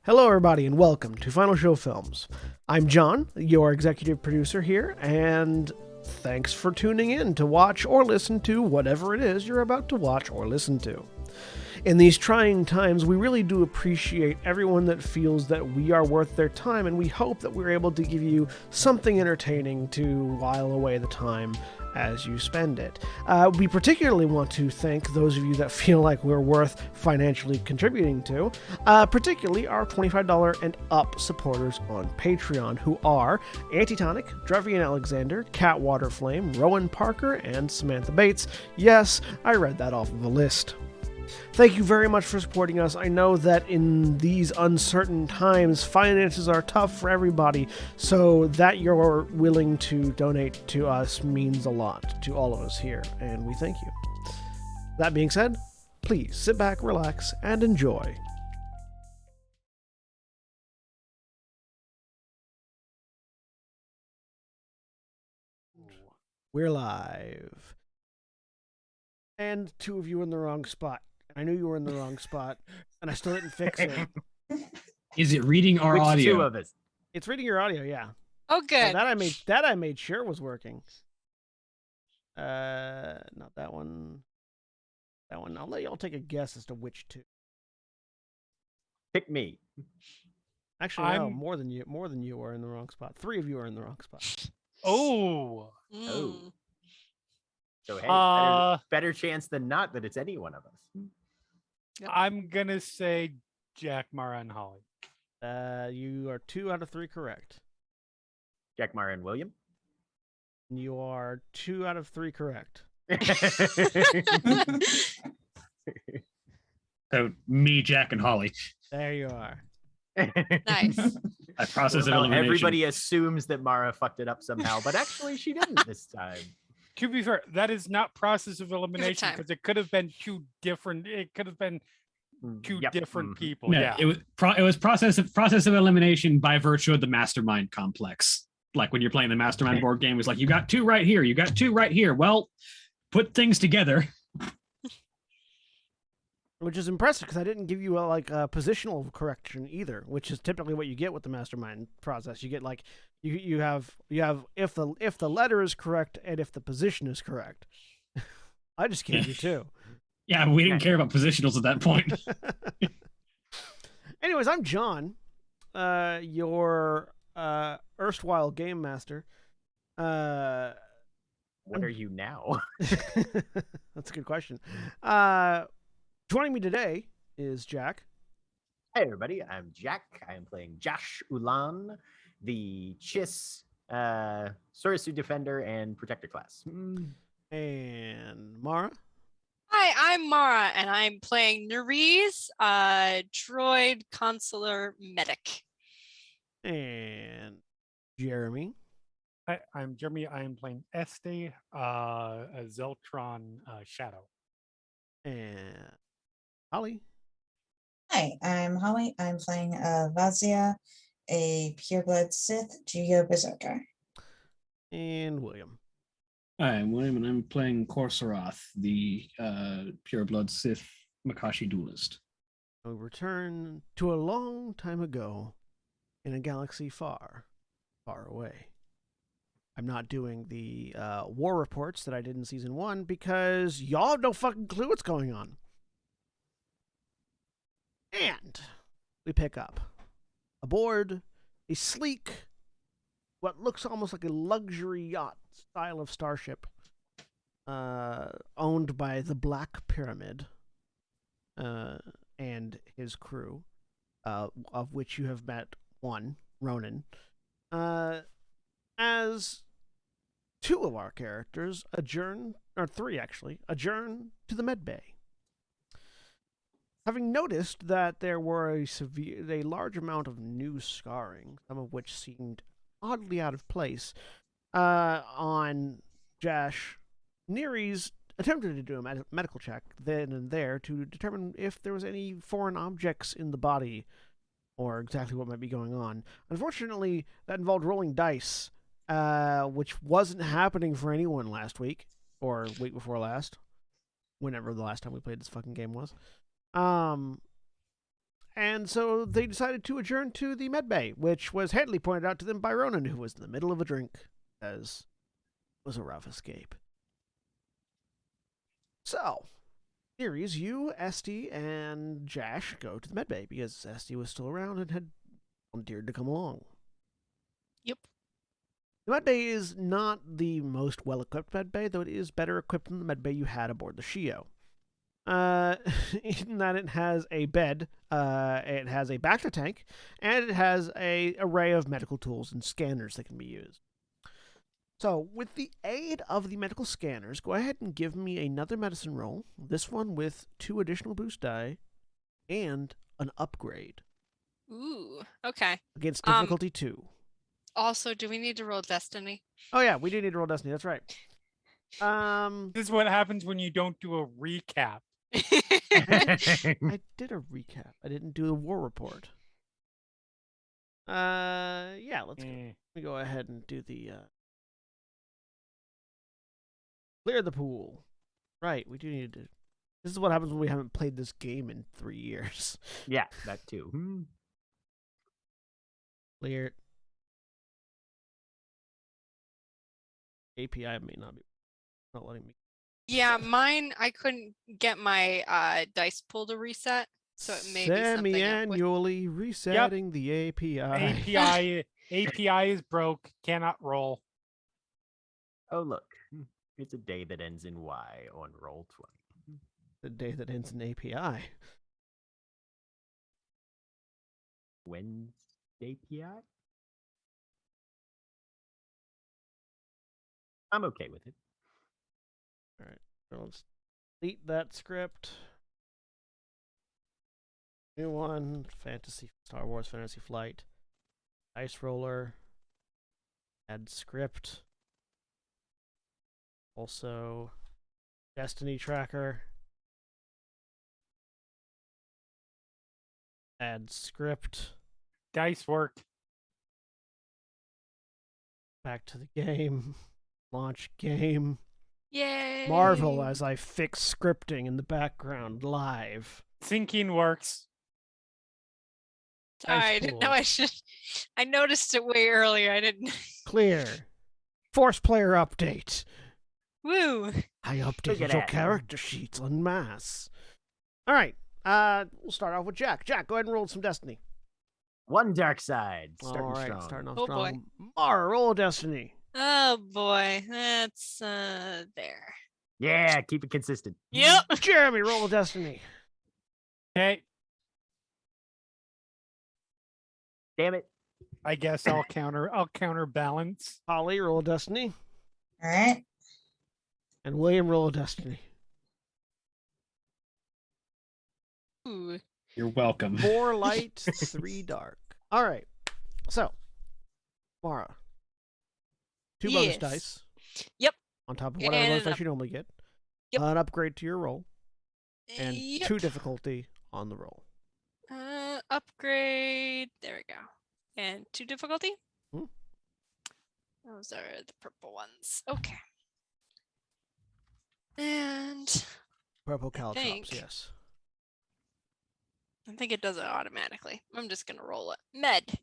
Hello, everybody, and welcome to Final Show Films. I'm John, your executive producer here, and thanks for tuning in to watch or listen to whatever it is you're about to watch or listen to. In these trying times, we really do appreciate everyone that feels that we are worth their time, and we hope that we're able to give you something entertaining to while away the time as you spend it. We particularly want to thank those of you that feel like we're worth financially contributing to, particularly our $25 and up supporters on Patreon, who are Antitonic, Drevian Alexander, Catwater Flame, Rowan Parker, and Samantha Bates. Yes, I read that off of a list. Thank you very much for supporting us. I know that in these uncertain times, finances are tough for everybody, so that you're willing to donate to us means a lot to all of us here, and we thank you. That being said, please sit back, relax, and enjoy. We're live. And two of you in the wrong spot. I knew you were in the wrong spot, and I still didn't fix it. Is it reading our Which audio? two of us? It's reading your audio, yeah. Oh, good. That I made sure was working. Not that one. That one. I'll let y'all take a guess as to which two. Pick me. Actually, no, more than you. More than you are in the wrong spot. Three of you are in the wrong spot. Oh. Oh. So hey, better chance than not that it's any one of us. Yep. I'm gonna say Jack, Mara, and Holly. You are 2 out of 3 correct. Jack, Mara, and William. You are 2 out of 3 correct. So me, Jack, and Holly. There you are. Nice. A process of Well, elimination. everybody assumes that Mara fucked it up somehow, but actually she didn't this time. To be fair, that is not process of elimination time. because it could have been two different. It could have been two Yep. different Mhm. people. No, Yeah. it was process of elimination by virtue of the mastermind complex. Like when you're playing the mastermind board game, it's like you got 2 right here, you got 2 right here. Well, put things together. Which is impressive because I didn't give you a positional correction either, which is typically what you get with the mastermind process. You get like you have if the letter is correct and if the position is correct. I just gave you 2. Yeah, we didn't care about positionals at that point. Anyways, I'm John, your erstwhile game master. What are you now? That's a good question. Joining me today is Jack. Hey everybody, I'm Jack. I am playing Josh Ulan, the Chiss Sorisu Defender and Protector class. And Mara. Hi, I'm Mara, and I'm playing Nerese, droid consular medic. And Jeremy. Hi, I'm Jeremy. I am playing Este, a Zeltron Shadow. And Holly. Hi, I'm Holly. I'm playing Vazia, a pureblood Sith Geo Berserker. And William. Hi, I'm William, and I'm playing Corsaroth, the pureblood Sith Makashi duelist. We return to a long time ago in a galaxy far, far away. I'm not doing the war reports that I did in season 1 because y'all have no fucking clue what's going on. And we pick up aboard a sleek, what looks almost like a luxury yacht style of starship, owned by the Black Pyramid and his crew, of which you have met one, Ronan, as 2 of our characters adjourn, or 3 actually, adjourn to the med bay. Having noticed that there were a large amount of new scarring, some of which seemed oddly out of place, on Jash, Neres attempted to do a medical check then and there to determine if there was any foreign objects in the body or exactly what might be going on. Unfortunately, that involved rolling dice, which wasn't happening for anyone last week, or week before last, whenever the last time we played this fucking game was. And so they decided to adjourn to the medbay, which was handily pointed out to them by Ronan, who was in the middle of a drink, as it was a rough escape. So, Series, you, Esty, and Jash go to the medbay because Esty was still around and had volunteered to come along. Yep. The medbay is not the most well-equipped medbay, though it is better equipped than the medbay you had aboard the Shio. In that it has a bed, it has a Bacta tank, and it has an array of medical tools and scanners that can be used. So, with the aid of the medical scanners, go ahead and give me another medicine roll, this one with 2 additional boost die, and an upgrade Ooh. Okay. against difficulty 2. Also, do we need to roll destiny? Oh yeah, we do need to roll Destiny, that's right. This is what happens when you don't do a recap. I did a recap. I didn't do the war report. Yeah, let me go ahead and do the clear the pool. Right, we do need to. This is what happens when we haven't played this game in 3 years. Yeah, that too. Clear. API may not be not letting me. Yeah, mine, I couldn't get my dice pool to reset, so it may be something up with... Semi-annually resetting the API. API is broke. Cannot roll. Oh, look. It's a day that ends in Y on Roll20. The day that ends in API. When's API? I'm okay with it. All right, so let's delete that script. New one, Star Wars Fantasy Flight. Dice roller. Add script. Also, Destiny tracker. Add script. Dice work. Back to the game. Launch game. Yay! Marvel as I fix scripting in the background live. Syncing works. Sorry, I didn't know I should. I noticed it way earlier. I didn't. Clear. Force player update. Woo! I Look updated at your that. character sheets en masse. All right. We'll start off with Jack. Jack, go ahead and roll some Destiny. One dark side. Starting All right, strong. starting off Oh, strong. Mara, roll Destiny. Oh boy, that's there. Yeah, keep it consistent. Yep. Jeremy, roll Destiny. Okay. Damn it. I guess I'll counterbalance. Holly, roll Destiny. All right. And William, roll Destiny. Ooh. You're welcome. 4 light, 3 dark. All right. So, Mara. 2 bonus Yes. dice. Yep. On top of whatever And bonus an dice you normally get. Yep. An upgrade to your roll. And Yep. 2 difficulty on the roll. Upgrade. There we go. And 2 difficulty. Hmm. Those are the purple ones. Okay. And Purple caltrops, think- yes. I think it does it automatically. I'm just gonna roll it. Med.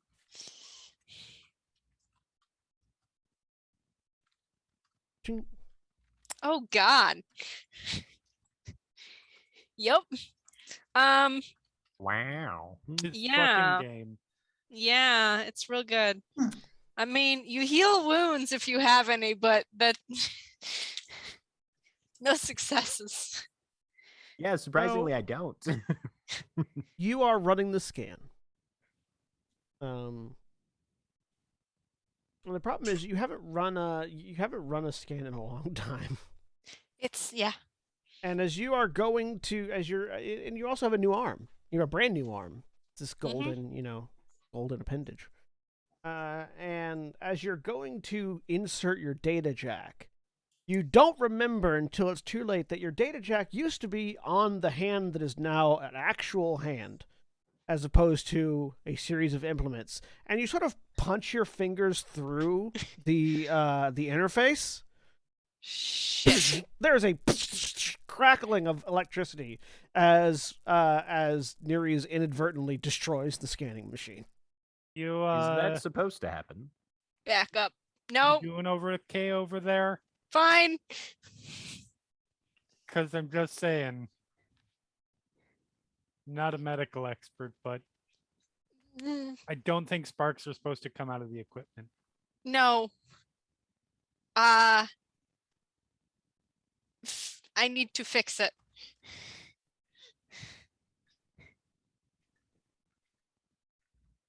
Ching. Oh God. Yep. Wow. This Yeah. fucking game. Yeah, it's real good. Hmm. I mean, you heal wounds if you have any, but that no successes. Yeah, surprisingly, I don't. You are running the scan. And the problem is you haven't run a scan in a long time. It's yeah. And as you are going to, and you also have a new arm. You have a brand new arm. It's this golden, golden appendage. And as you're going to insert your data jack, you don't remember until it's too late that your data jack used to be on the hand that is now an actual hand, as opposed to a series of implements. And you sort of punch your fingers through the interface. Shit. There's a crackling of electricity as Nereus inadvertently destroys the scanning machine. You Is that supposed to happen? Back up. No, doing over okay over there? fine. Because I'm just saying, not a medical expert, but Mm, I don't think sparks are supposed to come out of the equipment. No. I need to fix it.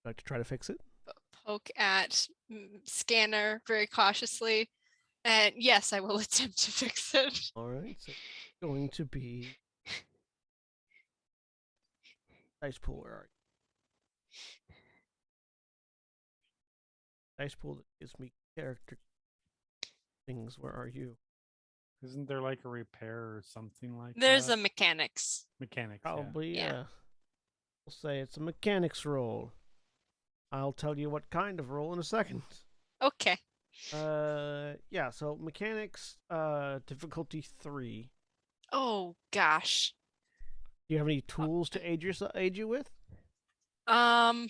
Like to try to fix it? Poke at scanner very cautiously. And yes, I will attempt to fix it. All right, so it's going to be dice pool. Where are you? Dice pool that gives me character things. Where are you? Isn't there like a repair or something like There's that? a mechanics. Mechanics. Yeah. Probably, Yeah. yeah. We'll say it's a mechanics roll. I'll tell you what kind of roll in a second. Okay. Yeah, so mechanics, difficulty 3. Oh gosh. Do you have any tools to aid you with? No,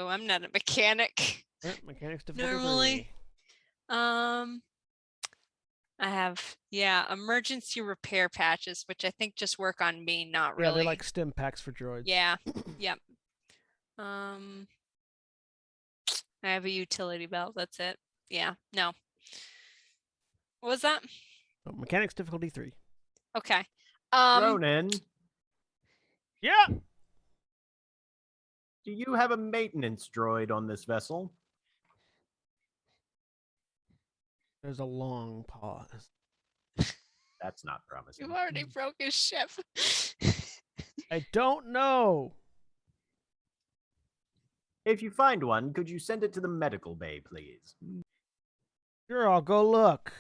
I'm not a mechanic. Mechanics difficulty Normally, I have, emergency repair patches, which I think just work on me, not 3. Yeah, really. they're like stim packs for droids. Yeah. Yep. I have a utility belt. That's it. Yeah. No. What was that? So mechanics difficulty 3. Okay. Ronan, Yeah. do you have a maintenance droid on this vessel? There's a long pause. That's not promising. You already broke his ship. I don't know. If you find one, could you send it to the medical bay, please? Sure, I'll go look.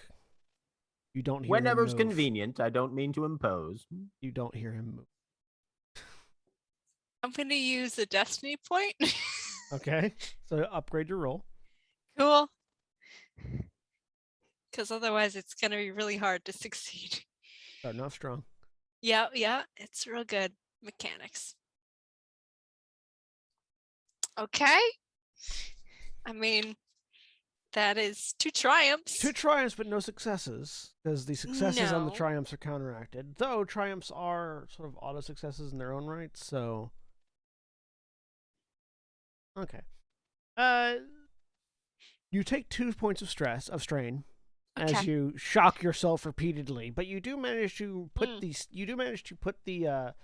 You don't hear Whenever's him move. convenient. I don't mean to impose. You don't hear him move. I'm going to use a destiny point. Okay, so upgrade your roll. Cool. Because otherwise it's going to be really hard to succeed. Starting off strong. Yeah, it's real good. Mechanics. Okay. I mean, that is 2 triumphs. 2 triumphs, but no successes, because the successes on the No. triumphs are counteracted. Though triumphs are sort of auto successes in their own right, so okay. You take 2 points of strain, as Okay. you shock yourself repeatedly, but you do manage to put Mm.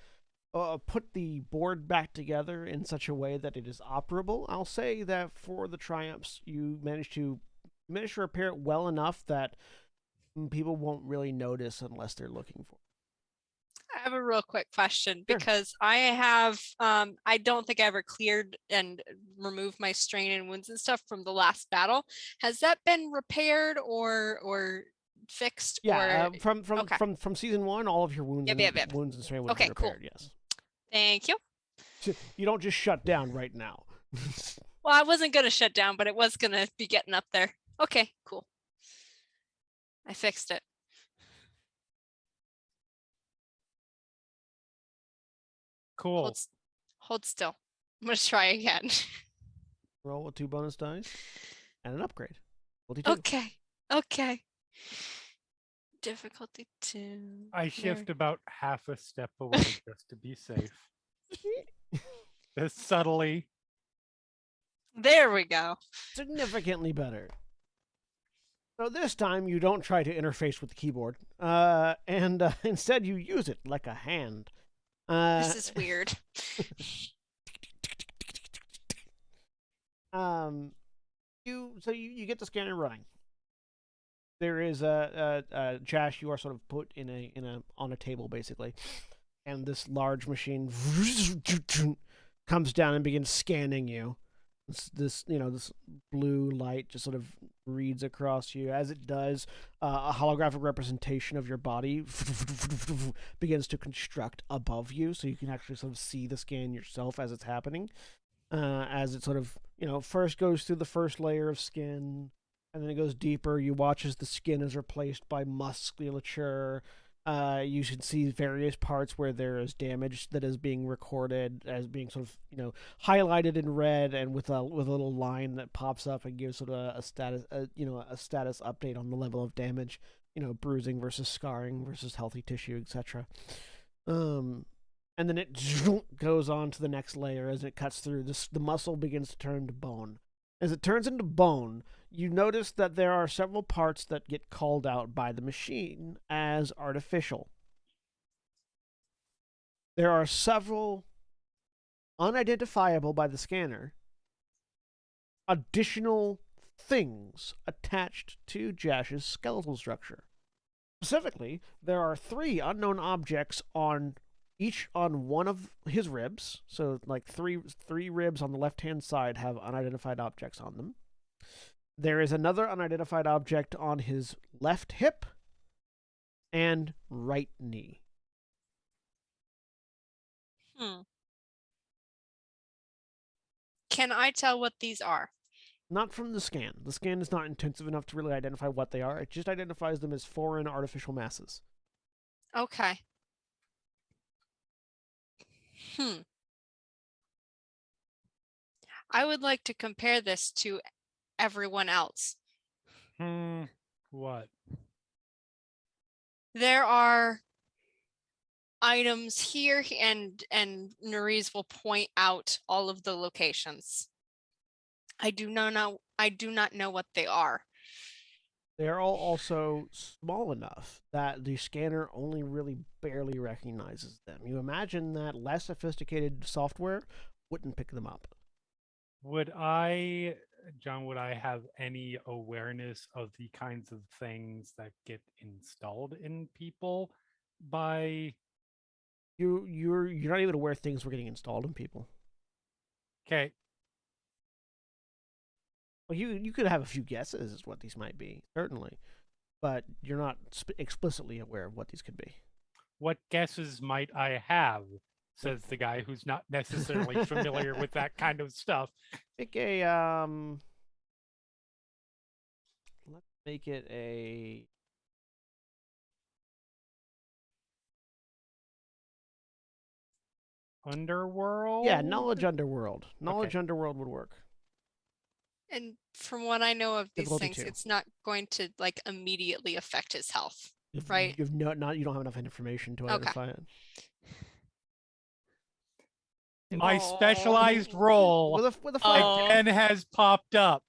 put the board back together in such a way that it is operable. I'll say that for the triumphs, you manage to repair it well enough that people won't really notice unless they're looking for it. I have a real quick question Sure. because I have I don't think I ever cleared and removed my strain and wounds and stuff from the last battle. Has that been repaired or fixed? Yeah, or from okay. from season 1, all of your wounds Yep. wounds and strain would Okay, be cool. repaired. Yes, Thank you. so you don't just shut down right now. Well, I wasn't gonna shut down, but it was gonna be getting up there. Okay, cool. I fixed it. Cool. Hold still. I'm gonna try again. Roll with 2 bonus dice and an upgrade. Difficulty 2. Okay. Difficulty 2. I shift about half a step away just to be safe. Just subtly. There we go. Significantly better. So this time you don't try to interface with the keyboard, and instead you use it like a hand. This is weird. You get the scanner running. There is Jash. You are sort of put on a table basically, and this large machine comes down and begins scanning you. This blue light just sort of reads across you. As it does, a holographic representation of your body begins to construct above you, so you can actually sort of see the scan yourself as it's happening. As it sort of first goes through the first layer of skin, And then it goes deeper. You watch as the skin is replaced by musculature. You should see various parts where there is damage that is being recorded as being sort of highlighted in red and with a little line that pops up and gives sort of a status a status update on the level of damage. Bruising versus scarring versus healthy tissue, etc. And then it goes on to the next layer as it cuts through. The muscle begins to turn to bone. As it turns into bone, you notice that there are several parts that get called out by the machine as artificial. There are several unidentifiable by the scanner additional things attached to Jash's skeletal structure. Specifically, there are 3 unknown objects on one of his ribs. So like three ribs on the left-hand side have unidentified objects on them. There is another unidentified object on his left hip and right knee. Can I tell what these are? Not from the scan. The scan is not intensive enough to really identify what they are. It just identifies them as foreign artificial masses. Okay. I would like to compare this to everyone else. What? There are items here, and Nerys will point out all of the locations. I do not know what they are. They are all also small enough that the scanner only really barely recognizes them. You imagine that less sophisticated software wouldn't pick them up. Would I have any awareness of the kinds of things that get installed in people by... You're not even aware things were getting installed in people. Okay. Well, you could have a few guesses as what these might be, certainly, but you're not explicitly aware of what these could be. What guesses might I have? Says the guy who's not necessarily familiar with that kind of stuff. Make a let's make it a underworld. Yeah, knowledge underworld. Knowledge Okay. underworld would work. And from what I know of these Difficulty things, 2. it's not going to like immediately affect his health. If Right. you don't have enough information to Okay. identify it. My specialized role With a flat again has popped up.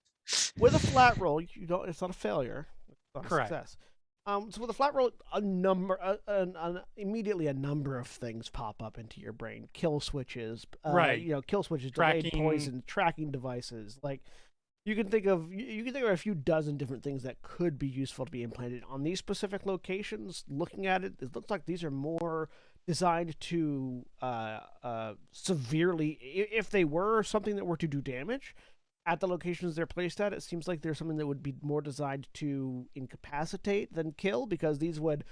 with a flat roll, you don't. It's not a failure. It's not Correct. A success. So with a flat roll, immediately a number of things pop up into your brain. Kill switches, Right. Kill switches, delayed Tracking. poison, tracking devices. Like you can think of a few dozen different things that could be useful to be implanted on these specific locations. Looking at it, it looks like these are more designed to severely, if they were something that were to do damage at the locations they're placed at, it seems like there's something that would be more designed to incapacitate than kill, because these would,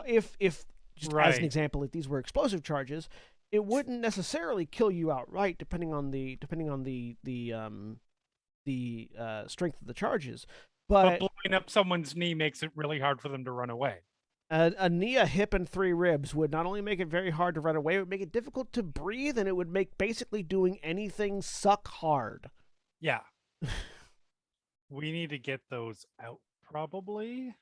if just as an Right. example, if these were explosive charges, it wouldn't necessarily kill you outright, depending on the strength of the charges. But blowing up someone's knee makes it really hard for them to run away. A knee, a hip, and 3 ribs would not only make it very hard to run away, it would make it difficult to breathe, and it would make basically doing anything suck hard. Yeah. We need to get those out probably.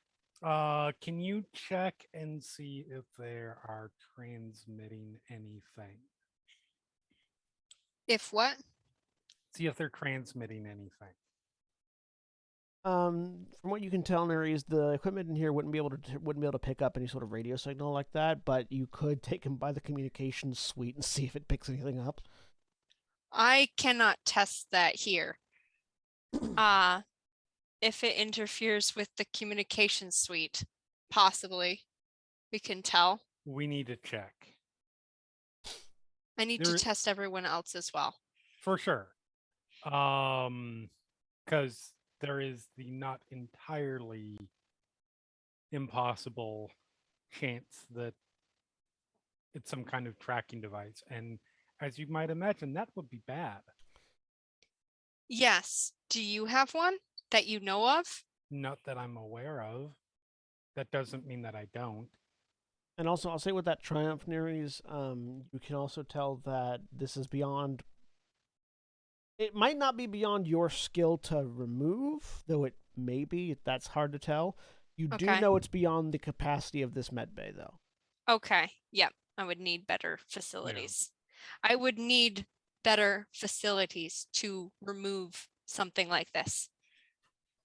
Can you check and see if they are transmitting anything? If what? See if they're transmitting anything. From what you can tell, Nerys, the equipment in here wouldn't be able to pick up any sort of radio signal like that, but you could take him by the communications suite and see if it picks anything up. I cannot test that here. If it interferes with the communication suite, possibly we can tell. We need to check. I need to test everyone else as well. For sure. Because there is the not entirely impossible chance that it's some kind of tracking device. And as you might imagine, that would be bad. Yes. Do you have one that you know of? Not that I'm aware of. That doesn't mean that I don't. And also, I'll say with that Triumph Neries, you can also tell that this is beyond. It might not be beyond your skill to remove, though it may be. That's hard to tell. You do Okay. know it's beyond the capacity of this med bay, though. Okay. Yep. I would need better facilities. I would need better facilities to remove something like this.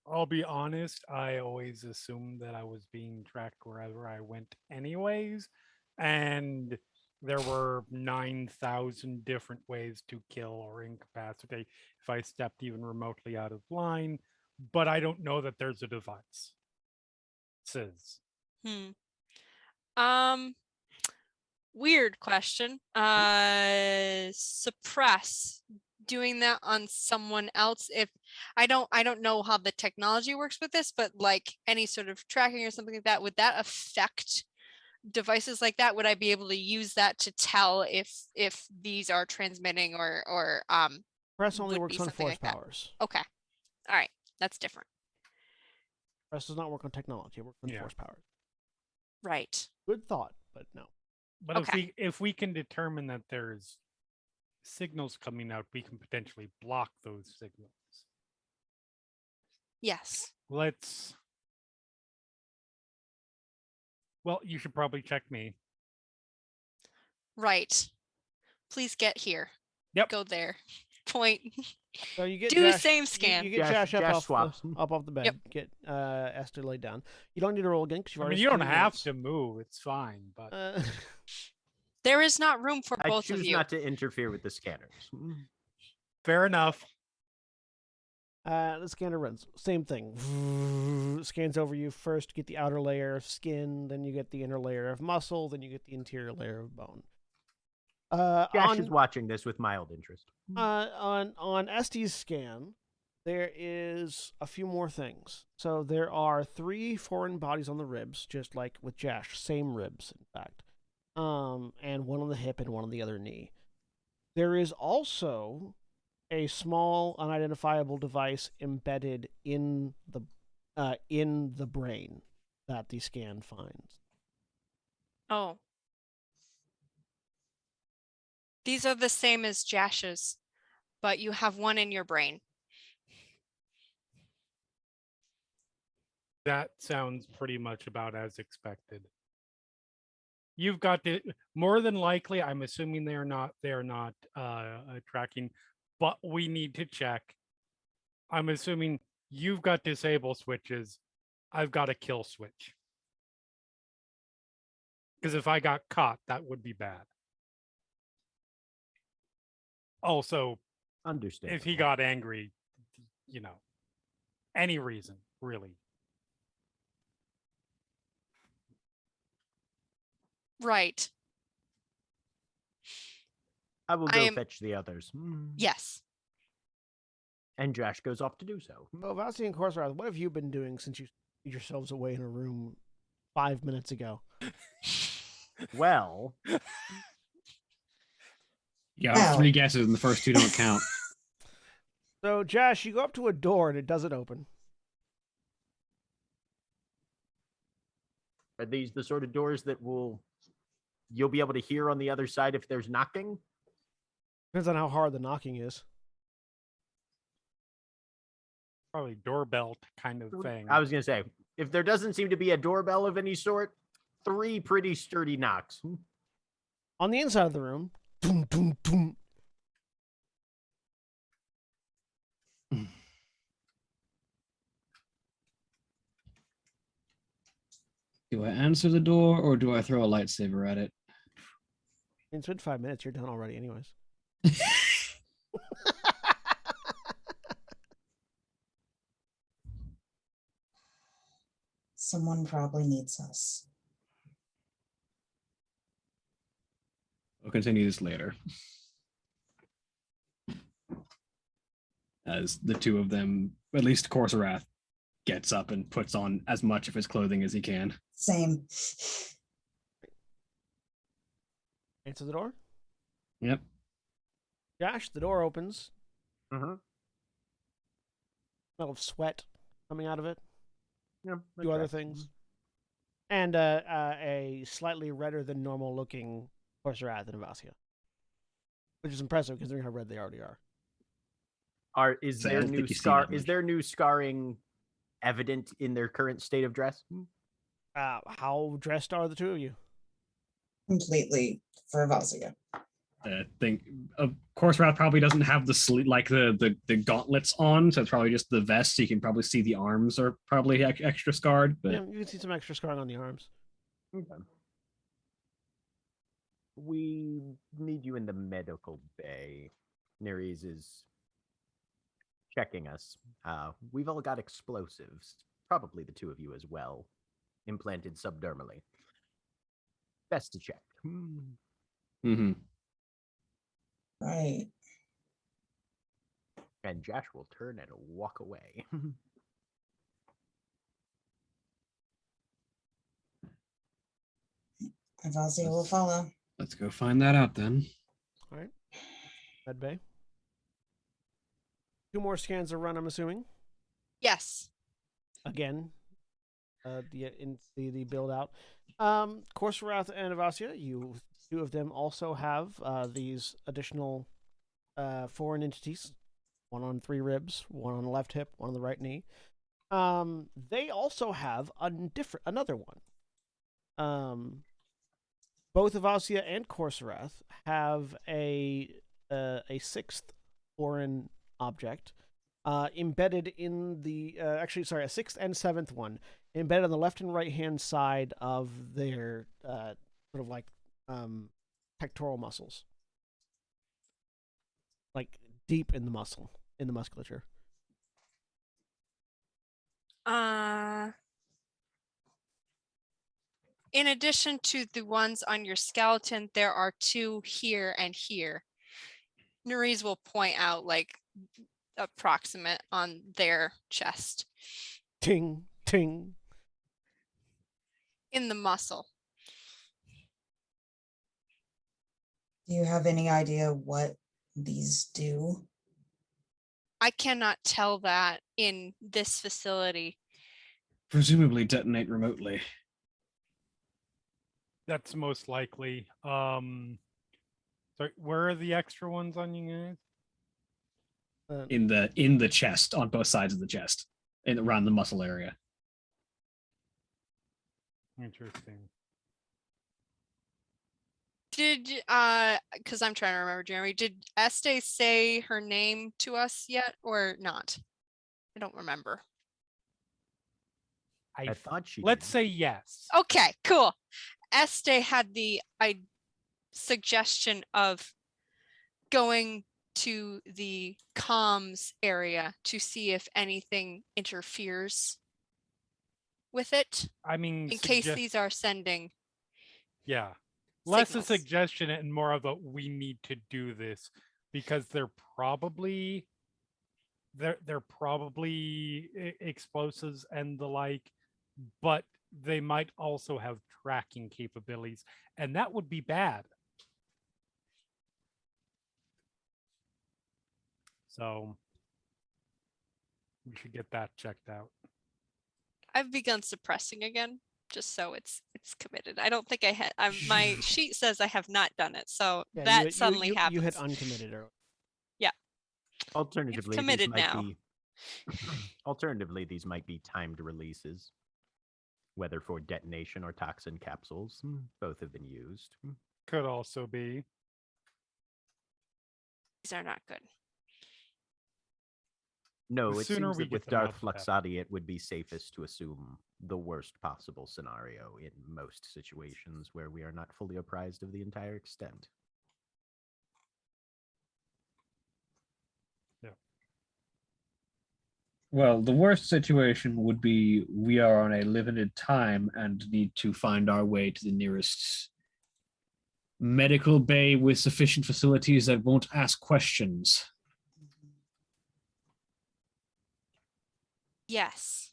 I'll be honest, I always assumed that I was being tracked wherever I went anyways. And there were 9,000 different ways to kill or incapacitate if I stepped even remotely out of line. But I don't know that there's a device. Says. Weird question. Suppress. Doing that on someone else. If I don't know how the technology works with this, but like any sort of tracking or something like that, would that affect devices like that? Would I be able to use that to tell if these are transmitting or Press only would works be on something force like that? powers. Okay. All right. That's different. Press does not work on technology. It works on force powers. Right. Good thought, but no. But Okay. if we can determine that there's signals coming out, we can potentially block those signals. Yes. Well, you should probably check me. Right. Please get here. Yep. Go there. Point. So you get Do Jash, same scan. You get Jash up swaps. off the bed. Yep. Get Esther laid down. You don't need to roll again because you've I already. mean, you don't spent have minutes. to move. It's fine. But There is not room for I both of choose you. not to interfere with the scanners. fair enough. The scanner runs. Same thing. Scans over you. First, get the outer layer of skin. Then you get the inner layer of muscle. Then you get the interior layer of bone. Josh is watching this with mild interest. On Este's scan, there is a few more things. So there are 3 foreign bodies on the ribs, just like with Jash. Same ribs, in fact. And one on the hip and one on the other knee. There is also a small unidentifiable device embedded in the brain that the scan finds. Oh. These are the same as Jash's, but you have one in your brain. That sounds pretty much about as expected. You've got to more than likely. I'm assuming they are not tracking, but we need to check. I'm assuming you've got disable switches. I've got a kill switch. Because if I got caught, that would be bad. Also, Understand. if he got angry, any reason, really. Right. I will go fetch the others. Yes. And Josh goes off to do so. Well, Vasi and Korsarath, what have you been doing since you put yourselves away in a room 5 minutes ago? Well, You got 3 guesses, and the first 2 don't count. So, Josh, you go up to a door and it doesn't open. are these the sort of doors that you'll be able to hear on the other side if there's knocking? Depends on how hard the knocking is. Probably doorbell kind of thing. I was going to say, if there doesn't seem to be a doorbell of any sort, 3 pretty sturdy knocks. On the inside of the room, boom, boom, boom. Do I answer the door or do I throw a lightsaber at it? It's been 5 minutes. You're done already, anyways. Someone probably needs us. We'll continue this later. As the 2 of them, at least Korsarath, gets up and puts on as much of his clothing as he can. Same. Answer the door. Yep. Josh, the door opens. Mm-hmm. Smell of sweat coming out of it. Yeah, Two other address. things, and a slightly redder than normal looking Corsorath and Avasia, which is impressive considering how red they already are. Is So I their don't new think you see scar? that Is much. their new scarring evident in their current state of dress? How dressed are the two of you? Completely for Vazia. Think of course Wrath probably doesn't have the sleeve like the gauntlets on, so it's probably just the vest. So you can probably see the arms are probably extra scarred. But Yeah, you can see some extra scarring on the arms. Okay. We need you in the medical bay. Neres is checking us. We've all got explosives, probably the two of you as well, implanted subdermally. Best to check. mm-hmm. Right. And Josh will turn and walk away. Vazia will follow. Let's go find that out then. All right. Med Bay. 2 more scans are run, I'm assuming. Yes. Again, the build out. Corsorath and Avasia, you 2 of them also have these additional foreign entities. 1 on 3 ribs, 1 on the left hip, 1 on the right knee. They also have another one. Both Avasia and Corsorath have a 6th foreign object embedded in the a 6th and 7th one embedded on the left and right hand side of their sort of like pectoral muscles, like deep in the musculature. In addition to the ones on your skeleton, there are 2 here and here. Nerys will point out like approximate on their chest. Ting, ting. In the muscle. Do you have any idea what these do? I cannot tell that in this facility. Presumably detonate remotely. That's most likely. Sorry, where are the extra ones on you guys? In the chest, on both sides of the chest, and around the muscle area. Interesting. Did because I'm trying to remember, Jeremy, did Este say her name to us yet or not? I don't remember. I thought she Let's did. say yes. Okay, cool. Este had the suggestion of going to the comms area to see if anything interferes with it. I mean, in case these are sending. Yeah. Less signals. a suggestion and more of a we need to do this because they're probably explosives and the like, but they might also have tracking capabilities, and that would be bad. So we should get that checked out. I've begun suppressing again, just so it's committed. I don't think I had. My sheet says I have not done it, so Yeah, that suddenly you happens. had uncommitted earlier. Alternatively, committed these might now. be. Alternatively, these might be timed releases, whether for detonation or toxin capsules. Both have been used. Could also be. These are not good. No, The it sooner seems we that get with them out, Darth the better. Fluxati, it would be safest to assume the worst possible scenario in most situations where we are not fully apprised of the entire extent. Well, the worst situation would be we are on a limited time and need to find our way to the nearest medical bay with sufficient facilities that won't ask questions. Yes.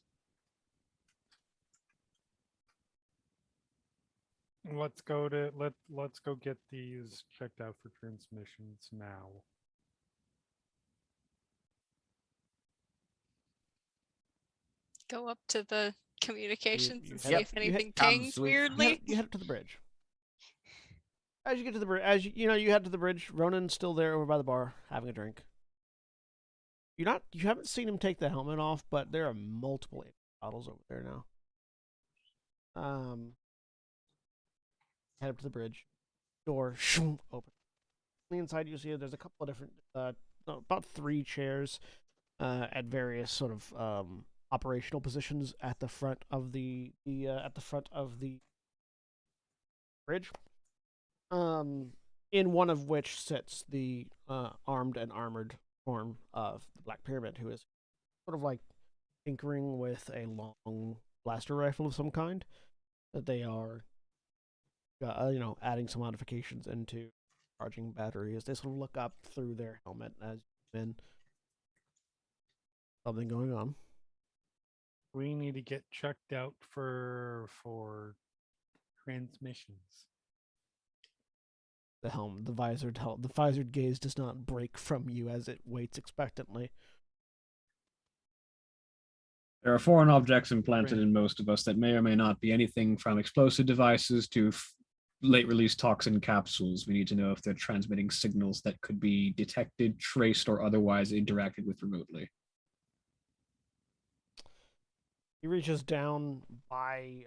Let's go get these checked out for transmissions now. Go up to the communications you and head see up- if you anything Come, pings sweet. weirdly? You head up to the bridge. As you get to the bridge, you head to the bridge. Ronan's still there over by the bar having a drink. You haven't seen him take the helmet off, but there are multiple bottles over there now. Head up to the bridge. Door open. On the inside, you see there's a couple of different, about 3 chairs, at various sort of operational positions at the front of the bridge. In one of which sits the armed and armored form of the Black Pyramid, who is sort of like tinkering with a long blaster rifle of some kind that they are, adding some modifications into charging batteries. They sort of look up through their helmet as been something going on. We need to get checked out for transmissions. The visored gaze does not break from you as it waits expectantly. There are foreign objects implanted in most of us that may or may not be anything from explosive devices to late release toxin capsules. We need to know if they're transmitting signals that could be detected, traced, or otherwise interacted with remotely. He reaches down by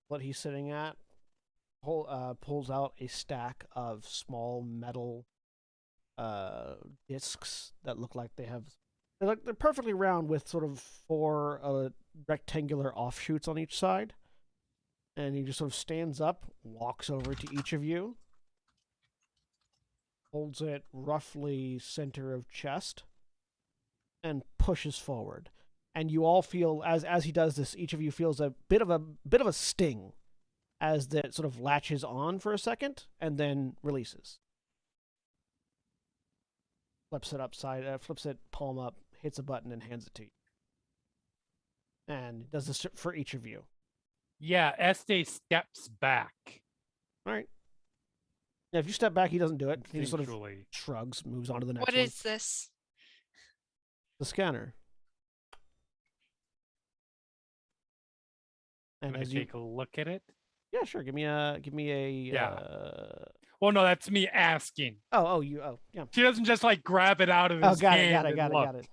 what he's sitting at, pulls out a stack of small metal discs that look like they're perfectly round with sort of 4 rectangular offshoots on each side. And he just sort of stands up, walks over to each of you, holds it roughly center of chest, and pushes forward. And you all feel, as he does this, each of you feels a bit of a sting as that sort of latches on for a second and then releases. Flips it palm up, hits a button, and hands it to you. And does this for each of you. Yeah, Este steps back. All right. Yeah, if you step back, he doesn't do it. He just sort of Instinctually. shrugs, moves on to the next What one. is this? The scanner. I'm And gonna as you, take a look at it. yeah, sure. Give me a. Yeah. Well, no, that's me asking. Oh, yeah. She doesn't just like grab it out of his Got hand it. and look.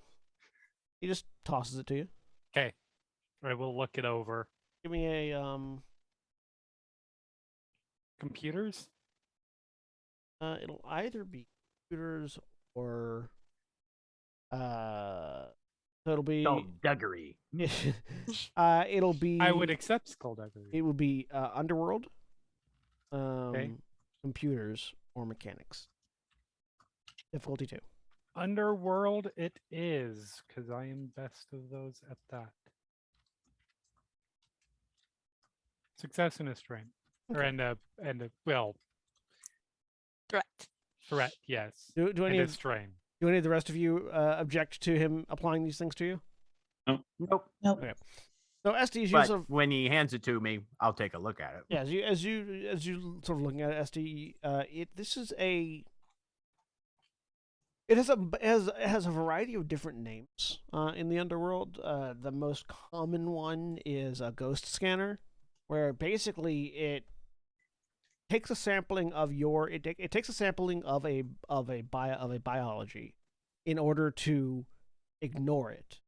He just tosses it to you. Okay, all right, we'll look it over. Give me a Computers. It'll either be computers or so it'll be Skullduggery. it'll be. I would accept skullduggery. It would be underworld, Okay. computers, or mechanics. Difficulty 2. Underworld it is, because I am best of those at that. Success and a strength. Or Okay. and a well, Threat. yes. Do And any a of strain. the rest of you object to him applying these things to you? Nope. Okay. So SD, as you But sort of, when he hands it to me, I'll take a look at it. yeah, as you sort of looking at it, SD, it has a variety of different names in the underworld. The most common one is a ghost scanner, where basically it takes a sampling of it takes a sampling of a biology in order to ignore it,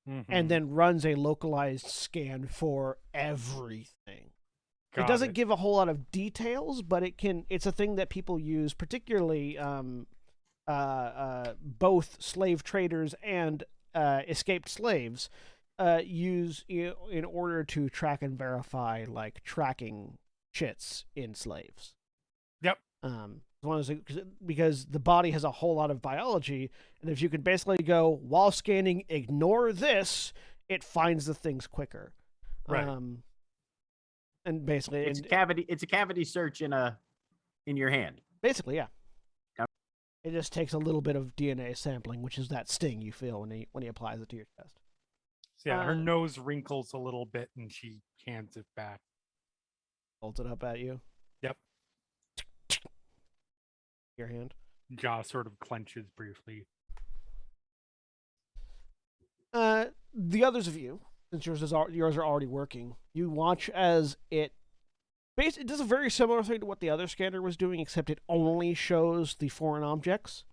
and then runs a localized scan for everything. It doesn't give a whole lot of details, but it's a thing that people use, particularly both slave traders and escaped slaves use in order to track and verify, like, tracking chits in slaves. Yep. Because the body has a whole lot of biology, and if you can basically go, while scanning, ignore this, it finds the things quicker. Right. And basically, It's a cavity search in your hand. basically, yeah. Yep. It just takes a little bit of DNA sampling, which is that sting you feel when he applies it to your chest. So yeah, her nose wrinkles a little bit and she hands it back. Holds it up at you. Yep. Your hand. Jaw sort of clenches briefly. The others of you, since yours are already working, you watch as it does a very similar thing to what the other scanner was doing, except it only shows the foreign objects.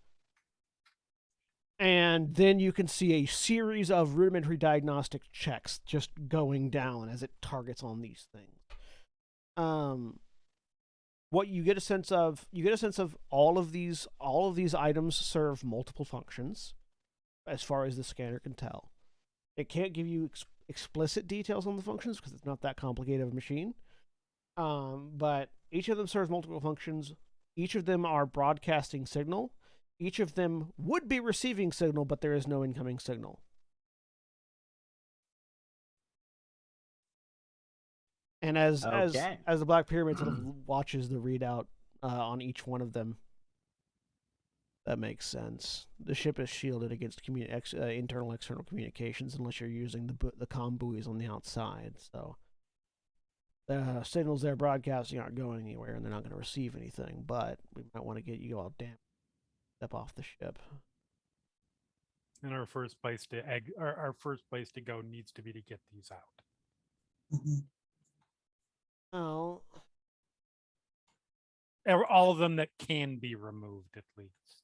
And then you can see a series of rudimentary diagnostic checks just going down as it targets on these things. What you get a sense of, all of these items serve multiple functions, as far as the scanner can tell. It can't give you explicit details on the functions because it's not that complicated of a machine. But each of them serves multiple functions. Each of them are broadcasting signal. Each of them would be receiving signal, but there is no incoming signal. And as the Black Pyramid sort of watches the readout on each one of them, that makes sense. The ship is shielded against internal external communications unless you're using the comm buoys on the outside. So the signals they're broadcasting aren't going anywhere, and they're not going to receive anything. But we might want to get you all step off the ship. And our first place to go needs to be to get these out. Mhm. Oh, All of them that can be removed, at least.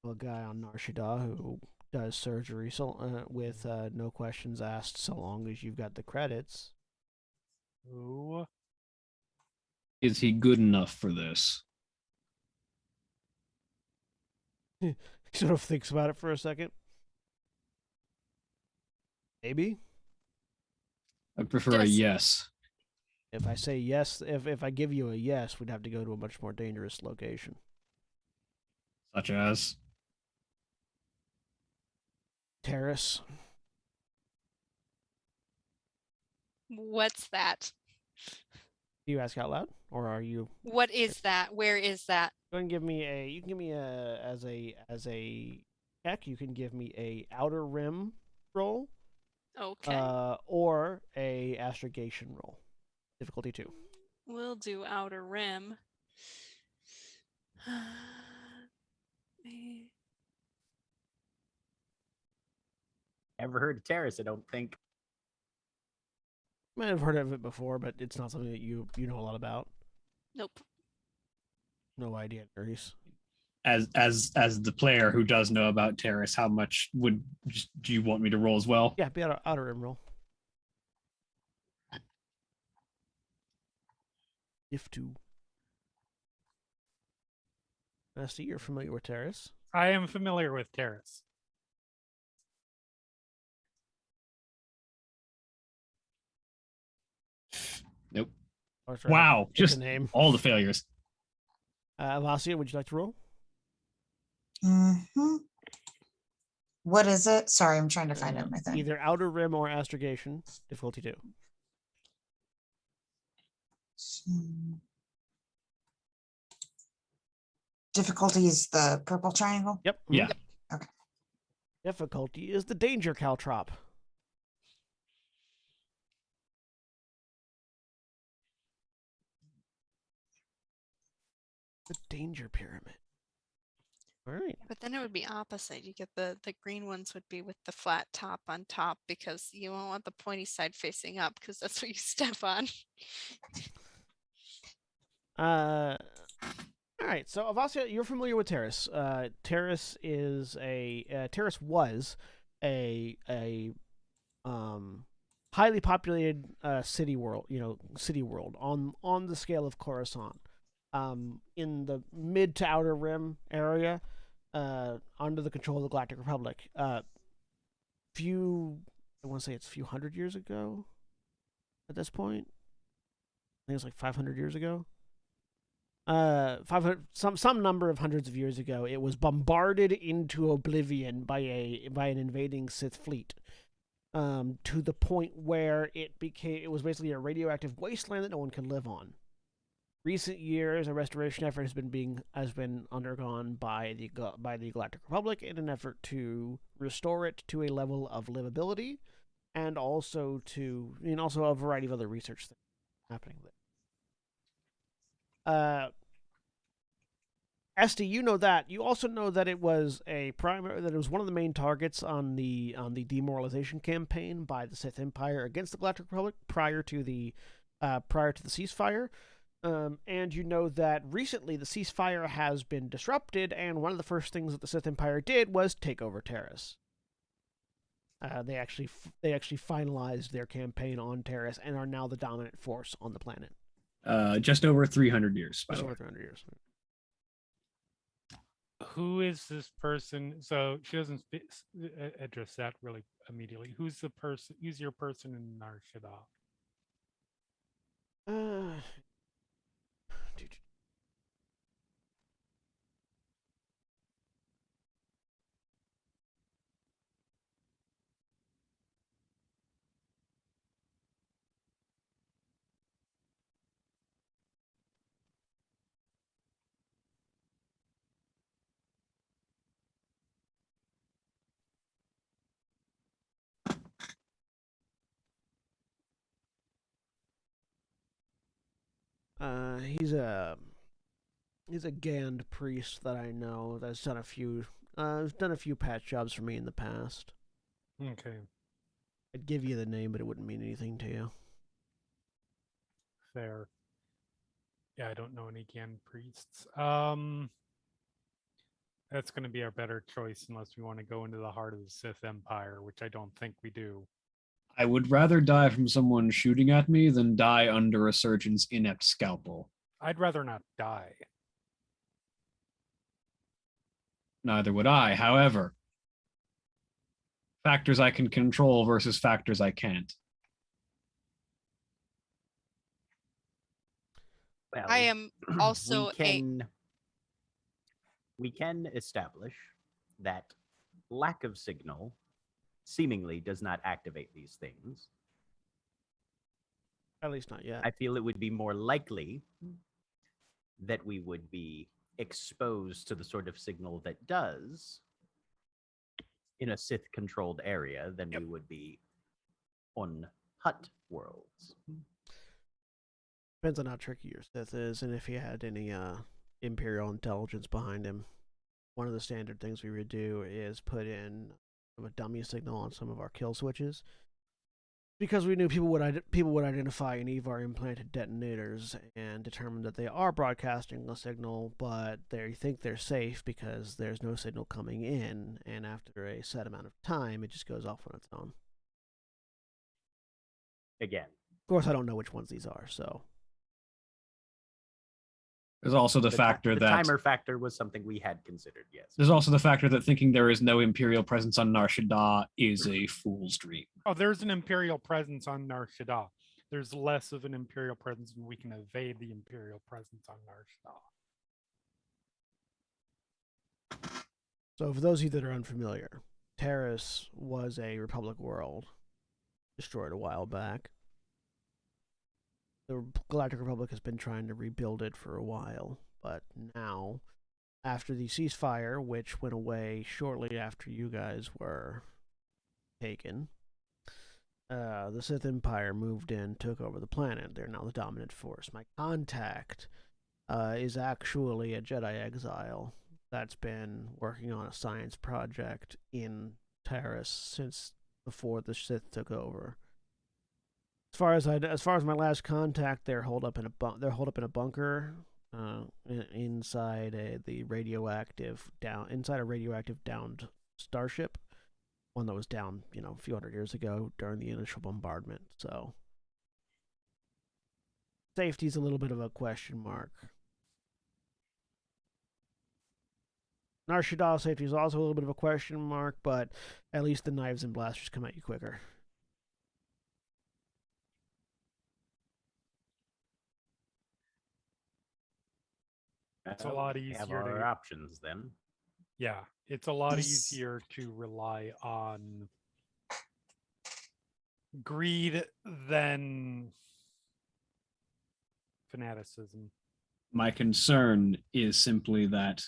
a guy on Nar Shaddaa who does surgery with no questions asked, so long as you've got the credits. Ooh. Is he good enough for this? He sort of thinks about it for a second. Maybe. I prefer a yes. If I say yes, if I give you a yes, we'd have to go to a much more dangerous location. Such as? Terrace. What's that? Do you ask out loud, or are you? What is that? Where is that? Go ahead and give me a. You can give me as a check. You can give me a outer rim roll. Okay. Or a astrogation roll. Difficulty 2. We'll do outer rim. Ever heard of Terrace? I don't think. Might have heard of it before, but it's not something that you know a lot about. Nope. No idea, Nerys. As the player who does know about Terrace, how much do you want me to roll as well? Yeah, be outer rim roll. If to. Nasty, you're familiar with Terrace. I am familiar with Terrace. Nope. Right, Wow, it's just a name. all the failures. Vasia, would you like to roll? Mhm. What is it? Sorry, I'm trying to find it in my thing. Either outer rim or astrogation. Difficulty 2. Difficulty is the purple triangle. Yep. Yeah. Okay. Difficulty is the danger caltrop. The danger pyramid. All right. But then it would be opposite. You get the green ones would be with the flat top on top because you won't want the pointy side facing up because that's what you step on. All right. So Avasia, you're familiar with Terrace. Terrace is Terrace was a highly populated city world. City world on the scale of Coruscant. In the mid to outer rim area, under the control of the Galactic Republic. I want to say it's a few hundred years ago. At this point, I think it's like 500 years ago. 500, some number of hundreds of years ago, it was bombarded into oblivion by an invading Sith fleet. To the point where it was basically a radioactive wasteland that no one could live on. Recent years, a restoration effort has been undergone by the Galactic Republic in an effort to restore it to a level of livability, and also a variety of other research things happening there. Esty, you know that. You also know that it was that it was one of the main targets on the demoralization campaign by the Sith Empire against the Galactic Republic prior to the ceasefire. And you know that recently the ceasefire has been disrupted, and one of the first things that the Sith Empire did was take over Terrace. They actually finalized their campaign on Terrace and are now the dominant force on the planet. Just over 300 years. Just over 300 years. Who is this person? So she doesn't address that really immediately. Who's the person? Who's your person in Nar Shaddaa? He's a Gand priest that I know that's done a few patch jobs for me in the past. Okay. I'd give you the name, but it wouldn't mean anything to you. Fair. Yeah, I don't know any Gand priests. That's going to be our better choice unless we want to go into the heart of the Sith Empire, which I don't think we do. I would rather die from someone shooting at me than die under a surgeon's inept scalpel. I'd rather not die. Neither would I. However, factors I can control versus factors I can't. Well, I am also we can establish that lack of signal seemingly does not activate these things. At least not yet. I feel it would be more likely that we would be exposed to the sort of signal that does in a Sith-controlled area than we would be on Hutt worlds. Depends on how tricky your Sith is and if he had any Imperial intelligence behind him. One of the standard things we would do is put in a dummy signal on some of our kill switches, because we knew people would identify any of our implanted detonators and determine that they are broadcasting a signal, but they think they're safe because there's no signal coming in, and after a set amount of time, it just goes off on its own. Again, of course, I don't know which ones these are, so. There's also the factor the that timer factor was something we had considered. Yes. There's also the factor that thinking there is no Imperial presence on Nar Shaddaa is a fool's dream. Oh, there's an Imperial presence on Nar Shaddaa. There's less of an Imperial presence, and we can evade the Imperial presence on Nar Shaddaa. So for those of you that are unfamiliar, Terrace was a Republic world destroyed a while back. The Galactic Republic has been trying to rebuild it for a while, but now, after the ceasefire, which went away shortly after you guys were taken, the Sith Empire moved in, took over the planet. They're now the dominant force. My contact is actually a Jedi exile that's been working on a science project in Terrace since before the Sith took over. As far as my last contact, they're holed up in a bunker inside a radioactive downed starship, one that was down, a few hundred years ago during the initial bombardment. So safety's a little bit of a question mark. Nar Shaddaa safety is also a little bit of a question mark, but at least the knives and blasters come at you quicker. It's a lot easier have our options then. Yeah, it's a lot easier to rely on greed than fanaticism. My concern is simply that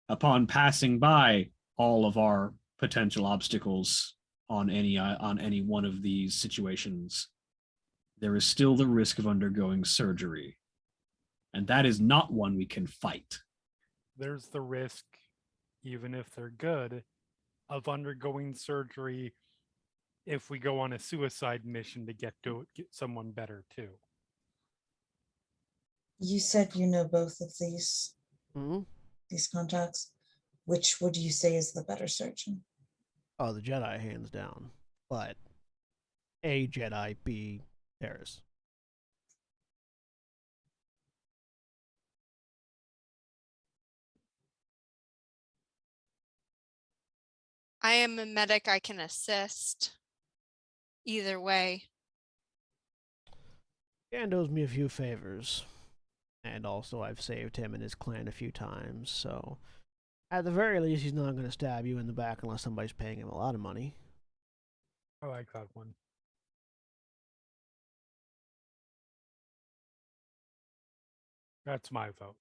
upon passing by all of our potential obstacles on any one of these situations, there is still the risk of undergoing surgery. And that is not one we can fight. there's the risk, even if they're good, of undergoing surgery if we go on a suicide mission to get someone better too. You said you know both of Hmm. these contacts. Which would you say is the better surgeon? Oh, the Jedi, hands down. But A, Jedi, B, Terrace. I am a medic. I can assist. Either way. Gand owes me a few favors. And also, I've saved him and his clan a few times, so at the very least, he's not going to stab you in the back unless somebody's paying him a lot of money. I like that one. That's my vote.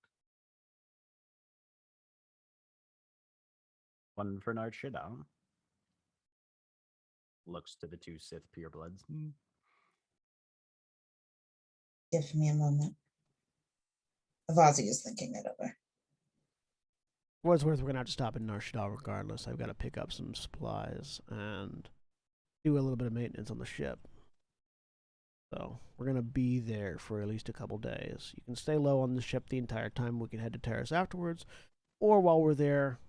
One for Narshida. Looks to the two Sith purebloods. Give me a moment. Avazi is thinking it over. For what's worth, we're going to have to stop in Narshida regardless. I've got to pick up some supplies and do a little bit of maintenance on the ship. So we're going to be there for at least a couple days. You can stay low on the ship the entire time. We can head to Terrace afterwards. Or while we're there,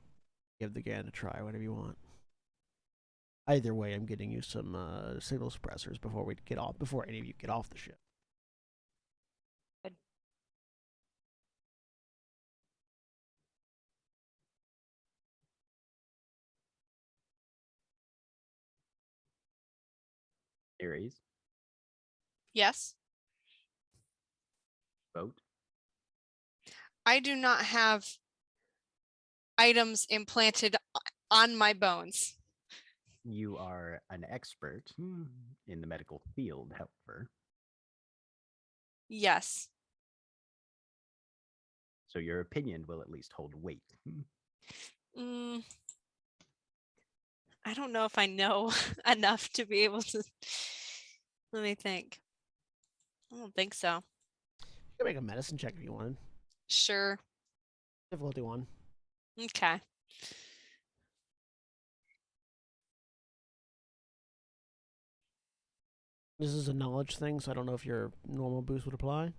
give the Gand a try, whatever you want. Either way, I'm getting you some signal suppressors before any of you get off the ship. Aries, Yes. vote. I do not have items implanted on my bones. You are an expert in the medical field, however. Yes. So your opinion will at least hold weight. I don't know if I know enough to be able to. Let me think. I don't think so. You can make a medicine check if you wanted. Sure. Difficulty 1. Okay. This is a knowledge thing, so I don't know if your normal boost would apply.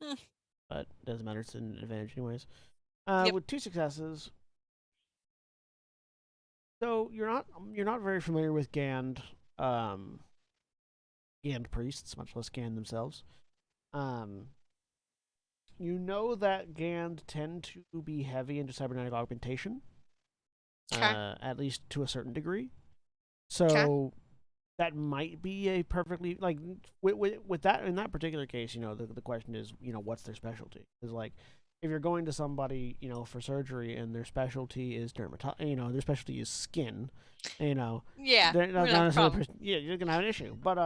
But it doesn't matter, it's an advantage anyways. Yep. With 2 successes. So you're not very familiar with Gand priests, much less Gand themselves. You know that Gand tend to be heavy into cybernetic augmentation. Okay. At least to a certain degree. So that might be a perfectly, like, with that, in that particular case, the question is, what's their specialty? Because, like, if you're going to somebody, for surgery and their specialty is their specialty is skin, Yeah. they're not no necessarily problem. you're gonna have an issue. But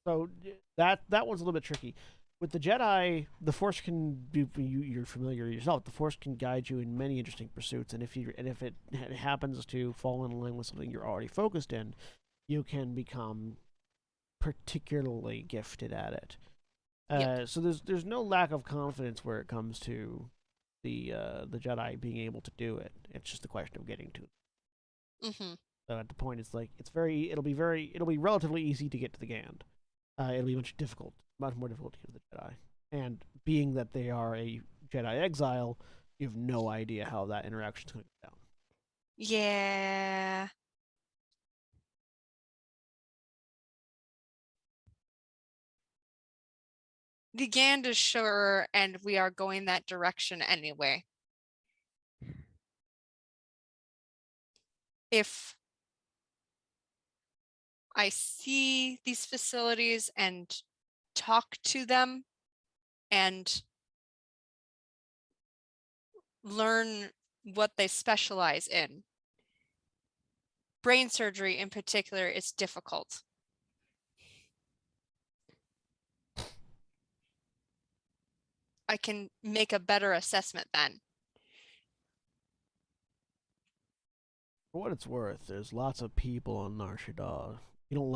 so that one's a little bit tricky. With the Jedi, the Force can be, you're familiar yourself. The Force can guide you in many interesting pursuits, and if it happens to fall in line with something you're already focused in, you can become particularly gifted at it. Yep. So there's no lack of confidence where it comes to the Jedi being able to do it. It's just a question of getting to it. So at the point, it's like it'll be relatively easy to get to the Gand. It'll be much more difficult to get to the Jedi. And being that they are a Jedi exile, you have no idea how that interaction's going to go down. Yeah. The Gand is sure, and we are going that direction anyway. If I see these facilities and talk to them and learn what they specialize in, brain surgery in particular is difficult. I can make a better assessment then. For what it's worth, there's lots of people on Narshida. If you don't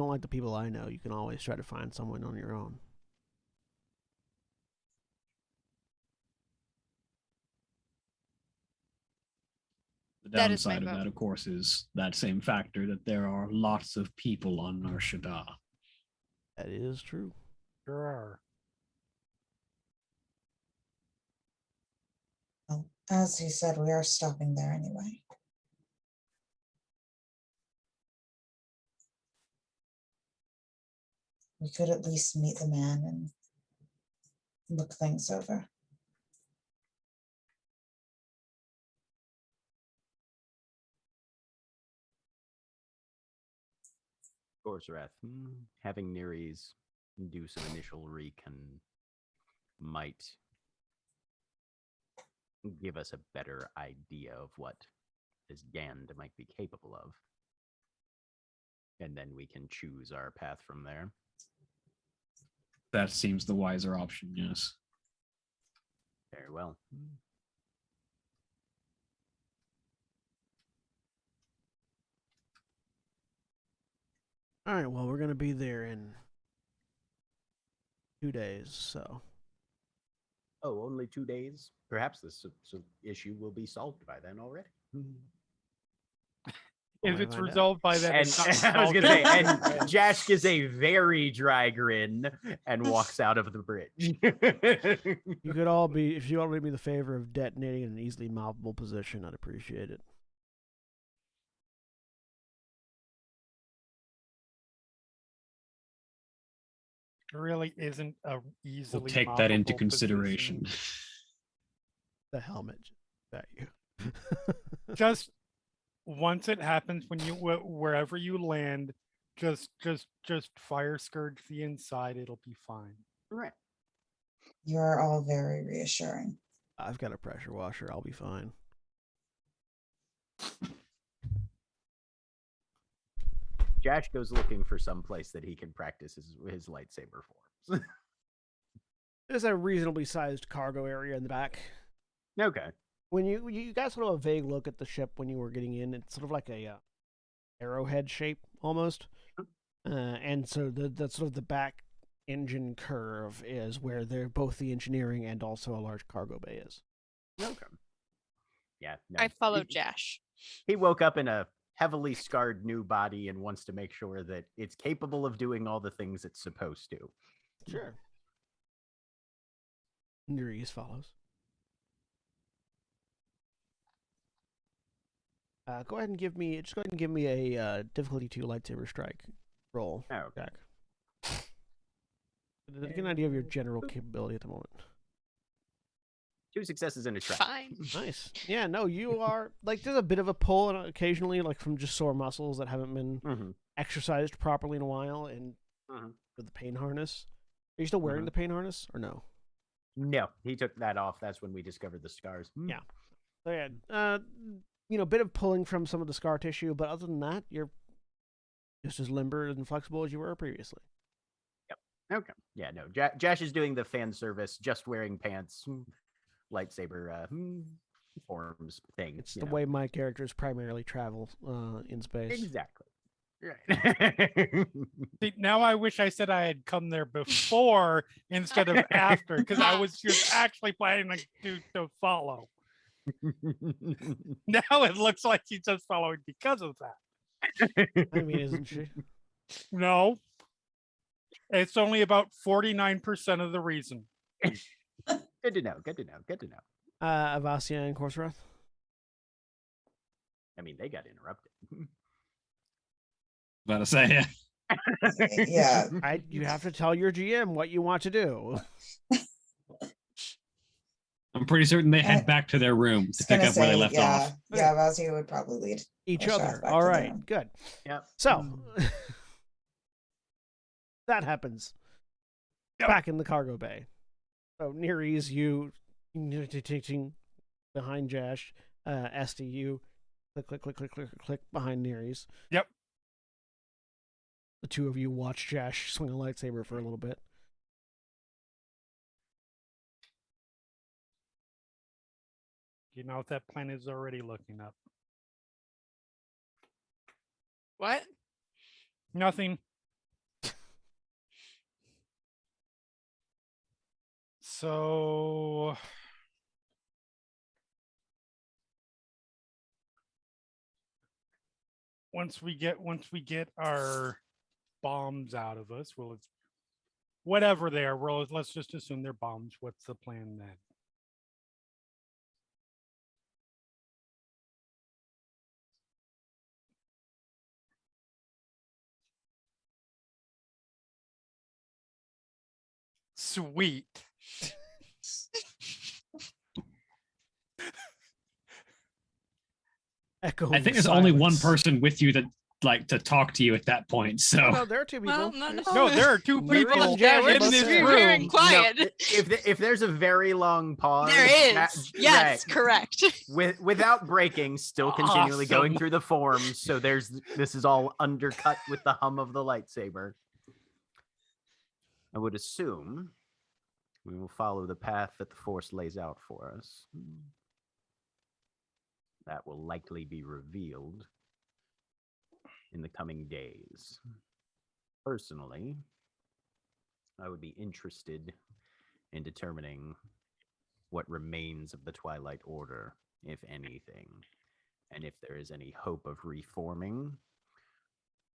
like the people I know, you can always try to find someone on your own. The That is my downside of vote. that, of course, is that same factor that there are lots of people on Nar Shaddaa. That is true. There are. Well, as you said, we are stopping there anyway. We could at least meet the man and look things over. Gorsrath, having Neres do some initial recon might give us a better idea of what this Gand might be capable of. And then we can choose our path from there. That seems the wiser option, yes. Very well. All right, well, we're going to be there in 2 days, so. Oh, only 2 days? Perhaps this issue will be solved by then already. If Might it's find out. resolved by then, And it's not I was resolved. gonna say, and Jash gives a very dry grin and walks out of the bridge. You could all be, if you all do me the favor of detonating in an easily mountable position, I'd appreciate it. It really isn't a easily. We'll take that into moppable consideration. position. The helmet that you. Just once it happens, when you wherever you land, just fire scourge the inside. It'll be fine. Right. You are all very reassuring. I've got a pressure washer. I'll be fine. Jash goes looking for some place that he can practice his lightsaber forms. There's a reasonably sized cargo area in the back. Okay. When you got sort of a vague look at the ship when you were getting in, it's sort of like a arrowhead shape almost, and so the sort of the back engine curve is where they're both the engineering and also a large cargo bay is. Okay. Yeah. No. I follow Jash. He woke up in a heavily scarred new body and wants to make sure that it's capable of doing all the things it's supposed to. Sure. Nereus follows. Go ahead and give me a difficulty 2 lightsaber strike roll, Oh, okay. Jack. To get an idea of your general capability at the moment. 2 successes and a try. Fine. Nice. Yeah, no, you are, like, there's a bit of a pull occasionally, like, from just sore muscles that haven't been exercised properly in a while, and with the pain harness. Are you still wearing the pain harness, or no? No, he took that off. That's when we discovered the scars. Yeah. So, yeah, a bit of pulling from some of the scar tissue, but other than that, you're just as limber and flexible as you were previously. Yep. Okay. Yeah, no, Jash is doing the fan service, just wearing pants, lightsaber forms thing. It's the way my characters primarily travel in space. Exactly. Right. See, now I wish I said I had come there before instead of after, because I was just actually planning to follow. Now it looks like she's just following because of that. I mean, isn't she? No, it's only about 49% of the reason. Good to know. Good to know. Good to know. Avasia and Korsrath? I mean, they got interrupted. About to say, Yeah. You have to tell your GM what you want to do. I'm pretty certain they head back to their room to pick up where they left off. Yeah, Vazia would probably lead Each Korsrath other. back All to the right, room. good. Yep. So, that happens. Yep. Back in the cargo bay. So, Nereus, you behind Jash. Esty, you click behind Nereus. Yep. The two of you watch Jash swing a lightsaber for a little bit. You know what that plan is already looking up. What? Nothing. So once we get our bombs out of us, well, it's whatever they are. Well, let's just assume they're bombs. What's the plan then? Sweet. Echo. I think there's only one person with you that like to talk to you at that point. So Oh, no, there are two people. Well, no, There's- No, there are two We're people all in jazzing about this that. We're very room. quiet. If there's a very long pause, There is. that- Yes, right, correct. without breaking, still continually going Awesome. through the forms. So this is all undercut with the hum of the lightsaber. I would assume we will follow the path that the Force lays out for us. That will likely be revealed in the coming days. Personally, I would be interested in determining what remains of the Twilight Order, if anything, and if there is any hope of reforming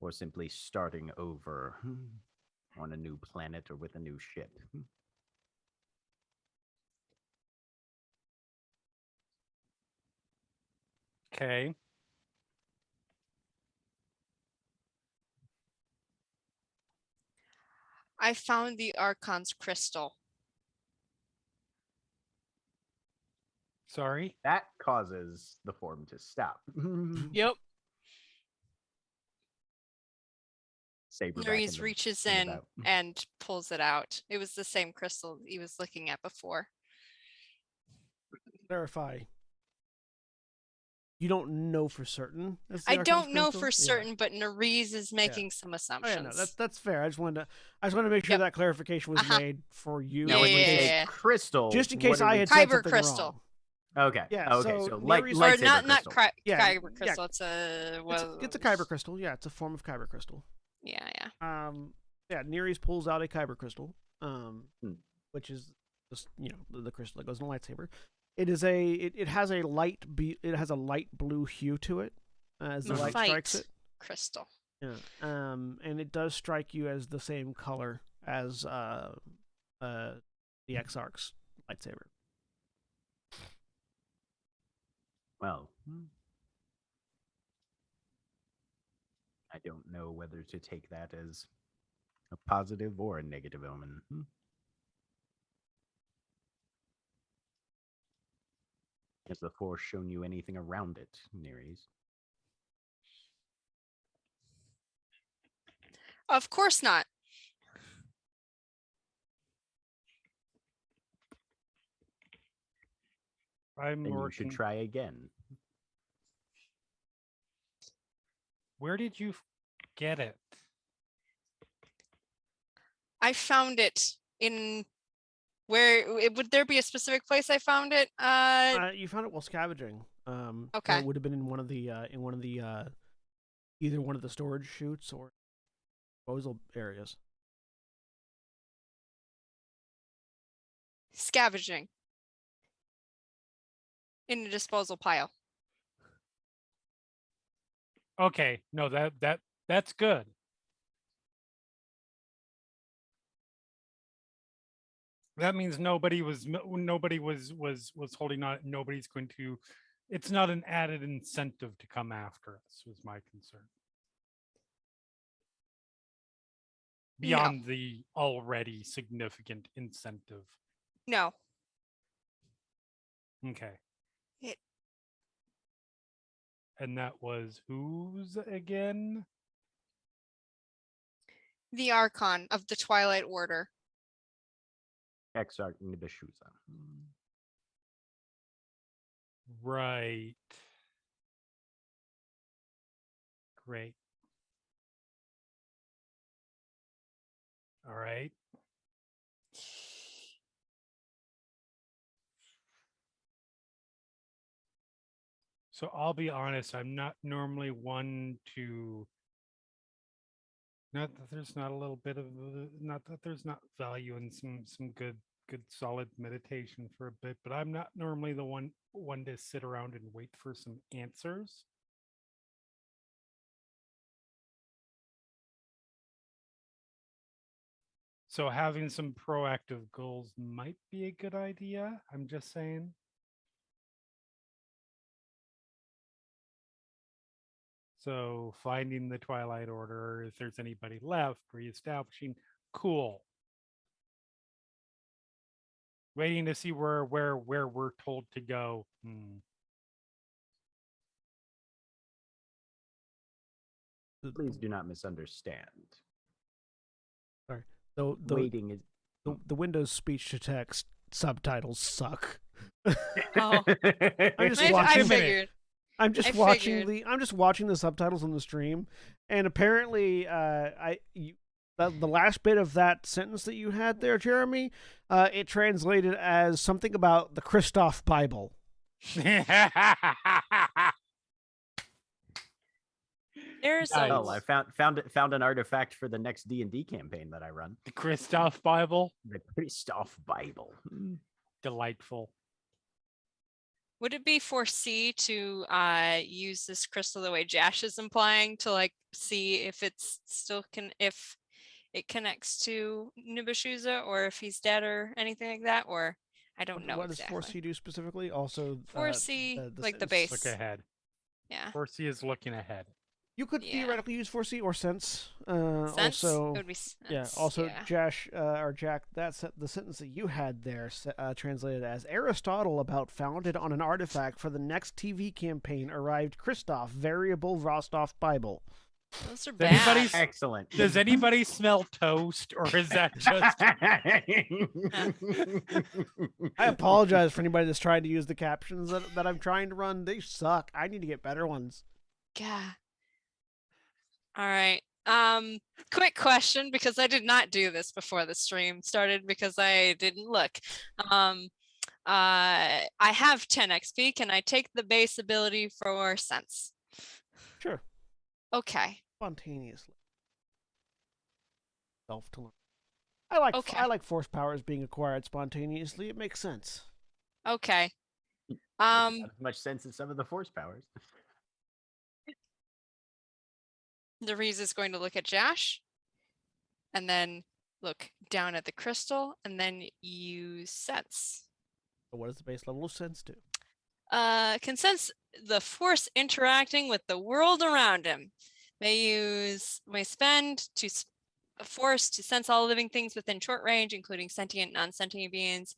or simply starting over on a new planet or with a new ship. Okay. I found the Archon's crystal. Sorry. That causes the form to stop. Yep. Saber back Nerys into- reaches into in that. and pulls it out. It was the same crystal he was looking at before. Clarify. You don't know for certain. it's the I Archon's don't know crystal? for Yeah. certain, but Nerys is making some Oh, assumptions. yeah, no, that's fair. I just wanted to make sure Yep. that clarification was Uh-huh. made for you. Now, when we say Yeah. crystal, Just in what case are I we- had said Kyber something crystal. wrong. Okay. Yeah, Okay. so So, Nerys- Or lightsaber not crystal. Yeah, Kyber yeah. crystal. It's a It's a Kyber crystal. Yeah, it's a form of Kyber crystal. Yeah. Yeah, Nerys pulls out a Kyber crystal, Hmm. which is just the crystal that goes in a lightsaber. It is it has a light blue hue to it as the light strikes it. Crystal. Yeah. And it does strike you as the same color as the Exarch's lightsaber. Well, I don't know whether to take that as a positive or a negative omen. Has the Force shown you anything around it, Nerys? Of course not. I'm Then you working. should try again. Where did you get it? I found it in would there be a specific place I found it? You found it while scavenging. Okay. It would have been in one of the either one of the storage chutes or disposal areas. Scavenging in a disposal pile. Okay, no, that's good. That means nobody was holding on. Nobody's going to. It's not an added incentive to come after us. Was my concern. Beyond the already significant incentive. No. Okay. It- And that was whose again? The Archon of the Twilight Order. Exarch Nibishusa. Right. Great. All right. So I'll be honest, I'm not normally one to not that there's not a little bit of not that there's not value in some good solid meditation for a bit, but I'm not normally the one to sit around and wait for some answers. So having some proactive goals might be a good idea. I'm just saying. So finding the Twilight Order, if there's anybody left, reestablishing, cool. Waiting to see where we're told to go. Please do not misunderstand. Sorry. The Waiting is the Windows speech to text subtitles suck. Oh, I'm just I watching. figured. I'm just I watching figured. I'm just watching the subtitles on the stream, and apparently, the last bit of that sentence that you had there, Jeremy, it translated as something about the Christoph Bible. There's Nice. Oh, I found an artifact for the next D&D campaign that I run. The Christoph Bible, The Christoph Bible. delightful. Would it be foresee to use this crystal the way Jash is implying to like see if it's still if it connects to Nibushuza or if he's dead or anything like that, or I don't know What does exactly. Foresee do specifically? Also, Foresee, like the sentence- base. Look ahead. Yeah. Foresee is looking ahead. You could Yeah. theoretically use Foresee or Sense. Sense? Also, It would be yeah. sense, Also, yeah. Jash or Jack, the sentence that you had there translated as Aristotle about founded on an artifact for the next TV campaign arrived Christoph variable Rostov Bible. Those are Does anybody bad. Excellent. Does anybody smell toast, or is that just I apologize for anybody that's trying to use the captions that I'm trying to run. They suck. I need to get better ones. Yeah. All right. Quick question, because I did not do this before the stream started because I didn't look. I have 10 XP. Can I take the base ability for sense? Sure. Okay. Spontaneously. Self to learn. I Okay. like force powers being acquired spontaneously. It makes sense. Okay. Not as much sense as some of the force powers. Nariz is going to look at Jash and then look down at the crystal and then use sense. So what does the base level of sense do? Can sense the force interacting with the world around him. May spend a force to sense all living things within short range, including sentient, non-sentient beings.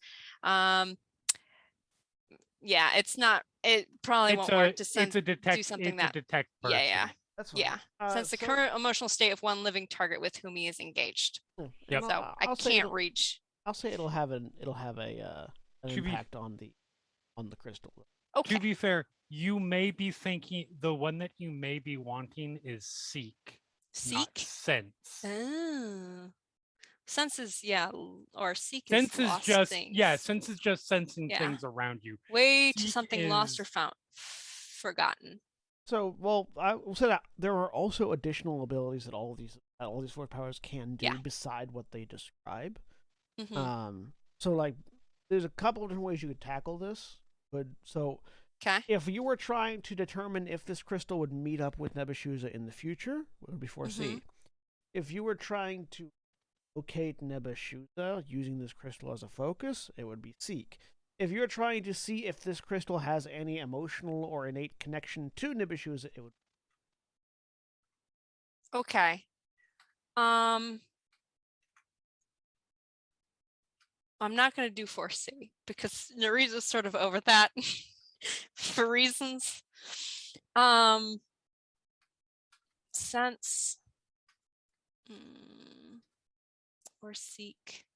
Yeah, it's not. It probably won't work to sense. detect something it's that- a detect person. Yeah. That's fine. Yeah. Sense the So- current emotional state of one living target with whom he is engaged. and Yep. So I I'll say can't it'll- reach. I'll say it'll have an To be- impact on the crystal. Okay. To be fair, you may be thinking the one that you may be wanting is seek, not Seek. sense. Oh. Sense is or seek Sense is is lost just things. sense is just sensing Yeah. things around you. Way to seek something lost or is- found, forgotten. So, well, I will say that there are also additional abilities that all these force powers can do Yeah. beside what they describe. Mhm. So like, there's a couple of different ways you could tackle this. So Okay. if you were trying to determine if this crystal would meet up with Nebushuza in the future, it would be Foresee. If you were trying to locate Nebushuza using this crystal as a focus, it would be Seek. If you're trying to see if this crystal has any emotional or innate connection to Nebushuza, it would. Okay. I'm not going to do foresee because Nariza's sort of over that for reasons. Sense or seek.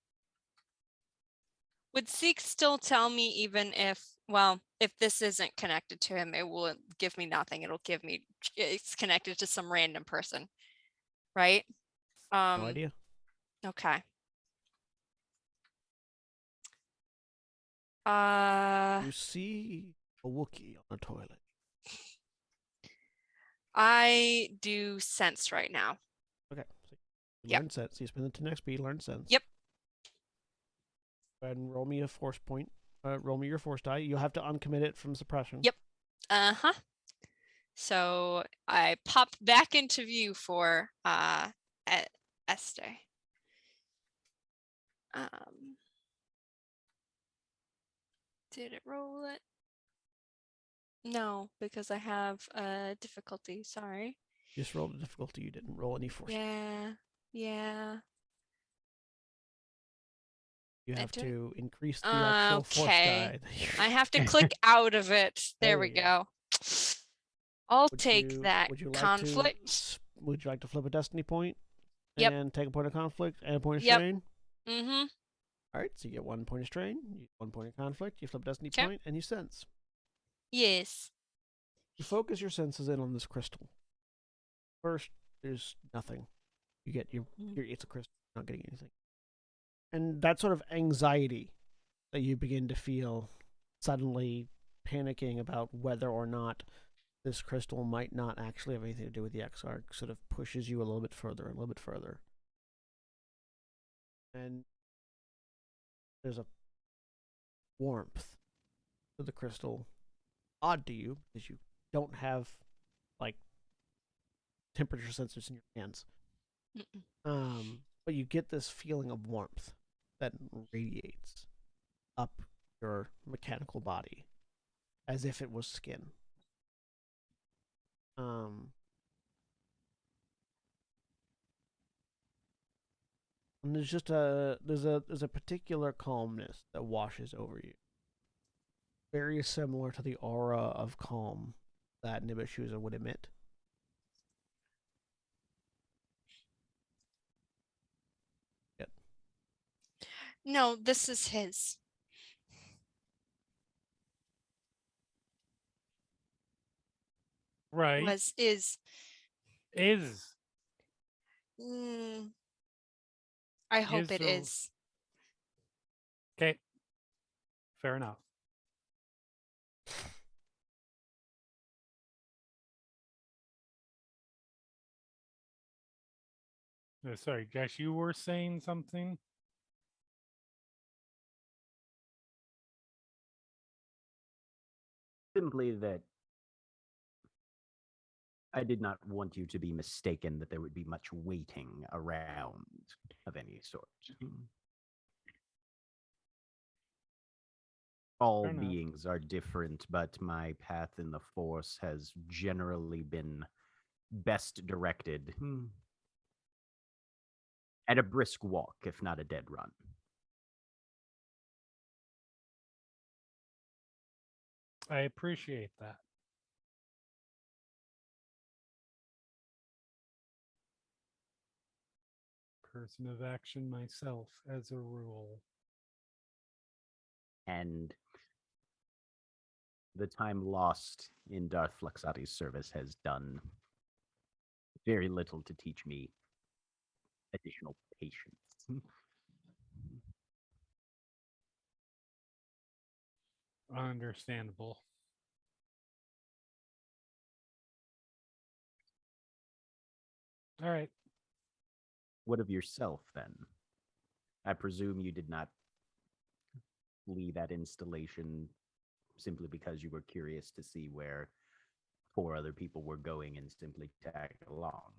Would seek still tell me even if this isn't connected to him, it will give me nothing. It'll give me it's connected to some random person, right? No idea. Okay. You see a Wookiee on a toilet. I do sense right now. Okay. So you Yep. learn sense. You spend the next speed, learn sense. Yep. Go ahead and roll me a force point. Roll me your force die. You'll have to uncommit it from suppression. Yep. So I popped back into view for Este. Um, did it roll it? No, because I have a difficulty. Sorry. You just rolled a difficulty. You didn't roll any force. Yeah. You I have don't- to increase the actual force Okay. die. I have to click out of it. There we you go. I'll take that would you like conflict. Would you like to flip a destiny point? Yep. And take a point of conflict and a point of Yep. strain? Mm-hmm. All right, so you get 1 point of strain, you get 1 point of conflict, you flip destiny 'Kay. point, and you sense. Yes. You focus your senses in on this crystal. First, there's nothing. You get it's a crystal, not getting anything. And that sort of anxiety that you begin to feel, suddenly panicking about whether or not this crystal might not actually have anything to do with the Exarch, sort of pushes you a little bit further and a little bit further. And there's a warmth to the crystal. Odd to you, because you don't have, like, temperature sensors in your hands. But you get this feeling of warmth that radiates up your mechanical body as if it was skin. And there's just there's a particular calmness that washes over you. Very similar to the aura of calm that Nibishuza would emit. Yep. No, this is his. Right. Is. I hope it is. Okay. Fair enough. Sorry, Josh, you were saying something? Simply that I did not want you to be mistaken that there would be much waiting around of any sort. All beings are different, but my path in the Force has generally been best directed at a brisk walk, if not a dead run. I appreciate that. Person of action myself, as a rule. And the time lost in Darth Fluxati's service has done very little to teach me additional patience. Understandable. All right. What of yourself, then? I presume you did not flee that installation simply because you were curious to see where 4 other people were going and simply tag along.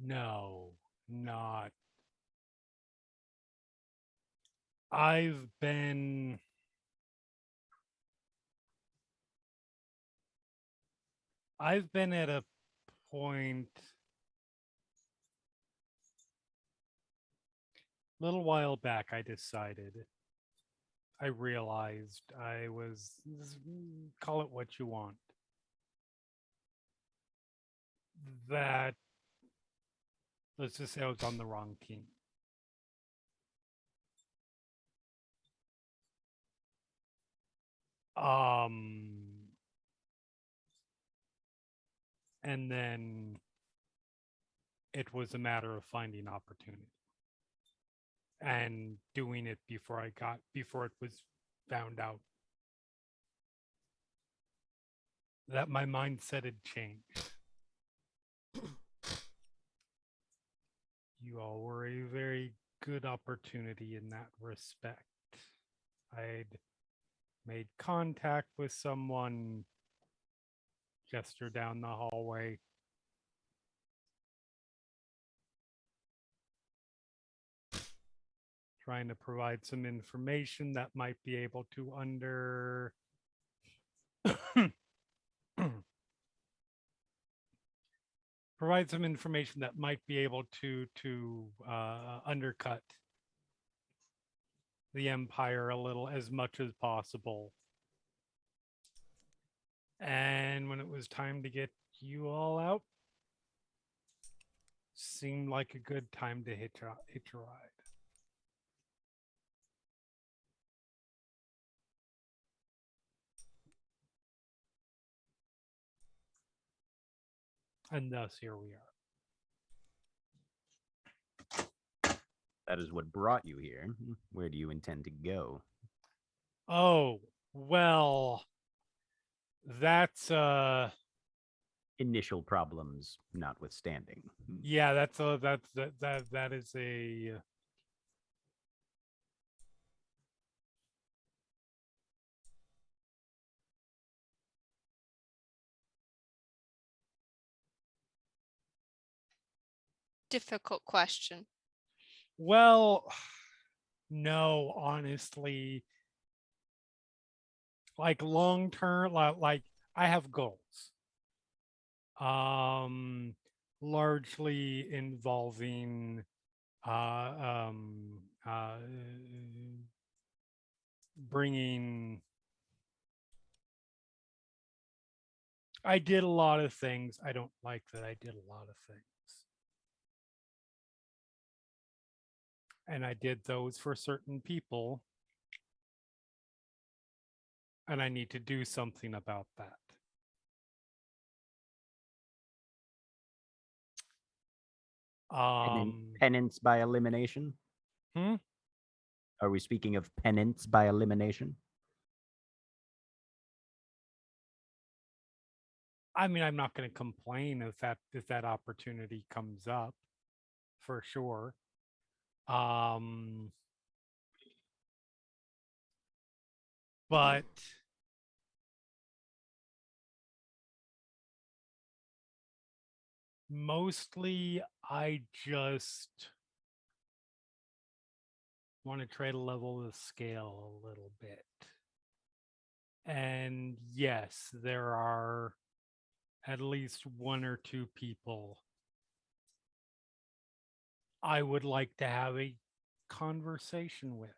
No, not. I've been at a point a little while back. I realized I was, call it what you want, that, let's just say I was on the wrong team. And then it was a matter of finding opportunity and doing it before it was found out that my mindset had changed. You all were a very good opportunity in that respect. I'd made contact with someone, gesture down the hallway. trying to provide some information that might be able to provide some information that might be able to undercut the Empire a little, as much as possible. And when it was time to get you all out, seemed like a good time to hitch a ride. And thus here we are. That is what brought you here. Where do you intend to go? Oh, well, that's Initial problems notwithstanding. yeah, that is a Difficult question. well, no, honestly, like long term, like I have goals. Largely involving bringing. I did a lot of things. I don't like that I did a lot of things. And I did those for certain people. And I need to do something about that. Penance by elimination? Are we speaking of penance by elimination? I mean, I'm not going to complain if that opportunity comes up, for sure. But mostly I just want to try to level the scale a little bit. And yes, there are at least one or two people I would like to have a conversation with.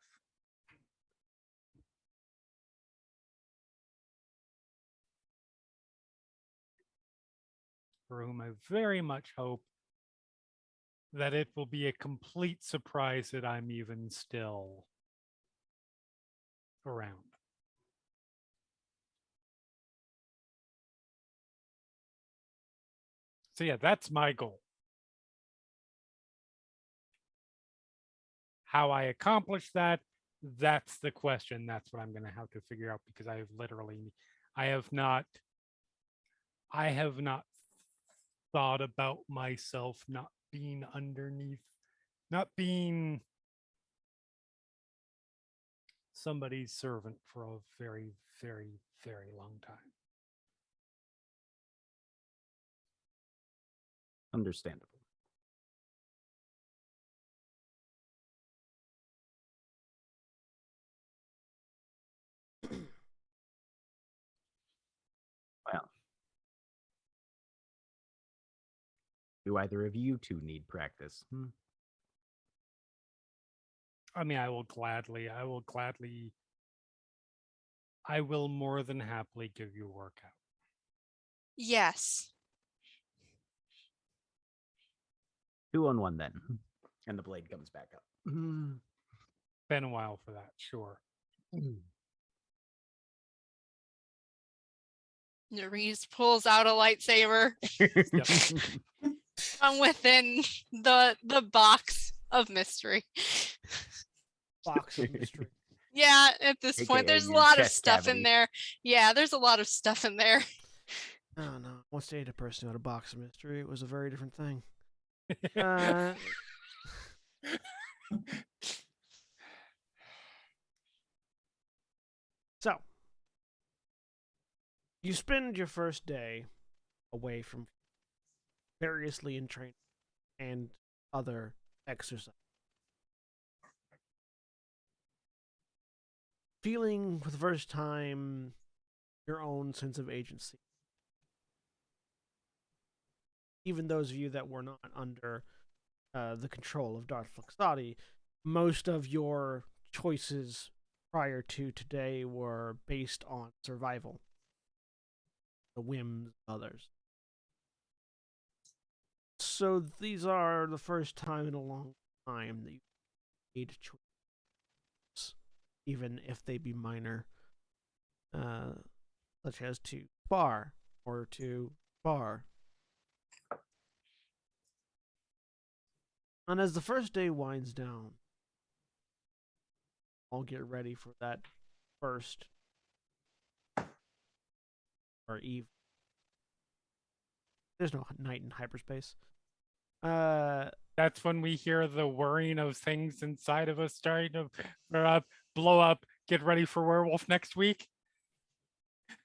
For whom I very much hope that it will be a complete surprise that I'm even still around. So yeah, that's my goal. How I accomplish that, that's the question. That's what I'm going to have to figure out, because I have not thought about myself not being somebody's servant for a very, very, very long time. Understandable. Well, do either of you two need practice? I mean, I will more than happily give you a workout. Yes. 2-on-1 then. And the blade comes back up. Been a while for that, sure. Nerese pulls out a lightsaber from within the box of mystery. Box of mystery. Yeah, at this point, AKA there's a your lot of chest stuff cavity. in there. Yeah, there's a lot of stuff in there. Oh no! Once dated a person who had a box of mystery. It was a very different thing. So, you spend your first day away from variously in training and other exercise. feeling for the first time your own sense of agency. Even those of you that were not under the control of Darth Fluxati, most of your choices prior to today were based on survival, the whims of others. So these are the first time in a long time that you made choices, even if they be minor, such as to spar or to bar. And as the first day winds down, I'll get ready for that first or eve. There's no night in hyperspace. That's when we hear the whirring of things inside of us starting to blow up. Get ready for werewolf next week.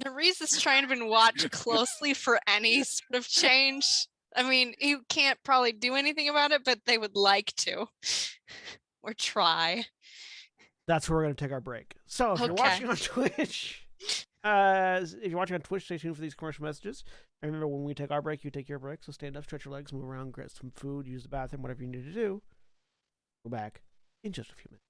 Nerys is trying to watch closely for any sort of change. I mean, you can't probably do anything about it, but they would like to. Or try. That's where we're going to take our break. So if you're watching on Twitch, if you're watching on Twitch, stay tuned for these commercial messages. And remember, when we take our break, you take your break. So stand up, stretch your legs, move around, get some food, use the bathroom, whatever you need to do. Go back in just a few minutes.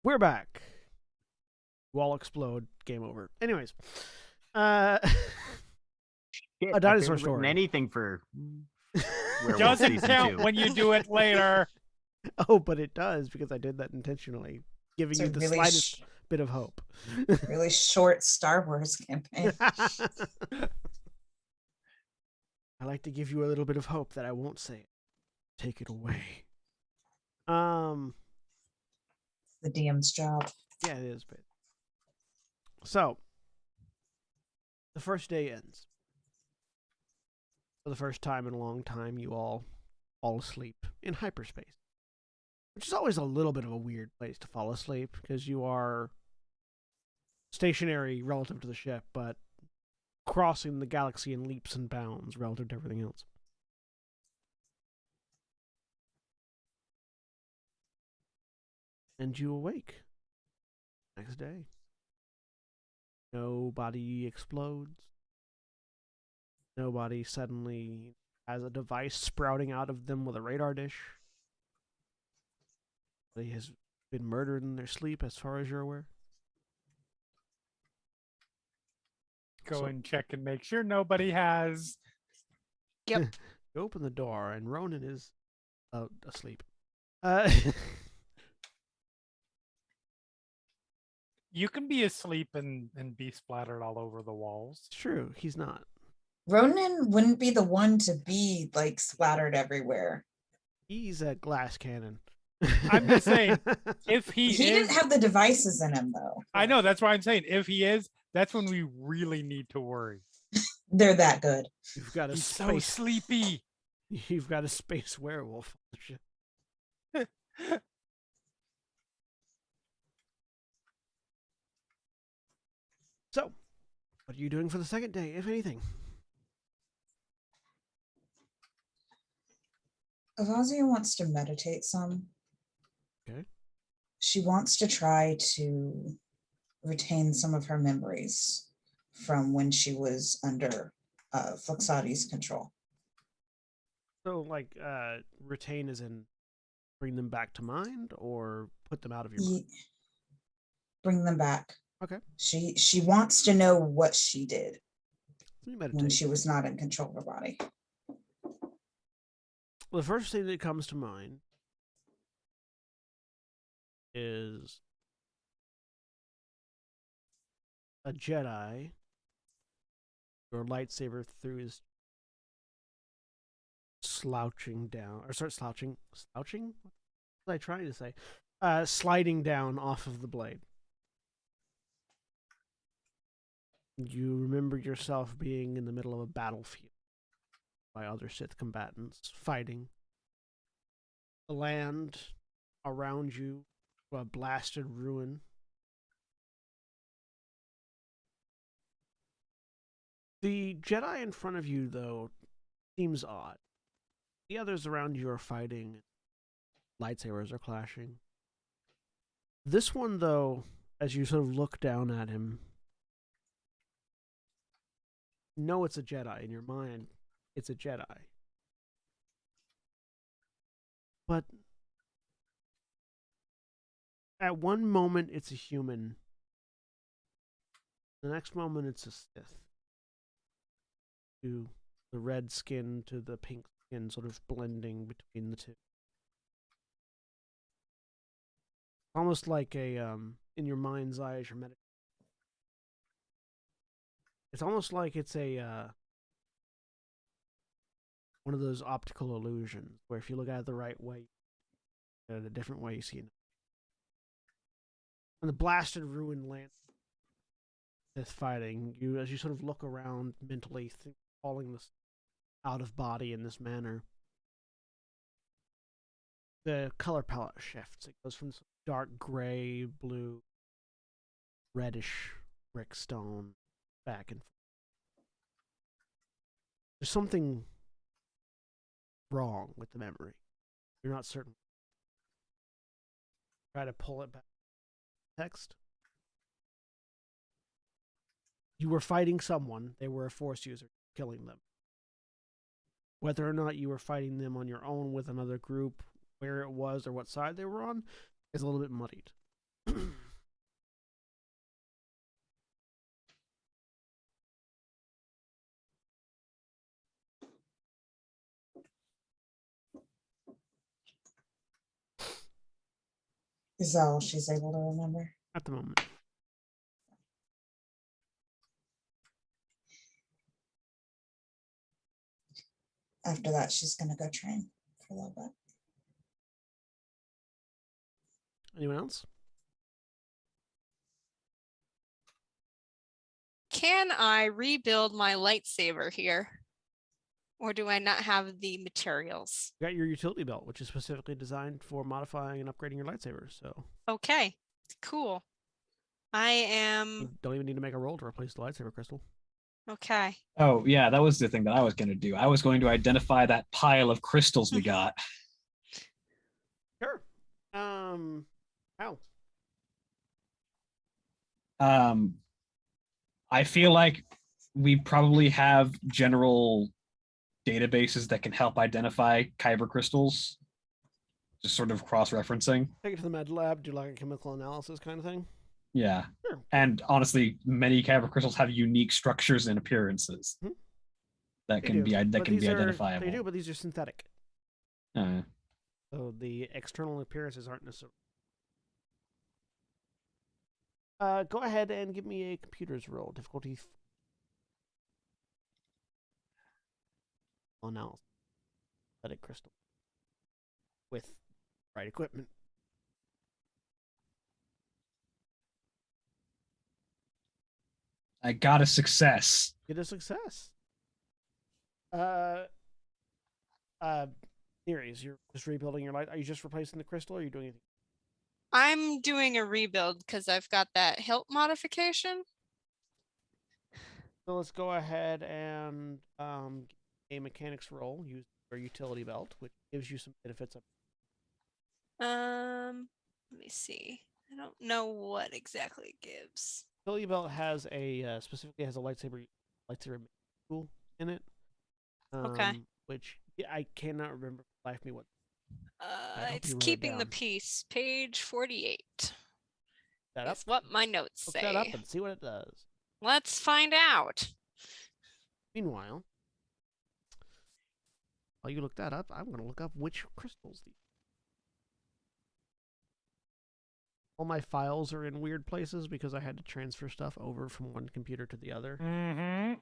We're back. Wall explode. Game over. Anyways, Shit, a I dinosaur barely written story. anything for Werewolf Doesn't season count 2. when you do it later. Oh, but it does because I did that intentionally, giving It's you a the really, slightest bit of hope. really short Star Wars campaign. I like to give you a little bit of hope that I won't say it. Take it away. The DM's job. Yeah, it is. But so the first day ends. For the first time in a long time, you all fall asleep in hyperspace, which is always a little bit of a weird place to fall asleep because you are stationary relative to the ship, but crossing the galaxy in leaps and bounds relative to everything else. And you awake next day. Nobody explodes. Nobody suddenly has a device sprouting out of them with a radar dish. Nobody has been murdered in their sleep, as far as you're aware. Go So- and check and make sure nobody has. You open the door, and Ronan is asleep. You can be asleep and be splattered all over the walls. It's true, he's not. Ronan wouldn't be the one to be like splattered everywhere. He's a glass cannon. I'm just saying, if he He is, didn't have the devices in him though. I know that's why I'm saying if he is, that's when we really need to worry. They're that good. You've got a He's so space. sleepy. You've got a space werewolf. So, what are you doing for the second day, if anything? Avazia wants to meditate some. Okay. She wants to try to retain some of her memories from when she was under Fluxati's control. So, like, retain as in bring them back to mind, or put them out of your mind? Bring them back. Okay. She wants to know what she did Let me when meditate. she was not in control of her body. The first thing that comes to mind is a Jedi. Your lightsaber through his slouching down, or start slouching. Slouching? What was I trying to say? Sliding down off of the blade. You remember yourself being in the middle of a battlefield by other Sith combatants fighting. The land around you, a blasted ruin. The Jedi in front of you, though, seems odd. The others around you are fighting. Lightsabers are clashing. This one, though, as you sort of look down at him, you know it's a Jedi in your mind. It's a Jedi. But at one moment it's a human. The next moment it's a Sith. To the red skin to the pink skin sort of blending between the two. Almost like a in your mind's eye as you're meditating. It's almost like it's a one of those optical illusions where if you look at it the right way, a different way you see it. And the blasted ruined land that's fighting, you as you sort of look around mentally, falling this out of body in this manner, the color palette shifts. It goes from dark gray, blue, reddish brick stone back and forth. There's something wrong with the memory. You're not certain. Try to pull it back. Text. You were fighting someone. They were a Force user, killing them. Whether or not you were fighting them on your own with another group, where it was or what side they were on, is a little bit muddied. Is that all she's able to remember? At the moment. After that, she's gonna go train for a little bit. Anyone else? Can I rebuild my lightsaber here? Or do I not have the materials? You got your utility belt, which is specifically designed for modifying and upgrading your lightsaber. So Okay, cool. I you am don't even need to make a roll to replace the lightsaber crystal. okay. Oh, yeah, that was the thing that I was going to do. I was going to identify that pile of crystals we got. Sure. How? I feel like we probably have general databases that can help identify Kyber crystals, just sort of cross-referencing. Take it to the med lab, do like a chemical analysis kind of thing. Yeah. Sure. And honestly, many Kyber crystals have unique structures and appearances Mhm. that They can do, be but these are- identifiable. They do, but these are synthetic. Uh, So the external appearances aren't necessarily. Go ahead and give me a computer's roll. Difficulty analysis. Synthetic crystal. With right equipment. I got a success. Get a success. Theories. You're just rebuilding your light. Are you just replacing the crystal or are you doing anything? I'm doing a rebuild because I've got that hilt modification. So let's go ahead and a mechanics roll. Use your utility belt, which gives you some benefits. Let me see. I don't know what exactly it gives. Utility belt has a specifically has a lightsaber tool in it. Okay. Which I cannot remember for life me what. hope It's you wrote it keeping the down. peace. Page 48. That up. That's what my notes Look that up say. and see what it does. Let's find out. Meanwhile, while you look that up, I'm going to look up which crystals these. All my files are in weird places because I had to transfer stuff over from one computer to the other. Mm-hmm.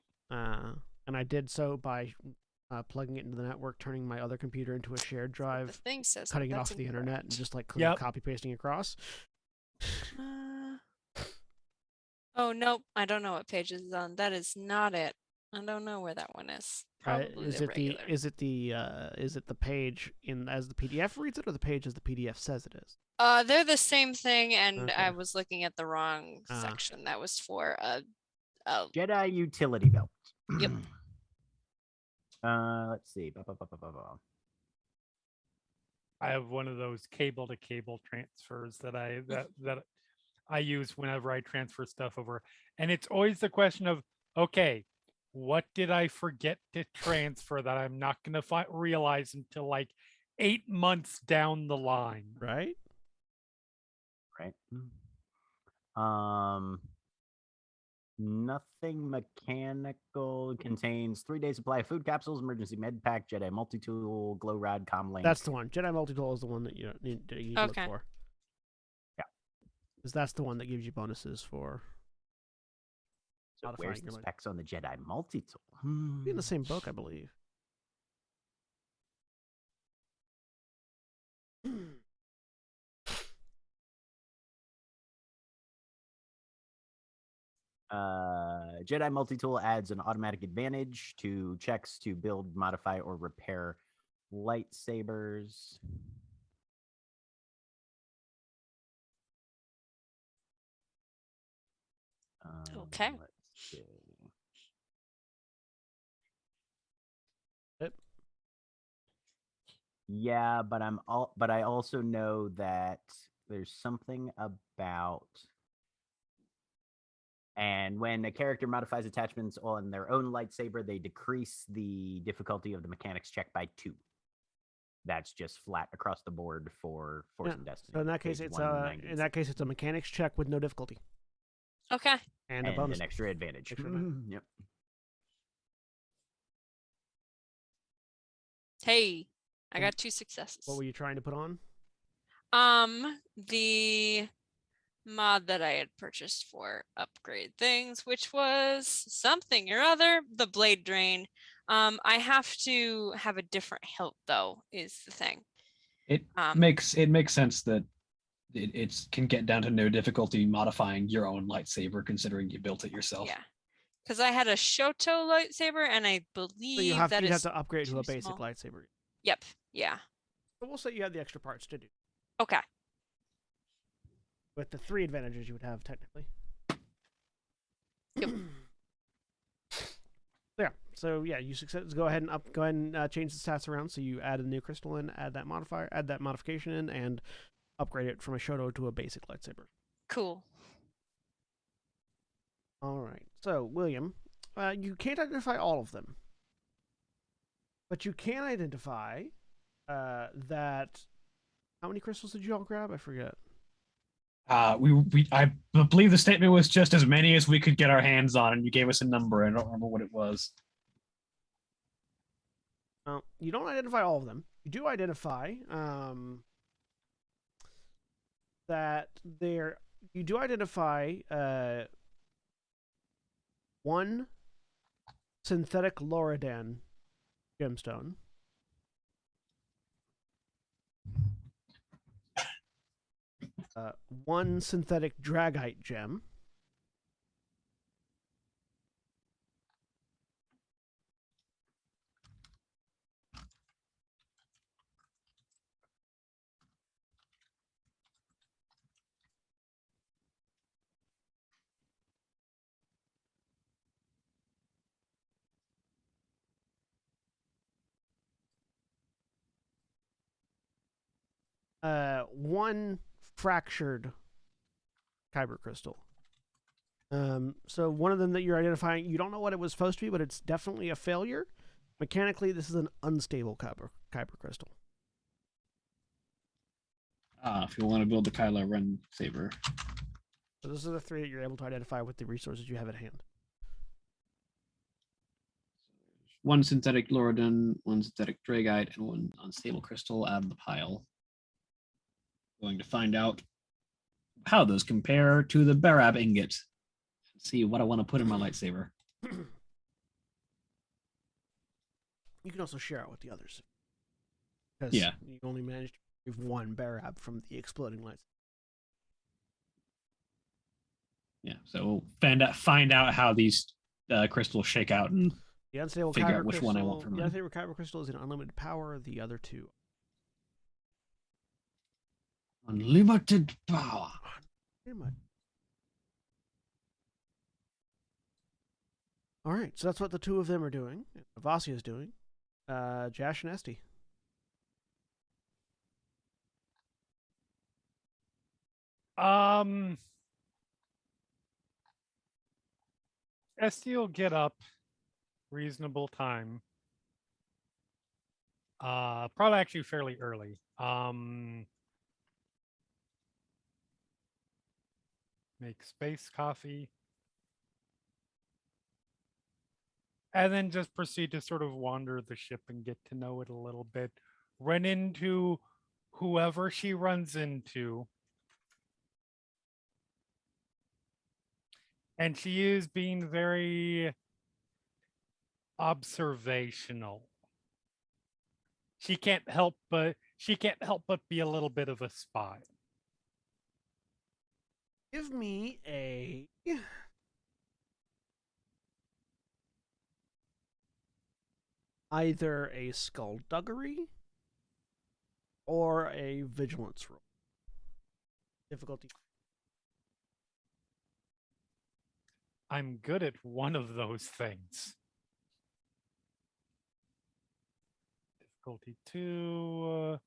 And I did so by plugging it into the network, turning my other computer into a shared The drive, thing says cutting it that's off the internet, and incorrect. just like Yep. copy pasting across. Oh nope, I don't know what page it's on. That is not it. I don't know where that one is. Probably Is the it regular. is it the page in as the PDF reads it, or the page as the PDF says it is? They're the same thing, and I Okay. was looking at the wrong section. That was for a Jedi utility belt. Yep. Let's see. I have one of those cable to cable transfers that I use whenever I transfer stuff over. And it's always the question of, okay, what did I forget to transfer that I'm not going to realize until like 8 months down the line? Right? Right. Nothing mechanical. Contains 3 days supply of food capsules, emergency med pack, Jedi Multi-Tool, glow rod, comlink. That's the one. Jedi Multi-Tool is the one that you need to look Okay. for. Yeah. Because that's the one that gives you bonuses for So modifying where's the your light. specs on the Jedi Multi-Tool? Be in the same book, I believe. Jedi Multi-Tool adds an automatic advantage to checks to build, modify, or repair lightsabers. Okay. Let's see. Yep. Yeah, but I also know that there's something about, and when a character modifies attachments on their own lightsaber, they decrease the difficulty of the mechanics check by 2. that's just flat across the board for Force Yeah. and Destiny. So in that case, Page it's 196. it's a mechanics check with no difficulty Okay. and a and bonus. an extra advantage. Extra advantage. Yep. Hey, I got 2 successes. What were you trying to put on? The mod that I had purchased for upgrade things, which was something or other, the blade drain. I have to have a different hilt though, is the thing. It makes sense that it can get down to no difficulty modifying your own lightsaber, considering you built it yourself. Yeah. Because I had a Shoto lightsaber, and I So believe you'd have is to upgrade to too a basic small. lightsaber. Yep. Yeah. But we'll say you have the extra parts to do. Okay. With the 3 advantages you would have technically. Yep. Yeah. So yeah, you success. Go ahead and change the stats around. So you add a new crystal in, add that modifier, add that modification in, and upgrade it from a Shoto to a basic lightsaber. Cool. All right. So William, you can't identify all of them, but you can identify that. How many crystals did you all grab? I forget. I believe the statement was just as many as we could get our hands on, and you gave us a number. I don't remember what it was. You don't identify all of them. You do identify that there. You do identify one synthetic Loridan gemstone. One synthetic Dragite gem. One fractured Kyber crystal. So one of them that you're identifying, you don't know what it was supposed to be, but it's definitely a failure. Mechanically, this is an unstable Kyber crystal. If you want to build the Kylo Ren saber. So those are the 3 that you're able to identify with the resources you have at hand. One synthetic Loradun, one synthetic Dragite, and one unstable crystal out of the pile. Going to find out how those compare to the Barab ingot. See what I want to put in my lightsaber. You can also share it with the others. Because Yeah. you only managed to remove 1 Barab from the exploding lights. Yeah, so we'll find out how these crystals shake out and The unstable figure Kyber out which crystal, one I want from the them. unstable Kyber crystal is an unlimited power. The other 2. Unlimited power. Pretty much. All right, so that's what the 2 of them are doing. Vasya is doing. Jash and Esty. Esty will get up reasonable time. Probably actually fairly early. Make space coffee. And then just proceed to sort of wander the ship and get to know it a little bit. Run into whoever she runs into. And she is being very observational. She can't help but be a little bit of a spy. Give me a either a skullduggery or a vigilance roll. Difficulty. I'm good at one of those things. Difficulty 2.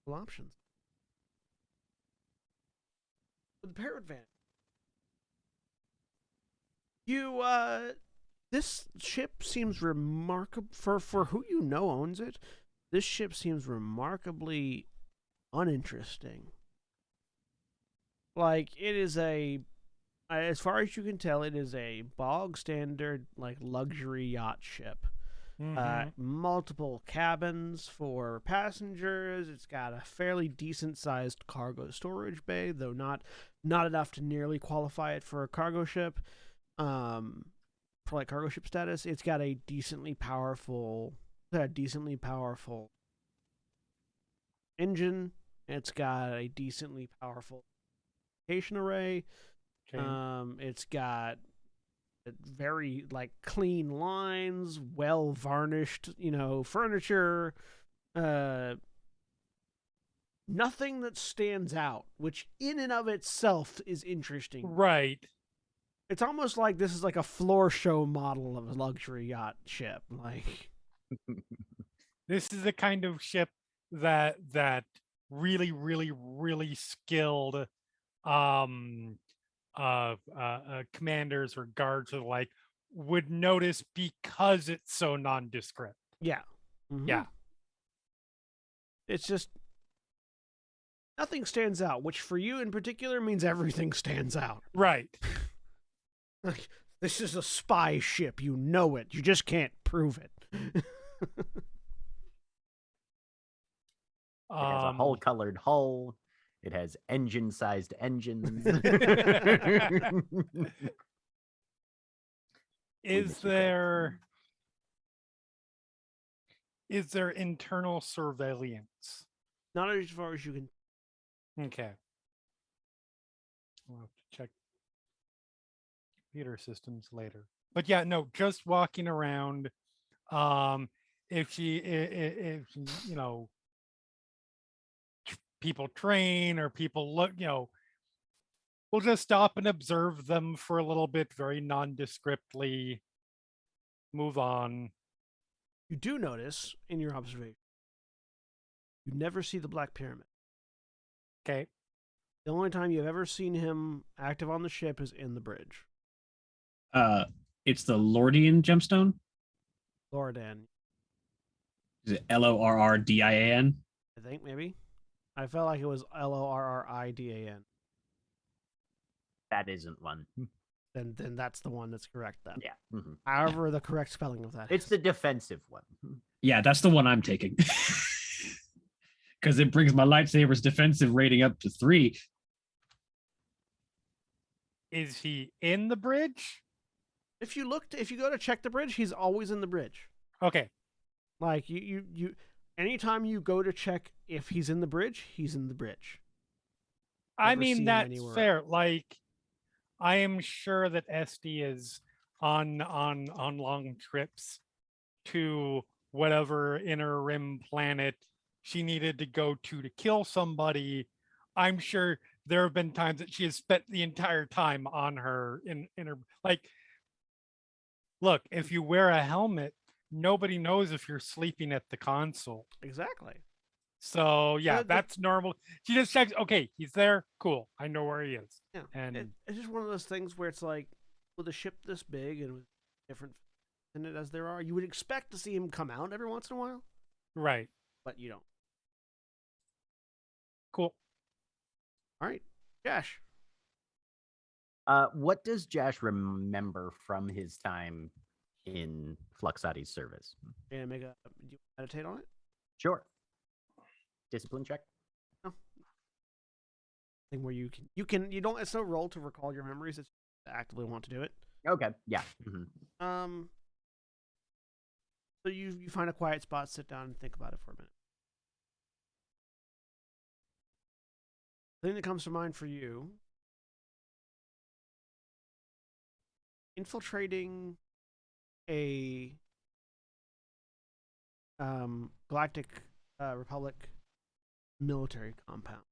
Options. With the pair advantage. You This ship seems remarkable for who you know owns it. This ship seems remarkably uninteresting. Like it is as far as you can tell, it is a bog standard like luxury yacht ship. Multiple cabins for passengers. It's got a fairly decent sized cargo storage bay, though not enough to nearly qualify it for a cargo ship. For like cargo ship status, it's got a decently powerful engine. It's got a decently powerful communication array. Okay. It's got very like clean lines, well varnished, furniture. Nothing that stands out, which in and of itself is interesting. Right. It's almost like this is like a floor show model of a luxury yacht ship. Like This is the kind of ship that really, really, really skilled commanders or guards or like would notice because it's so nondescript. yeah. Yeah. It's just nothing stands out, which for you in particular means everything stands out. Right. Like, this is a spy ship. You know it. You just can't prove it. It has a hull-colored hull. It has engine-sized engines. Is there internal surveillance? Not as far as you can. Okay. We'll have to check computer systems later. But yeah, no, just walking around. If people train or people look, we'll just stop and observe them for a little bit, very nondescriptly. Move on. You do notice in your observation, you never see the Black Pyramid. Okay. The only time you've ever seen him active on the ship is in the bridge. It's the Lordian gemstone. Lordan, Is it Lorrdian? I think maybe. I felt like it was Lorridan. That isn't one. Then that's the one that's correct then. Yeah. However, the correct spelling of that It's is. the defensive one. Yeah, that's the one I'm taking. Because it brings my lightsaber's defensive rating up to 3. Is he in the bridge? If you go to check the bridge, he's always in the bridge. Okay. Like you anytime you go to check if he's in the bridge, he's in the bridge. I Never seen mean, him that's anywhere fair. Like, I am sure that SD is on long trips to whatever inner rim planet she needed to go to kill somebody. I'm sure there have been times that she has spent the entire time on her in her like. Look, if you wear a helmet, nobody knows if you're sleeping at the console. Exactly. So yeah, The- that's normal. She just checks. Okay, he's there. Cool. I know where he is. Yeah. And It's just one of those things where it's like, with a ship this big and with different in it as there are, you would expect to see him come out every once in a while, right. but you don't. Cool. All right, Josh. What does Josh remember from his time in Fluxati's service? And do you meditate on it? Sure. Discipline check. Thing where you don't. It's no roll to recall your memories. It's to actively want to do it. Okay. Yeah. So you find a quiet spot, sit down, and think about it for a minute. The thing that comes to mind for you: infiltrating a Galactic Republic military compound.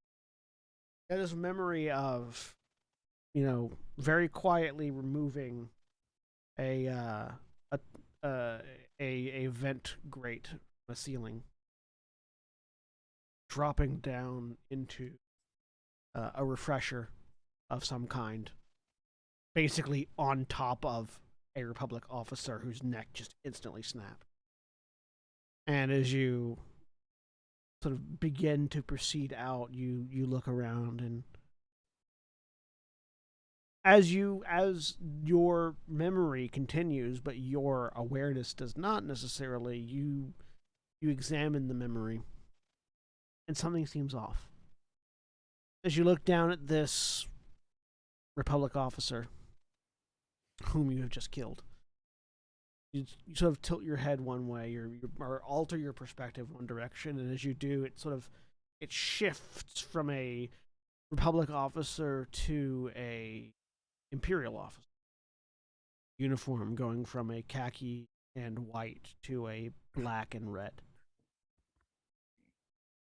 That is memory of, very quietly removing a vent grate from a ceiling, dropping down into a refresher of some kind, basically on top of a Republic officer whose neck just instantly snapped. And as you sort of begin to proceed out, you look around, and as your memory continues, but your awareness does not necessarily, you examine the memory, and something seems off. As you look down at this Republic officer whom you have just killed, you sort of tilt your head one way, or alter your perspective one direction, and as you do, it shifts from a Republic officer to a Imperial officer. Uniform going from a khaki and white to a black and red.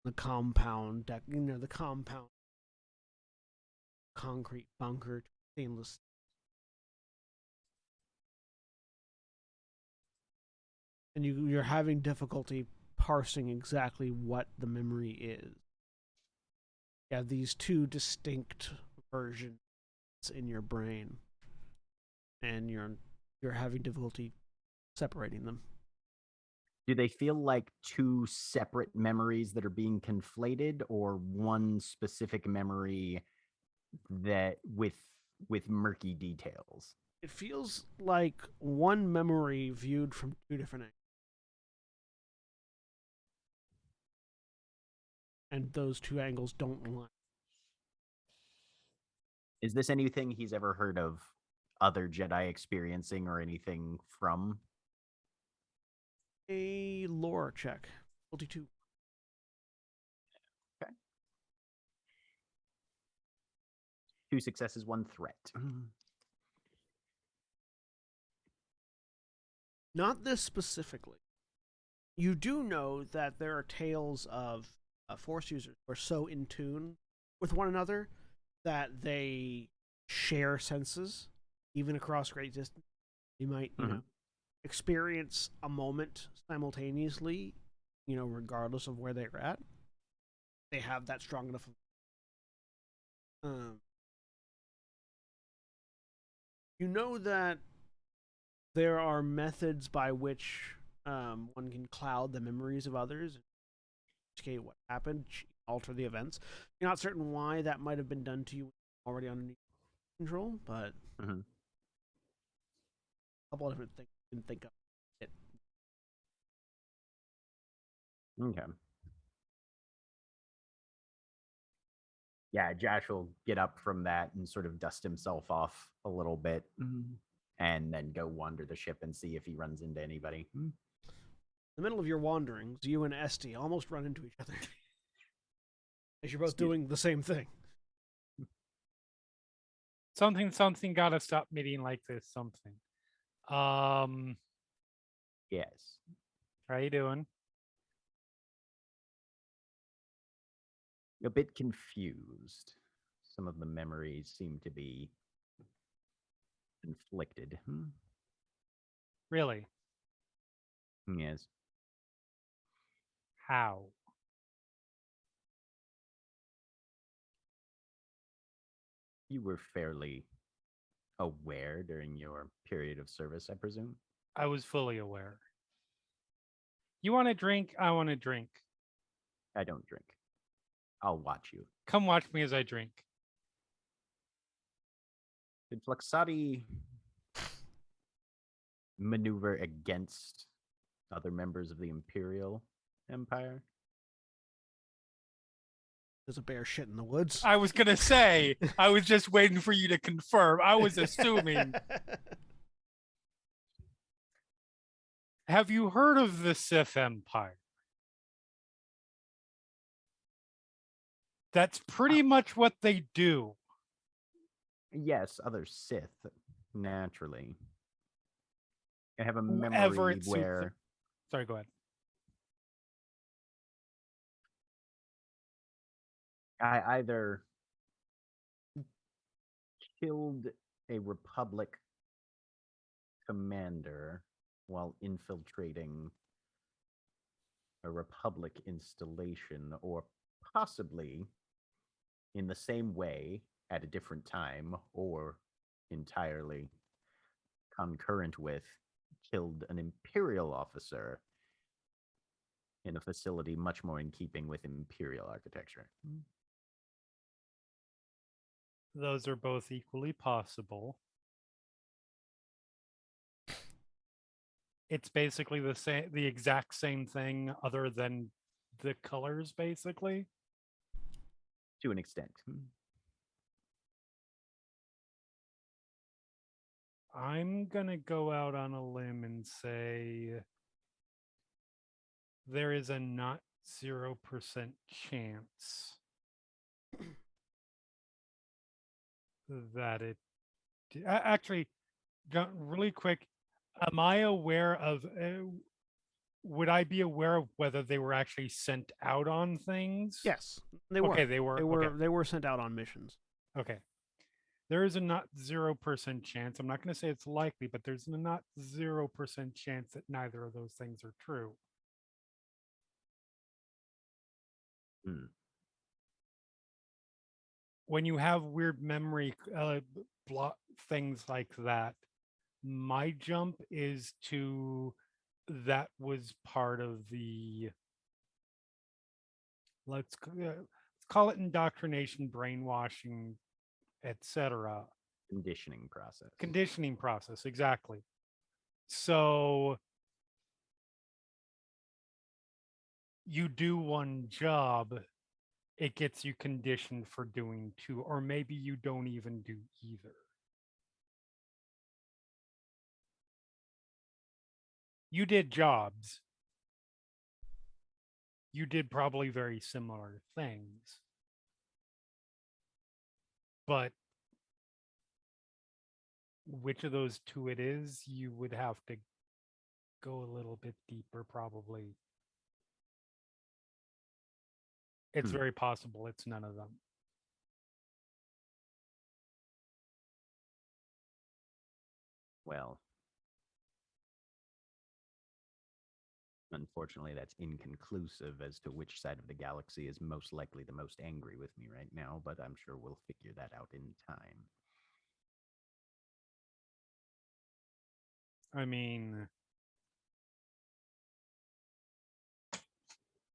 The compound concrete bunker, stainless. And you're having difficulty parsing exactly what the memory is. You have these two distinct versions in your brain, and you're having difficulty separating them. Do they feel like two separate memories that are being conflated, or one specific memory that with murky details? It feels like one memory viewed from two different angles. And those two angles don't line. Is this anything he's ever heard of other Jedi experiencing, or anything from? A lore check. 42. Okay. 2 successes, 1 threat. Not this specifically. You do know that there are tales of Force users who are so in tune with one another that they share senses, even across great distance. You might, experience a moment simultaneously, regardless of where they're at. They have that strong enough. You know that there are methods by which one can cloud the memories of others, indicate what happened, alter the events. You're not certain why that might have been done to you already under control, but a couple of different things you can think of. Okay. Yeah, Josh will get up from that and sort of dust himself off a little bit, and then go wander the ship and see if he runs into anybody. In the middle of your wanderings, you and Esty almost run into each other as you're both doing the same thing. Something gotta stop meeting like this. Something. Yes. How you doing? A bit confused. Some of the memories seem to be conflicted. Really? Yes. How? You were fairly aware during your period of service, I presume? I was fully aware. You want a drink? I want a drink. I don't drink. I'll watch you. Come watch me as I drink. Did Fluxati maneuver against other members of the Imperial Empire? There's a bear shit in the woods. I was gonna say, I was just waiting for you to confirm. I was assuming. Have you heard of the Sith Empire? That's pretty much what they do. Yes, other Sith, naturally. I have a Whoever memory it suits where them. Sorry, go ahead. I either killed a Republic commander while infiltrating a Republic installation, or possibly in the same way at a different time, or entirely concurrent with, killed an Imperial officer in a facility much more in keeping with Imperial architecture. Those are both equally possible. It's basically the exact same thing, other than the colors, basically. To an extent. I'm gonna go out on a limb and say there is a not 0% chance that it actually, really quick, am I aware of would I be aware of whether they were actually sent out on things? Yes, they were. Okay, they were. Okay. They were sent out on missions. Okay. There is a not 0% chance. I'm not going to say it's likely, but there's a not 0% chance that neither of those things are true. When you have weird memory things like that, my jump is to that was part of the, let's call it indoctrination, brainwashing, etc. Conditioning process, exactly. So you do one job, it gets you conditioned for doing two, or maybe you don't even do either. You did jobs. You did probably very similar things. But which of those two it is, you would have to go a little bit deeper, probably. It's very possible it's none of them. Well, unfortunately, that's inconclusive as to which side of the galaxy is most likely the most angry with me right now, but I'm sure we'll figure that out in time. I mean,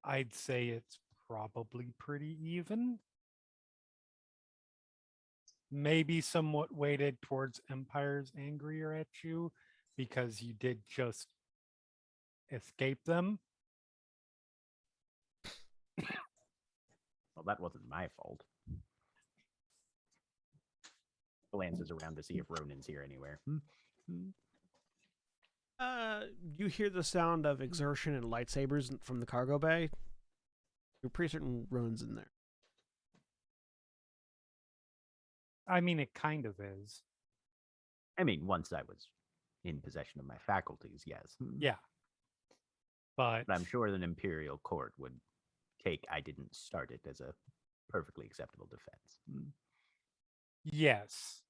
I'd say it's probably pretty even. Maybe somewhat weighted towards Empire's angrier at you because you did just escape them. Well, that wasn't my fault. Glances around to see if Ronan's here anywhere. You hear the sound of exertion and lightsabers from the cargo bay. You're pretty certain Ronan's in there. I mean, it kind of is. I mean, once I was in possession of my faculties, yes. Yeah. But I'm sure an Imperial court would take I didn't start it as a perfectly acceptable defense. Yes.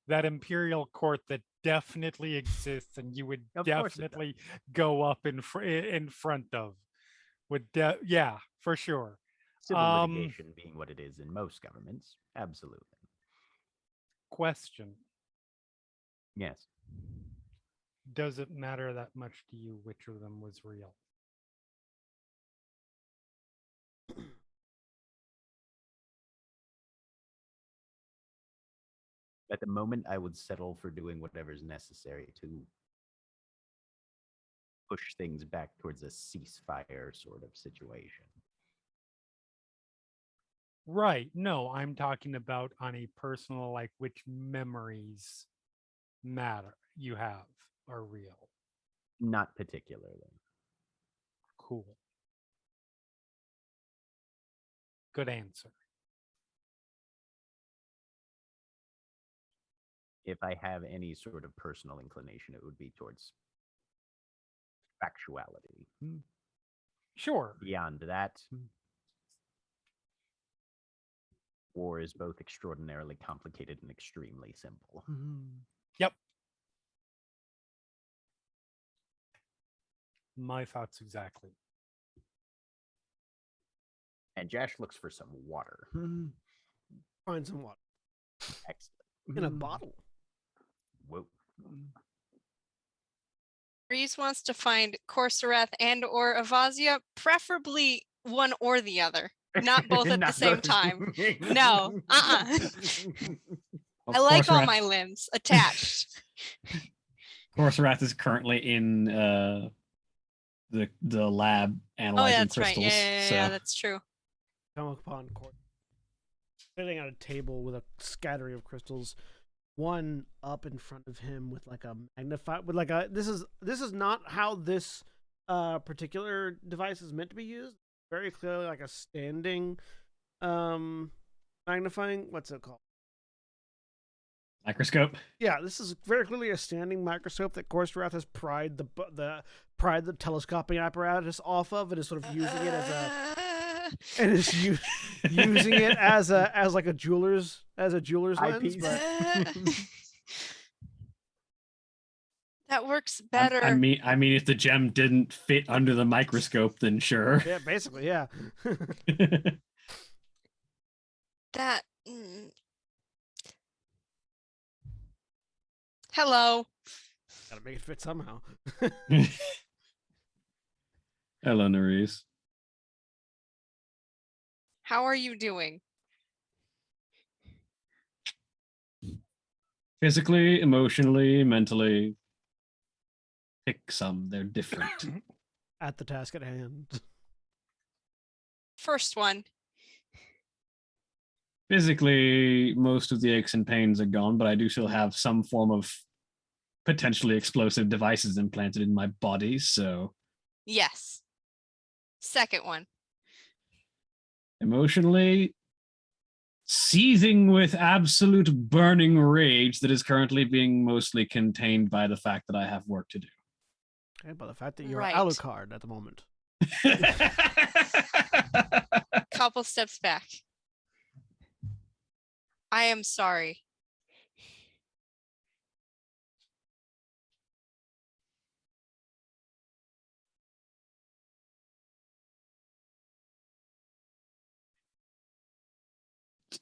That Imperial court that definitely exists and you would definitely go up in front of. Yeah, for sure. Civil litigation being what it is in most governments, absolutely. Question. Yes. Does it matter that much to you which of them was real? At the moment, I would settle for doing whatever's necessary to push things back towards a ceasefire sort of situation. Right. No, I'm talking about on a personal, like, which memories matter you have are real. Not particularly. Cool. Good answer. If I have any sort of personal inclination, it would be towards factuality. Sure. Beyond that, war is both extraordinarily complicated and extremely simple. Yep. My thoughts exactly. And Josh looks for some water. Find some water. Excellent. In a bottle. Whoa. Reese wants to find Corsorath and or Avazia, preferably one or the other, not both at the Not same both. time. No, I Of like all Corsorath- my limbs attached. Corsorath is currently in the lab Oh, analyzing yeah, that's right. crystals. Yeah, so that's true. Come upon court. Sitting at a table with a scattering of crystals, one up in front of him with like a magnified with like a this is not how this particular device is meant to be used. Very clearly like a standing magnifying, what's it called? microscope. Yeah, this is very clearly a standing microscope that Corsorath has pried the telescoping apparatus off of, and is sort of using it as a using it as like a jeweler's lens. Eyepiece. But That works better. I mean, if the gem didn't fit under the microscope, then sure. yeah, basically, yeah. That. Hello. Gotta make it fit somehow. Hello, Nerys. How are you doing? Physically, emotionally, mentally. Pick some. They're different. At the task at hand. First one. Physically, most of the aches and pains are gone, but I do still have some form of potentially explosive devices implanted in my body, so Yes. Second one. emotionally seething with absolute burning rage that is currently being mostly contained by the fact that I have work to do. Okay, by the fact that you're Right. Alucard at the moment. Couple steps back. I am sorry.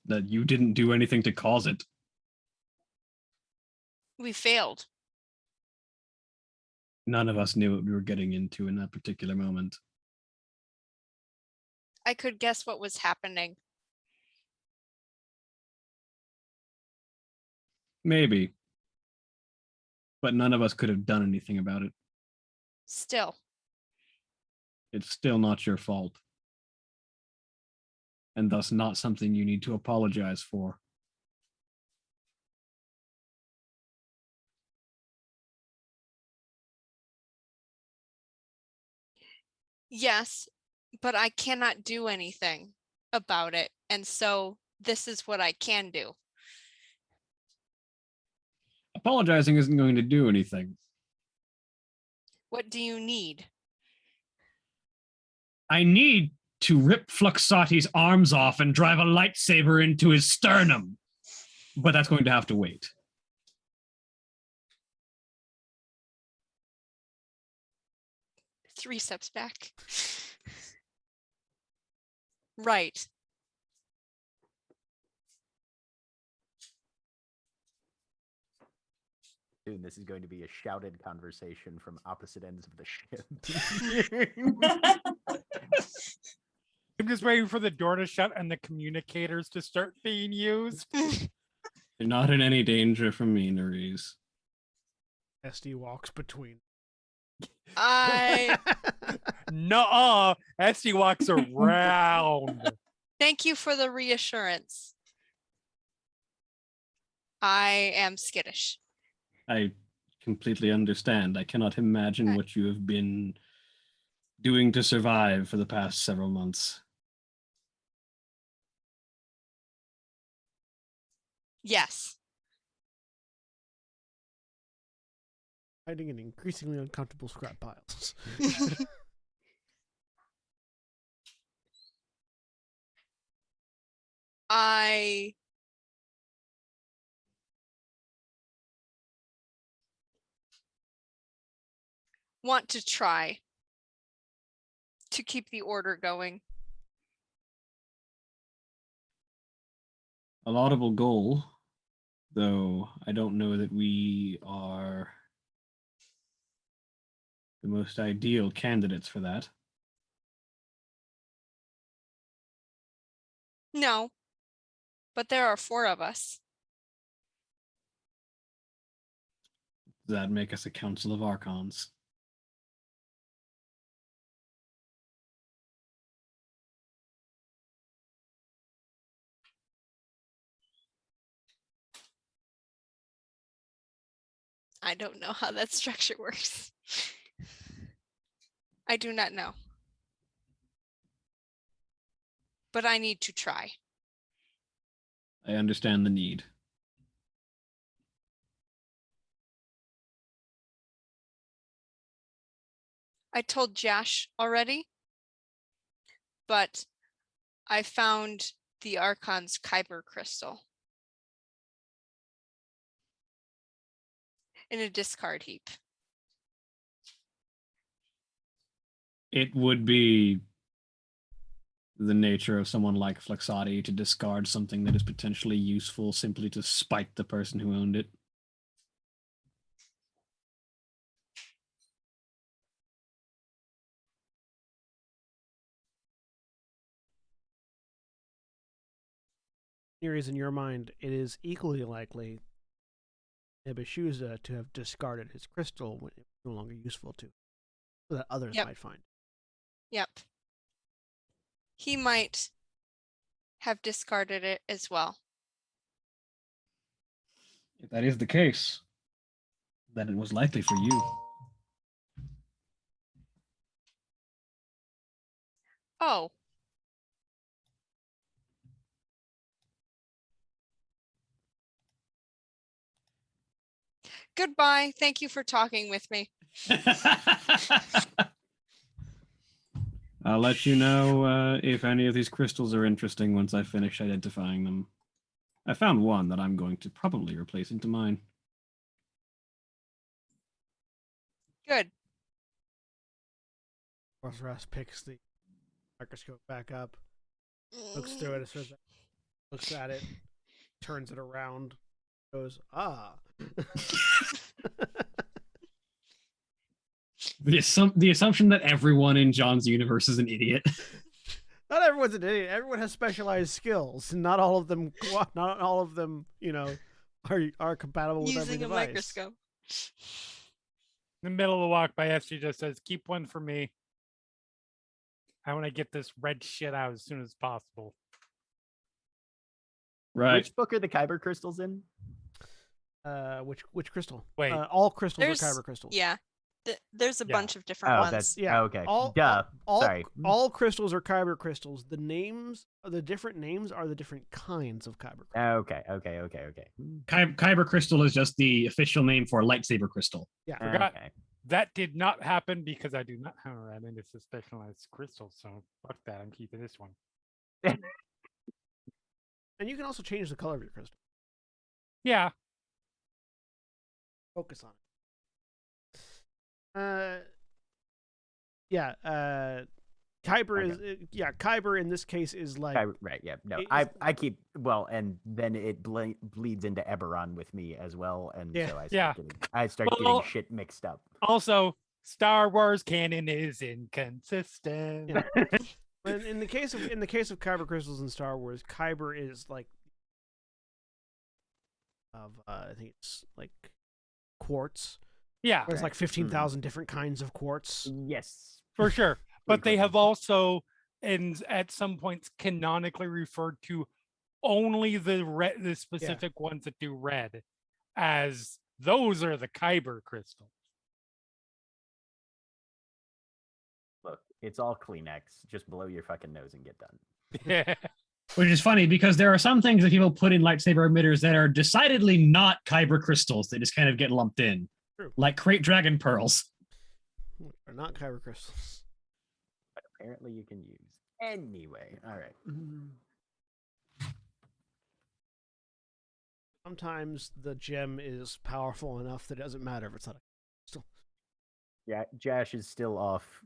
That you didn't do anything to cause it. We failed. None of us knew what we were getting into in that particular moment. I could guess what was happening. Maybe. But none of us could have done anything about it. Still. It's still not your fault. And thus not something you need to apologize for. Yes, but I cannot do anything about it. And so this is what I can do. Apologizing isn't going to do anything. What do you need? I need to rip Fluxati's arms off and drive a lightsaber into his sternum. But that's going to have to wait. Three steps back. Right. Soon this is going to be a shouted conversation from opposite ends of the ship. I'm just waiting for the door to shut and the communicators to start being used. You're not in any danger from me, Nerys. SD walks between. I Nuh-uh. Esty walks around. thank you for the reassurance. I am skittish. I completely understand. I cannot imagine Right. what you have been doing to survive for the past several months. Yes. Hiding in increasingly uncomfortable scrap piles. I want to try to keep the order going. A laudable goal, though I don't know that we are the most ideal candidates for that. No, but there are 4 of us. Does that make us a council of archons? I don't know how that structure works. I do not know. But I need to try. I understand the need. I told Jash already, but I found the Archon's Kyber crystal in a discard heap. It would be the nature of someone like Flexati to discard something that is potentially useful simply to spite the person who owned it. Nereus, in your mind, it is equally likely Nebushuza to have discarded his crystal when it was no longer useful to, so that others Yep. might find it. Yep. He might have discarded it as well. If that is the case, then it was likely for you. Oh. Goodbye. Thank you for talking with me. I'll let you know if any of these crystals are interesting once I finish identifying them. I found one that I'm going to probably replace into mine. Good. Ross picks the microscope back up, looks through it, looks at it, turns it around, goes, ah. The assumption that everyone in John's universe is an idiot. Not everyone's an idiot. Everyone has specialized skills. Not all of them, are compatible with every Using a device. microscope. In the middle of the walk by S, she just says, "Keep one for me. I want to get this red shit out as soon as possible." Right. Which book are the Kyber crystals in? Which crystal? Wait. All crystals There's- are Kyber crystals. Yeah. There's a Yeah. bunch of different Oh, ones. that's Yeah. okay. All, Duh. all, Sorry. all crystals are Kyber crystals. The different names are the different kinds of Kyber crystals. Okay. Kyber crystal is just the official name for lightsaber crystal. Yeah. Forgot. Okay. That did not happen because I do not have that into specialized crystals. So fuck that. I'm keeping this one. And you can also change the color of your crystal. Yeah. Focus on it. Kyber in this case is like Right, yeah. No, it is- I keep, well, and then it bleeds into Eberron with me as well, and Yeah. so I start, Yeah. getting Well- shit mixed up. Also, Star Wars canon is inconsistent. Yeah. in the case of Kyber crystals in Star Wars, Kyber is like I think it's like quartz. Yeah, There's like 15,000 different kinds of quartz. Yes. for sure. But they have Frequently. also, and at some points, canonically referred to only the specific ones that do red, as those are the Kyber crystals. Look, it's all Kleenex. Just blow your fucking nose and get done. Yeah. Which is funny because there are some things that people put in lightsaber emitters that are decidedly not Kyber crystals. They just kind of get lumped in. True. Like Crate Dragon Pearls. They're not Kyber crystals. But apparently you can use. Anyway, all right. Sometimes the gem is powerful enough that it doesn't matter if it's not a crystal. Yeah, Jash is still off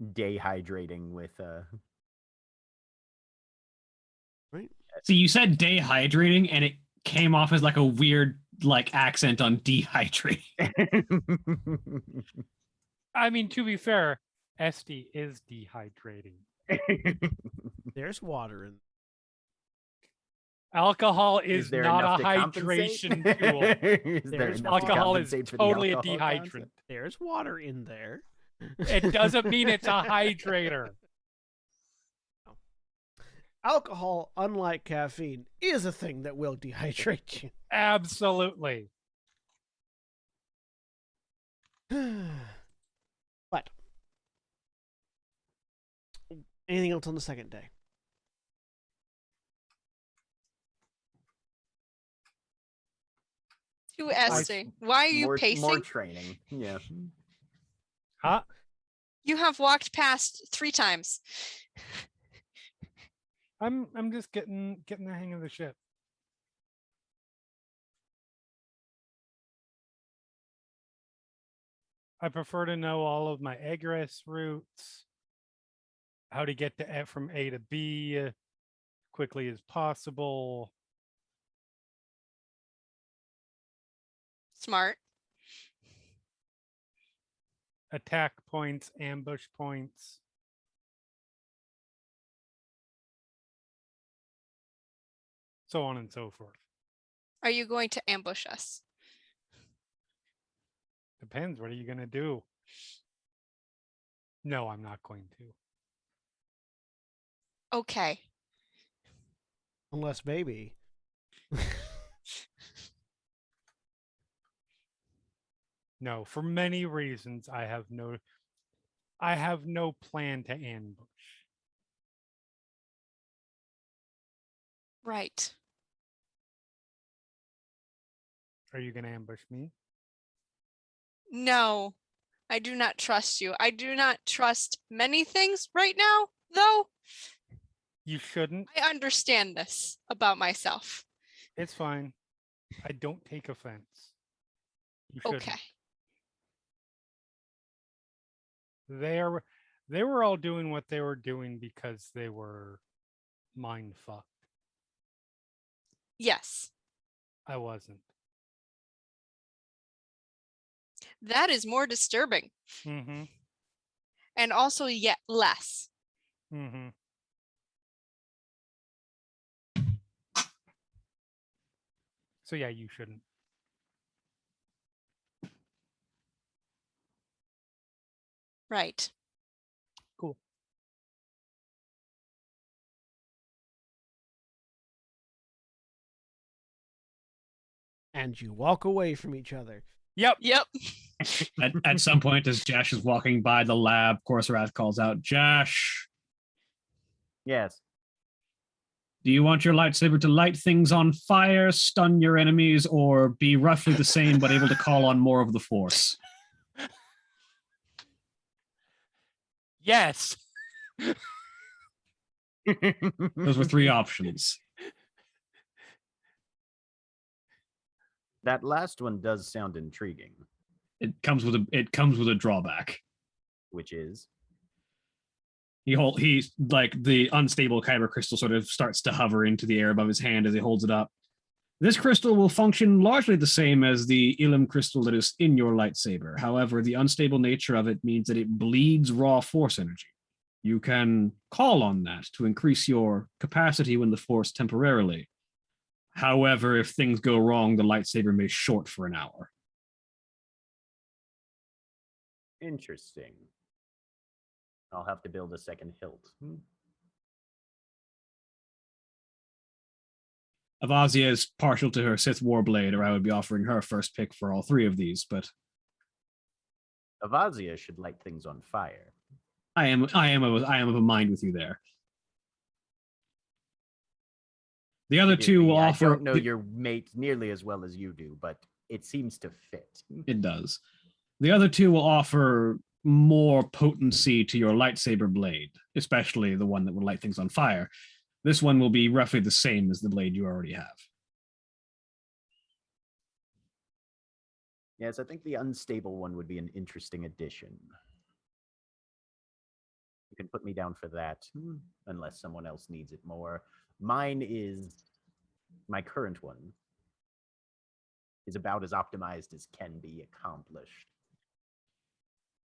dehydrating with See, you said dehydrating and it came off as like a weird like accent on dehydrating. I mean, to be fair, Esty is dehydrating. There's water in. Alcohol is there not enough a to compensate? hydration tool. Is there There's enough to Alcohol is compensate for the totally a alcohol dehydrant. content? There's water in there. It doesn't mean it's a hydrator. Alcohol, unlike caffeine, is a thing that will dehydrate you. Absolutely. But anything else on the second day? To Esty, why are you pacing? More training. Yeah. Huh? You have walked past 3 times. I'm just getting the hang of the ship. I prefer to know all of my egress routes, how to get to from A to B quickly as possible. Smart. Attack points, ambush points. So on and so forth. Are you going to ambush us? Depends. What are you going to do? No, I'm not going to. Okay. Unless maybe. No, for many reasons, I have no plan to ambush. Right. Are you going to ambush me? No, I do not trust you. I do not trust many things right now, though. You shouldn't. I understand this about myself. It's fine. I don't take offense. You shouldn't. Okay. They were all doing what they were doing because they were mind fucked. Yes. I wasn't. That is more disturbing. Mm-hmm. And also yet less. Mm-hmm. So yeah, you shouldn't. Right. Cool. And you walk away from each other. Yep. At some point, as Jash is walking by the lab, Corserath calls out, Jash, Yes. do you want your lightsaber to light things on fire, stun your enemies, or be roughly the same but able to call on more of the Force? Yes. Those were 3 options. That last one does sound intriguing, It comes with a drawback. which is He's like the unstable Kyber crystal sort of starts to hover into the air above his hand as he holds it up. This crystal will function largely the same as the Ilum crystal that is in your lightsaber. However, the unstable nature of it means that it bleeds raw Force energy. You can call on that to increase your capacity when the Force temporarily. However, if things go wrong, the lightsaber may short for an hour. interesting. I'll have to build a second hilt. Avazia is partial to her Sith Warblade, or I would be offering her first pick for all 3 of these, but Avazia should light things on fire. I am of a mind with you there. The other 2 will offer. I don't know your mate nearly as well as you do, but it seems to fit. It does. The other 2 will offer more potency to your lightsaber blade, especially the one that will light things on fire. This one will be roughly the same as the blade you already have. Yes, I think the unstable one would be an interesting addition. You can put me down for that, unless someone else needs it more. Mine is, my current one, is about as optimized as can be accomplished.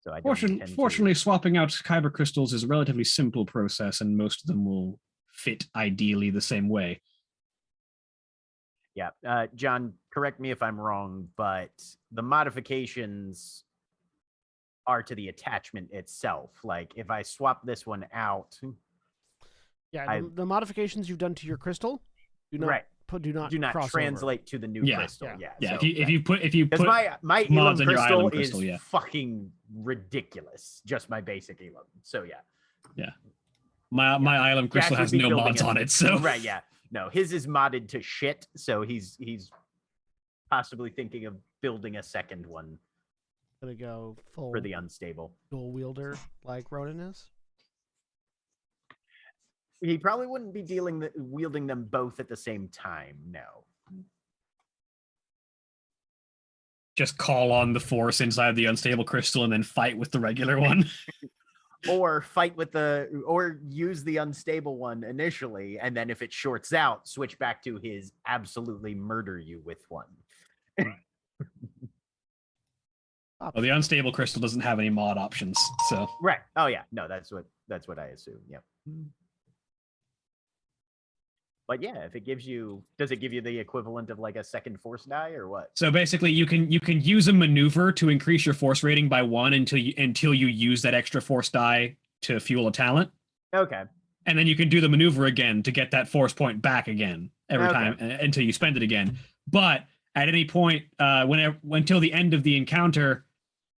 So I don't intend Fortunately, swapping out Kyber crystals is a relatively simple process, and most of them will fit ideally the same way. Yeah, John, correct me if I'm wrong, but the modifications are to the attachment itself. Like if I swap this one out, Yeah, the modifications you've done to your crystal do not do not translate to the new crystal. Yeah. So, if you put my mods Elam on your crystal Elam is crystal, yeah. fucking ridiculous. Just my basic Elam. So yeah. My Elam crystal has no mods on it. So right, yeah. No, his is modded to shit. So he's possibly thinking of building a second one. Gonna go full for the unstable dual wielder like Ronan is. He probably wouldn't be wielding them both at the same time. No. Just call on the force inside the unstable crystal and then fight with the regular one. Or or use the unstable one initially, and then if it shorts out, switch back to his absolutely murder you with one. Well, the unstable crystal doesn't have any mod options, so right. Oh yeah, no, that's what I assume. Yep. But yeah, if it gives you, does it give you the equivalent of like a second force die or what? So basically, you can use a maneuver to increase your force rating by 1 until you use that extra force die to fuel a talent. Okay. And then you can do the maneuver again to get that force point back again every time until you spend it again. But at any point, until the end of the encounter,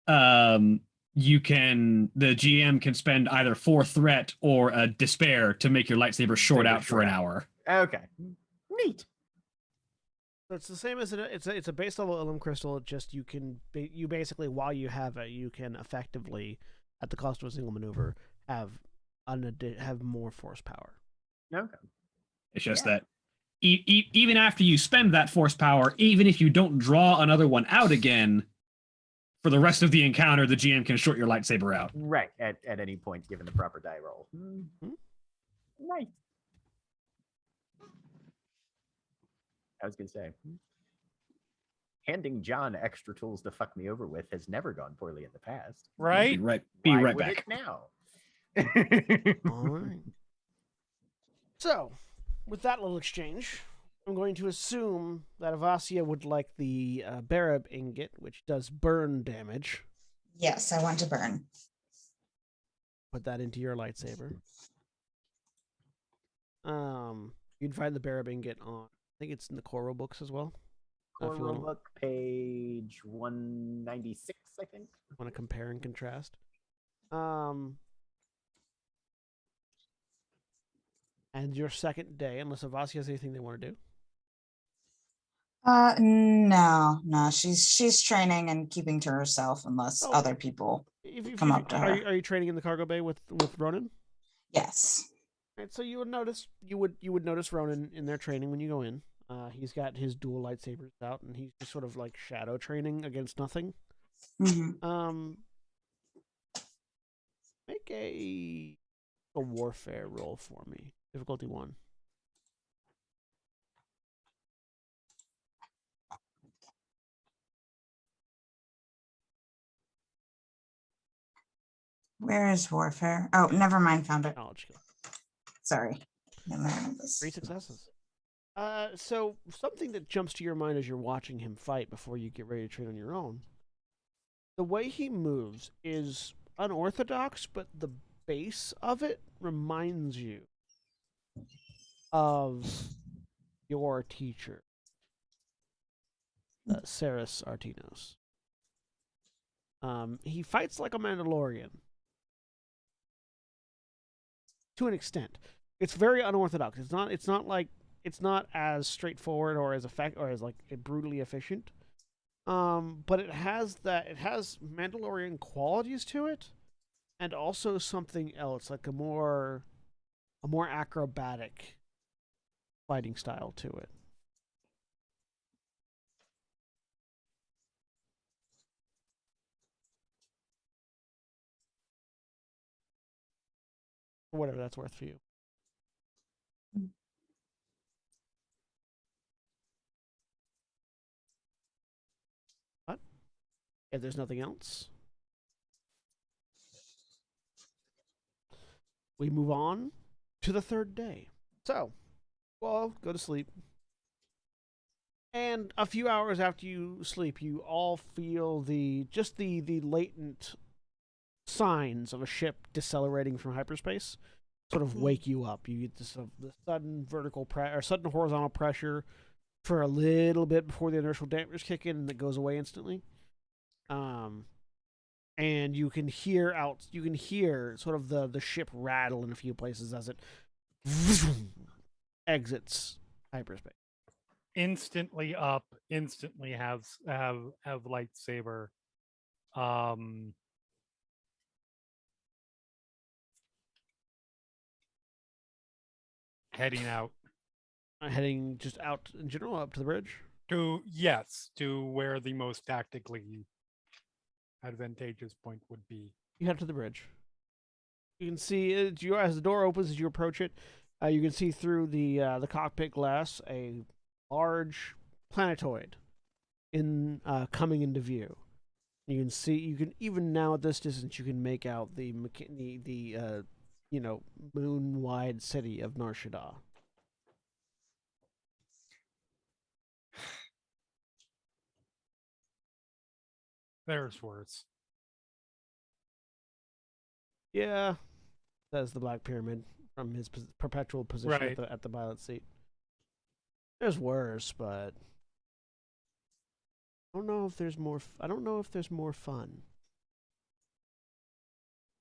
the GM can spend either 4 threat or a despair to make your lightsaber short out for an hour. Okay, neat. So it's the same as it's a base level Ilum crystal. Just you basically, while you have it, you can effectively, at the cost of a single maneuver, have more force power. Okay. It's just that even after you spend that force power, even if you don't draw another one out again, for the rest of the encounter, the GM can short your lightsaber out. Right, at any point, given the proper die roll. Mm-hmm. Nice. I was going to say, handing John extra tools to fuck me over with has never gone poorly in the past. Right? Be right back. Now. All right. So, with that little exchange, I'm going to assume that Avasia would like the Barab ingot, which does burn damage. Yes, I want to burn. Put that into your lightsaber. You'd find the Barab ingot on, I think it's in the core rule books as well. Core rule book, page 196, I think. Want to compare and contrast. And your second day, unless Avasia has anything they want to do. No. She's training and keeping to herself unless other people come up to her. Are you training in the cargo bay with Ronan? Yes. Right, so you would notice Ronan in their training when you go in. He's got his dual lightsabers out, and he's just sort of like shadow training against nothing. Mm-hmm. Make a warfare roll for me. Difficulty 1. Where is warfare? Oh, never mind. Found it. Knowledge skill. Sorry. Never mind this. 3 successes. So something that jumps to your mind as you're watching him fight before you get ready to train on your own. The way he moves is unorthodox, but the base of it reminds you of your teacher, Saris Artinos. He fights like a Mandalorian. To an extent. It's very unorthodox. It's not as straightforward or as like brutally efficient. But it has Mandalorian qualities to it, and also something else, like a more acrobatic fighting style to it. For whatever that's worth for you. What? If there's nothing else, we move on to the third day. So, well, go to sleep. And a few hours after you sleep, you all feel the latent signs of a ship decelerating from hyperspace sort of wake you up. You get this the sudden sudden horizontal pressure for a little bit before the inertial dampers kick in, and it goes away instantly. And you can hear sort of the ship rattle in a few places as it exits hyperspace. Instantly up, instantly have lightsaber. Heading out Heading just out in general, up to the bridge. to where the most tactically advantageous point would be. You head to the bridge. You can see as the door opens as you approach it. You can see through the cockpit glass a large planetoid coming into view. You can even now at this distance you can make out the moon-wide city of Nar Shaddaa. There's worse. Yeah, says the Black Pyramid from his perpetual position Right. at the pilot seat. There's worse, but I don't know if there's more. I don't know if there's more fun.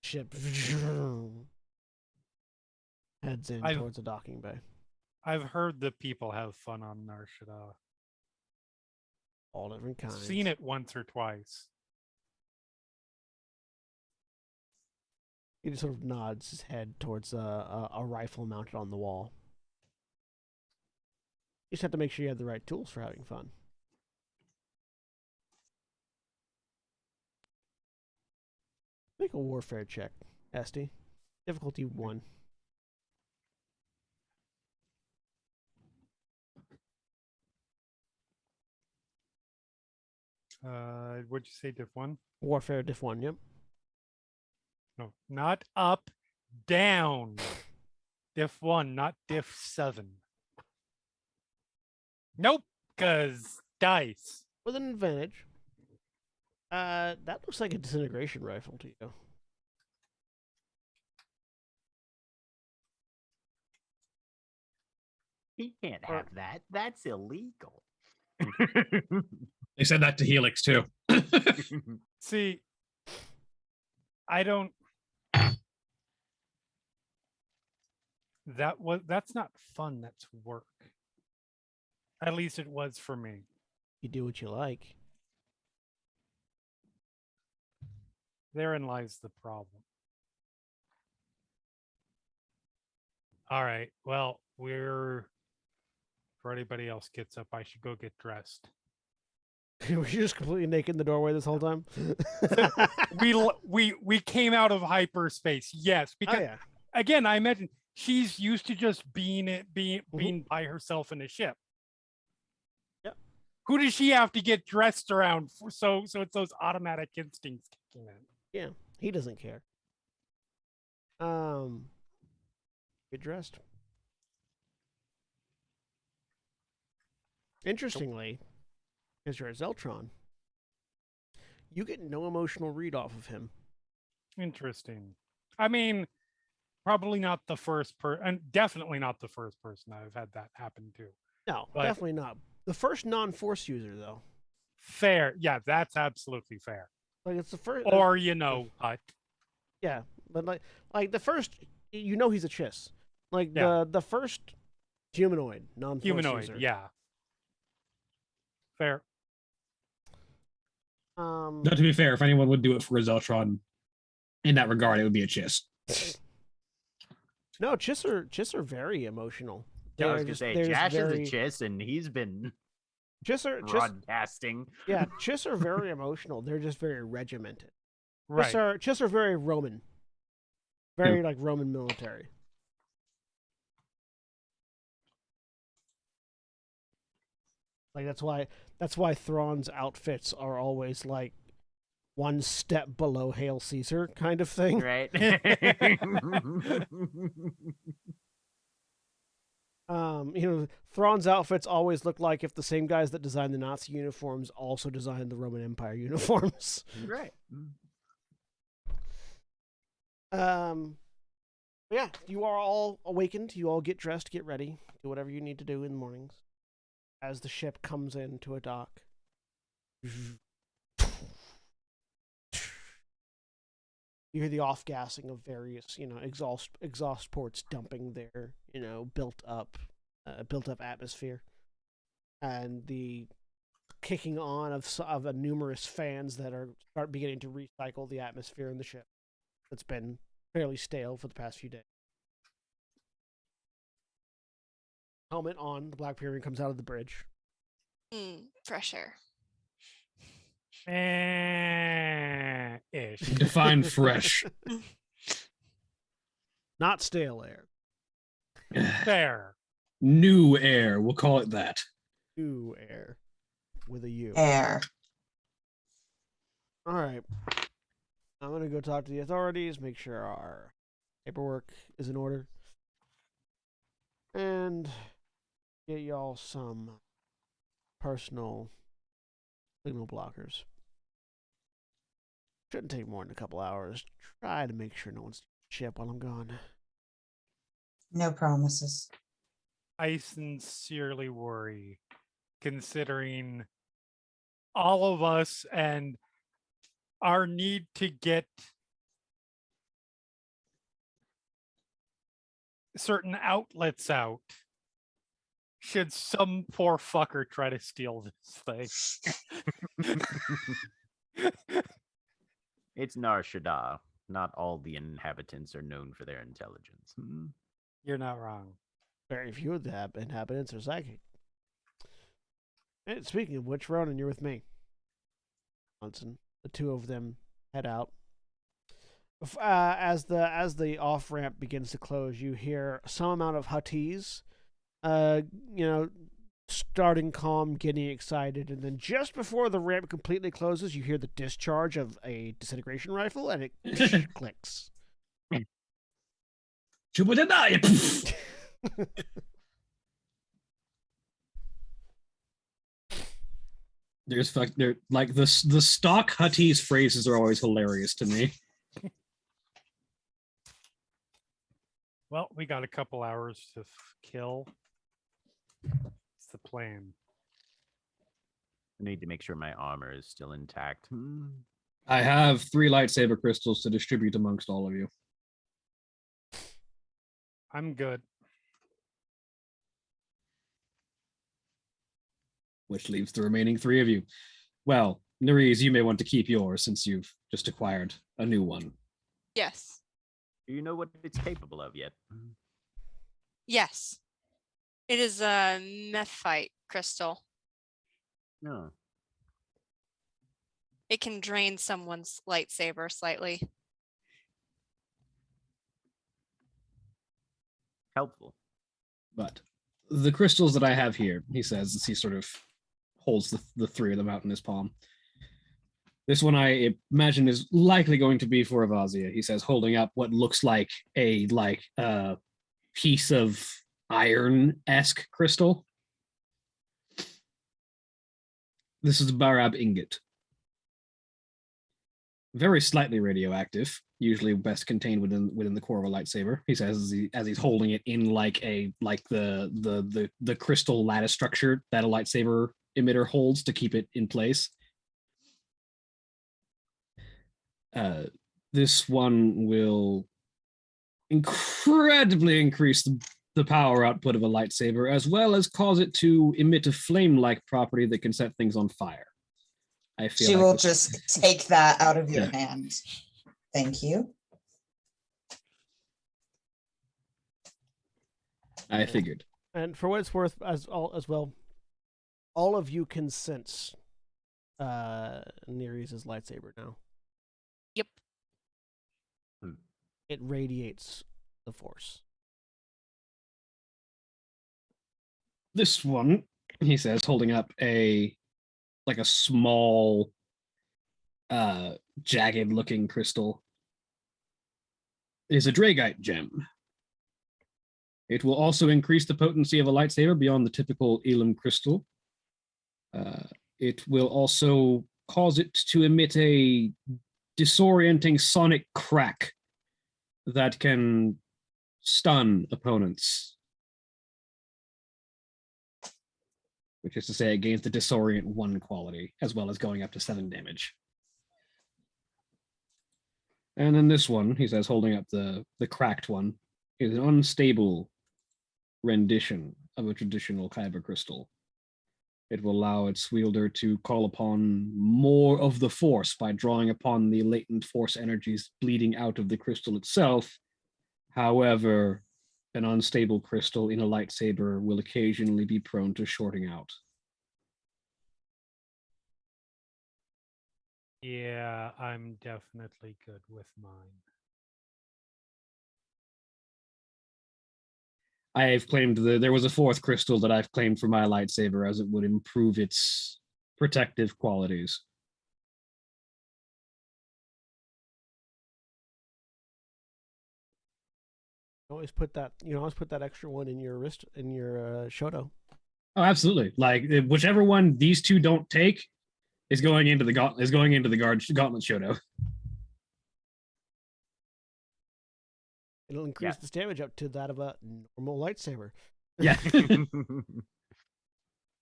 Ship heads in towards a docking bay. I've heard that people have fun on Nar Shaddaa. All different kinds. Seen it once or twice. He just sort of nods his head towards a rifle mounted on the wall. You just have to make sure you have the right tools for having fun. Make a warfare check, Esty. Difficulty 1. What'd you say, diff 1? Warfare diff 1, yep. No, not up, down. Diff 1, not diff 7. Nope, because dice. With an advantage. That looks like a disintegration rifle to you. He can't have that. That's illegal. They said that to Helix too. See, I don't. That's not fun. That's work. At least it was for me. You do what you like. Therein lies the problem. All right. Well, before anybody else gets up, I should go get dressed. Were you just completely naked in the doorway this whole time? we came out of hyperspace. Yes, because again, I imagine she's used to just being by herself in a ship. Yep. Who does she have to get dressed around for? So it's those automatic instincts kicking in. Yeah, he doesn't care. Get dressed. Interestingly, because you're a Zeltron, you get no emotional read off of him. Interesting. I mean, probably not the first and definitely not the first person I've had that happen to. No, definitely not. The first non-Force user, though. Fair. Yeah, that's absolutely fair. Like it's the first, or Hut. Yeah, but like the first, he's a Chiss. Like the first humanoid, non-Force user. Yeah. Fair. Now, to be fair, if anyone would do it for a Zeltron in that regard, it would be a Chiss. No, Chiss are very emotional. I was gonna say Jash is a Chiss, and he's been broadcasting. Yeah, Chiss are very emotional. They're just very regimented. Right. Chiss are very Roman. Very like Roman military. Like that's why Thrawn's outfits are always like one step below Hail Caesar kind of thing. Right? Thrawn's outfits always look like if the same guys that designed the Nazi uniforms also designed the Roman Empire uniforms. Right. Yeah, you are all awakened. You all get dressed, get ready, do whatever you need to do in the mornings. As the ship comes into a dock. You hear the off-gassing of various, exhaust ports dumping their, built up atmosphere, and the kicking on of a numerous fans that start beginning to recycle the atmosphere in the ship that's been fairly stale for the past few days. Helmet on, the Black Pyramid comes out of the bridge. Fresh air. Ish. Define fresh. Not stale air. Fair. New air, we'll call it that. New air. With a U. Air. All right. I'm going to go talk to the authorities, make sure our paperwork is in order, and get y'all some personal signal blockers. Shouldn't take more than a couple hours. Try to make sure no one's ship while I'm gone. No promises. I sincerely worry, considering all of us and our need to get certain outlets out. Should some poor fucker try to steal this thing? It's Nar Shaddaa. Not all the inhabitants are known for their intelligence. You're not wrong. Very few of the inhabitants are psychic. And speaking of which, Ronan, you're with me. Johnson. The two of them head out. As the off ramp begins to close, you hear some amount of Huttese, starting calm, getting excited, and then just before the ramp completely closes, you hear the discharge of a disintegration rifle, and it clicks. There's like the stock Huttese phrases are always hilarious to me. Well, we got a couple hours to kill. It's the plan. I need to make sure my armor is still intact. I have 3 lightsaber crystals to distribute amongst all of you. I'm good. Which leaves the remaining 3 of you. Well, Nerys, you may want to keep yours since you've just acquired a new one. Yes. Do you know what it's capable of yet? Yes. It is a mephite crystal. No. It can drain someone's lightsaber slightly. Helpful. But the crystals that I have here, he says, as he sort of holds the 3 of them out in his palm. This one I imagine is likely going to be for Avazia. He says, holding up what looks like a piece of iron-esque crystal. This is a Barab ingot. Very slightly radioactive, usually best contained within the core of a lightsaber. He says as he's holding it in like the crystal lattice structure that a lightsaber emitter holds to keep it in place. This one will incredibly increase the power output of a lightsaber, as well as cause it to emit a flame-like property that can set things on fire. I feel She like will this- just take that out of your Yeah. hand. Thank you. I figured. And for what it's worth, as well, all of you can sense Nerys' lightsaber now. Yep. It radiates the Force. This one, he says, holding up a small jagged looking crystal is a Dragite gem. It will also increase the potency of a lightsaber beyond the typical Elam crystal. It will also cause it to emit a disorienting sonic crack that can stun opponents. Which is to say, it gains the disorient 1 quality, as well as going up to 7 damage. And then this one, he says, holding up the cracked one, is an unstable rendition of a traditional Kyber crystal. It will allow its wielder to call upon more of the force by drawing upon the latent force energies bleeding out of the crystal itself. However, an unstable crystal in a lightsaber will occasionally be prone to shorting out. Yeah, I'm definitely good with mine. I've claimed there was a 4th crystal that I've claimed for my lightsaber, as it would improve its protective qualities. Always put that. You know, always put that extra one in your wrist in your Shoto. Oh, absolutely! Like whichever one these 2 don't take is going into the gauntlet Shoto. It'll increase the damage up to that of a normal lightsaber. Yeah.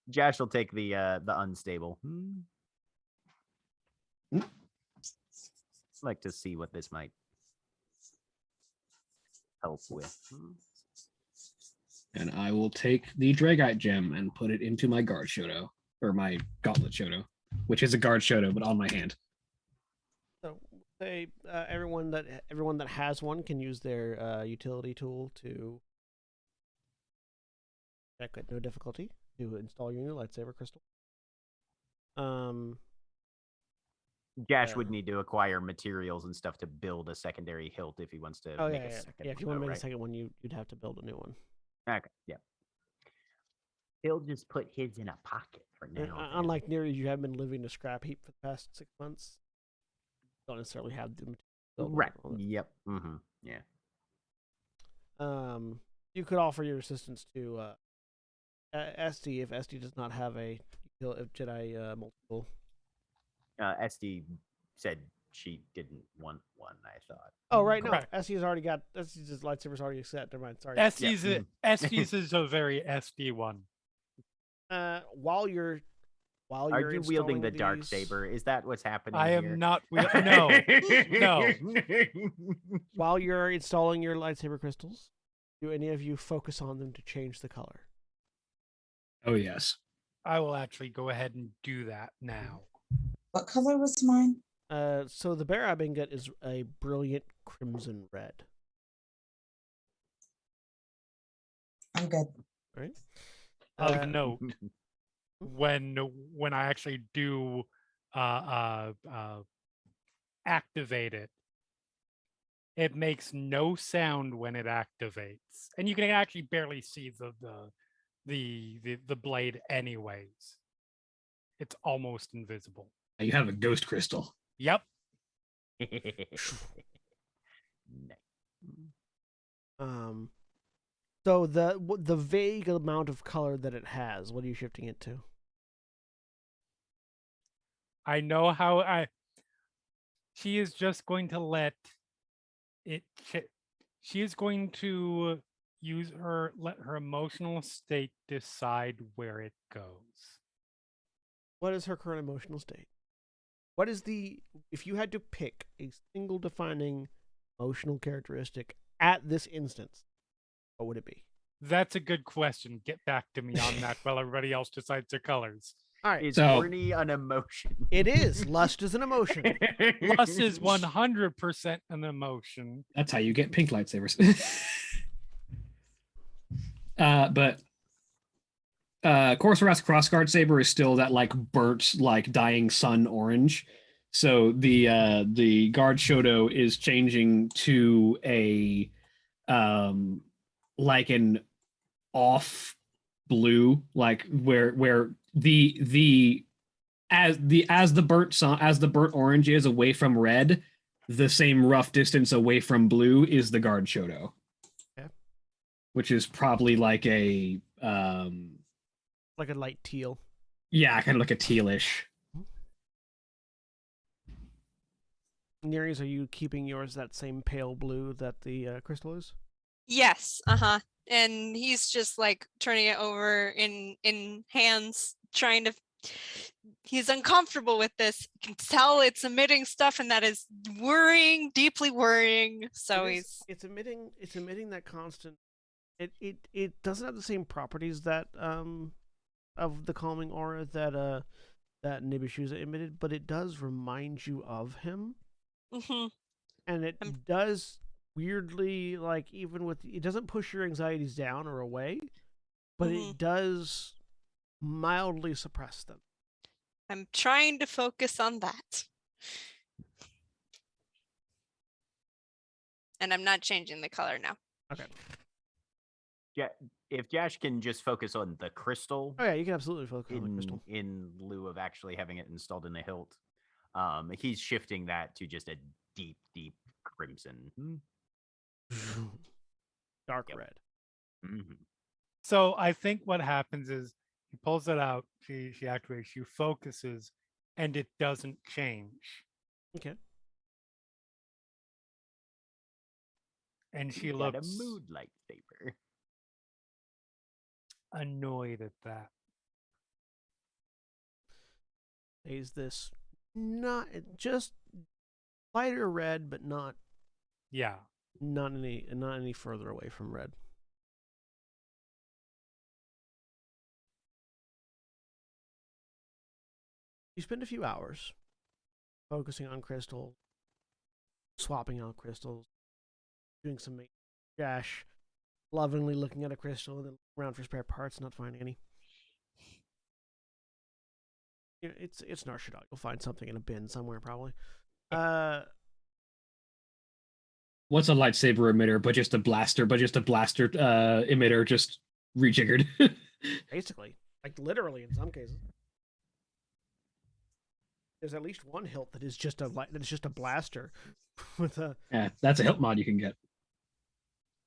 Josh will take the unstable. Like to see what this might help with. And I will take the Dragite gem and put it into my guard Shoto, or my gauntlet Shoto, which is a guard Shoto, but on my hand. So, say everyone that has one can use their utility tool to check at no difficulty to install your new lightsaber crystal. Josh would need to acquire materials and stuff to build a secondary hilt if he wants to make a second. Yeah, if you want to make a second one, you'd have to build a new one. Okay, yeah. He'll just put his in a pocket for now. Unlike Neri, you have been living a scrap heap for the past 6 months. Don't necessarily have the material. Right. Yep. Mm-hmm. Yeah. You could offer your assistance to SD if SD does not have a Jedi Multi-Tool. SD said she didn't want one, I thought. Oh, right. No, Correct. SD's already got SD's lightsaber's already set. Never mind. Sorry. SD's is a very SD one. While you're Are you wielding the installing dark these- saber? Is that what's happening? I here? am not. No. While you're installing your lightsaber crystals, do any of you focus on them to change the color? Oh, yes. I will actually go ahead and do that now. What color was mine? So the bear Abingut is a brilliant crimson red. I'm good. Right? Of note, when I actually do activate it, it makes no sound when it activates, and you can actually barely see the blade anyways. It's almost invisible. You have a ghost crystal. Yep. So the vague amount of color that it has, what are you shifting it to? I know how she is just going to let it. She is going to let her emotional state decide where it goes. What is her current emotional state? If you had to pick a single defining emotional characteristic at this instance, what would it be? That's a good question. Get back to me on that while everybody else decides their colors. All right. Is So- horny an emotion? It is. Lust is an emotion. Lust is 100% an emotion. That's how you get pink lightsabers. But Corsair's crossguard saber is still that like burnt, like dying sun orange. So the guard Shoto is changing to a like an off blue, like where the as the burnt orange is away from red, the same rough distance away from blue is the guard Shoto. Okay. Which is probably like a like a light teal. Yeah, kind of like a tealish. Nereis, are you keeping yours that same pale blue that the crystal is? Yes, and he's just like turning it over in hands, trying to. He's uncomfortable with this. You can tell it's emitting stuff, and that is worrying, deeply worrying. So it's emitting that constant. It doesn't have the same properties that of the calming aura that that Nibishuza emitted, but it does remind you of him. Mm-hmm. And it does weirdly, like, even with it doesn't push your anxieties down or away, but it does mildly suppress them. I'm trying to focus on that. And I'm not changing the color now. Okay. Yeah, if Jash can just focus on the crystal. Oh yeah, you can absolutely focus on the crystal. In lieu of actually having it installed in the hilt. He's shifting that to just a deep, deep crimson. Dark red. Mm-hmm. So I think what happens is he pulls it out, she activates, she focuses, and it doesn't change. Okay. And she You looks got a mood lightsaber. Annoyed at that. Is this not just lighter red, but not any further away from red. You spend a few hours focusing on crystals, swapping out crystals, doing some maintenance. Jash lovingly looking at a crystal and then around for spare parts, not finding any. Yeah, it's Narshadal. You'll find something in a bin somewhere, probably. What's a lightsaber emitter, but just a blaster emitter, just rejiggered. Basically, like literally in some cases. There's at least one hilt that is just a blaster with a. Yeah, that's a hilt mod you can get.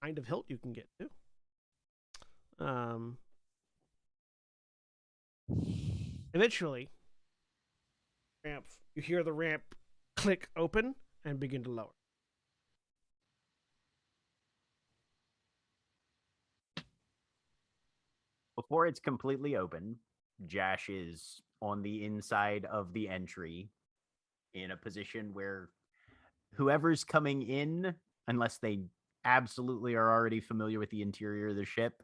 Kind of hilt you can get too. Eventually, you hear the ramp click open and begin to lower. Before it's completely open, Jash is on the inside of the entry in a position where whoever's coming in, unless they absolutely are already familiar with the interior of the ship,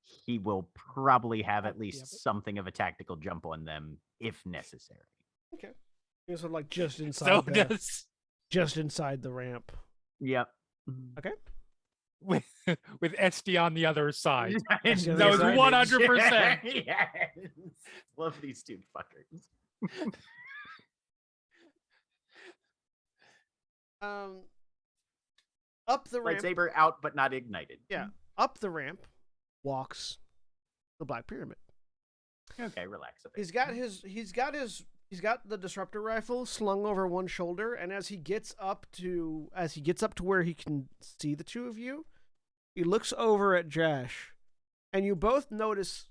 he will probably have at least something of a tactical jump on them if necessary. Okay. So like just inside just inside the ramp. Yep. Okay. With SD on the other side. That was 100%. Yes. Love these two fuckers. Up the ramp. Lightsaber out but not ignited. Yeah. Up the ramp walks the Black Pyramid. Okay, relax a bit. He's got the disruptor rifle slung over one shoulder, and as he gets up to where he can see the two of you, he looks over at Jash, and you both notice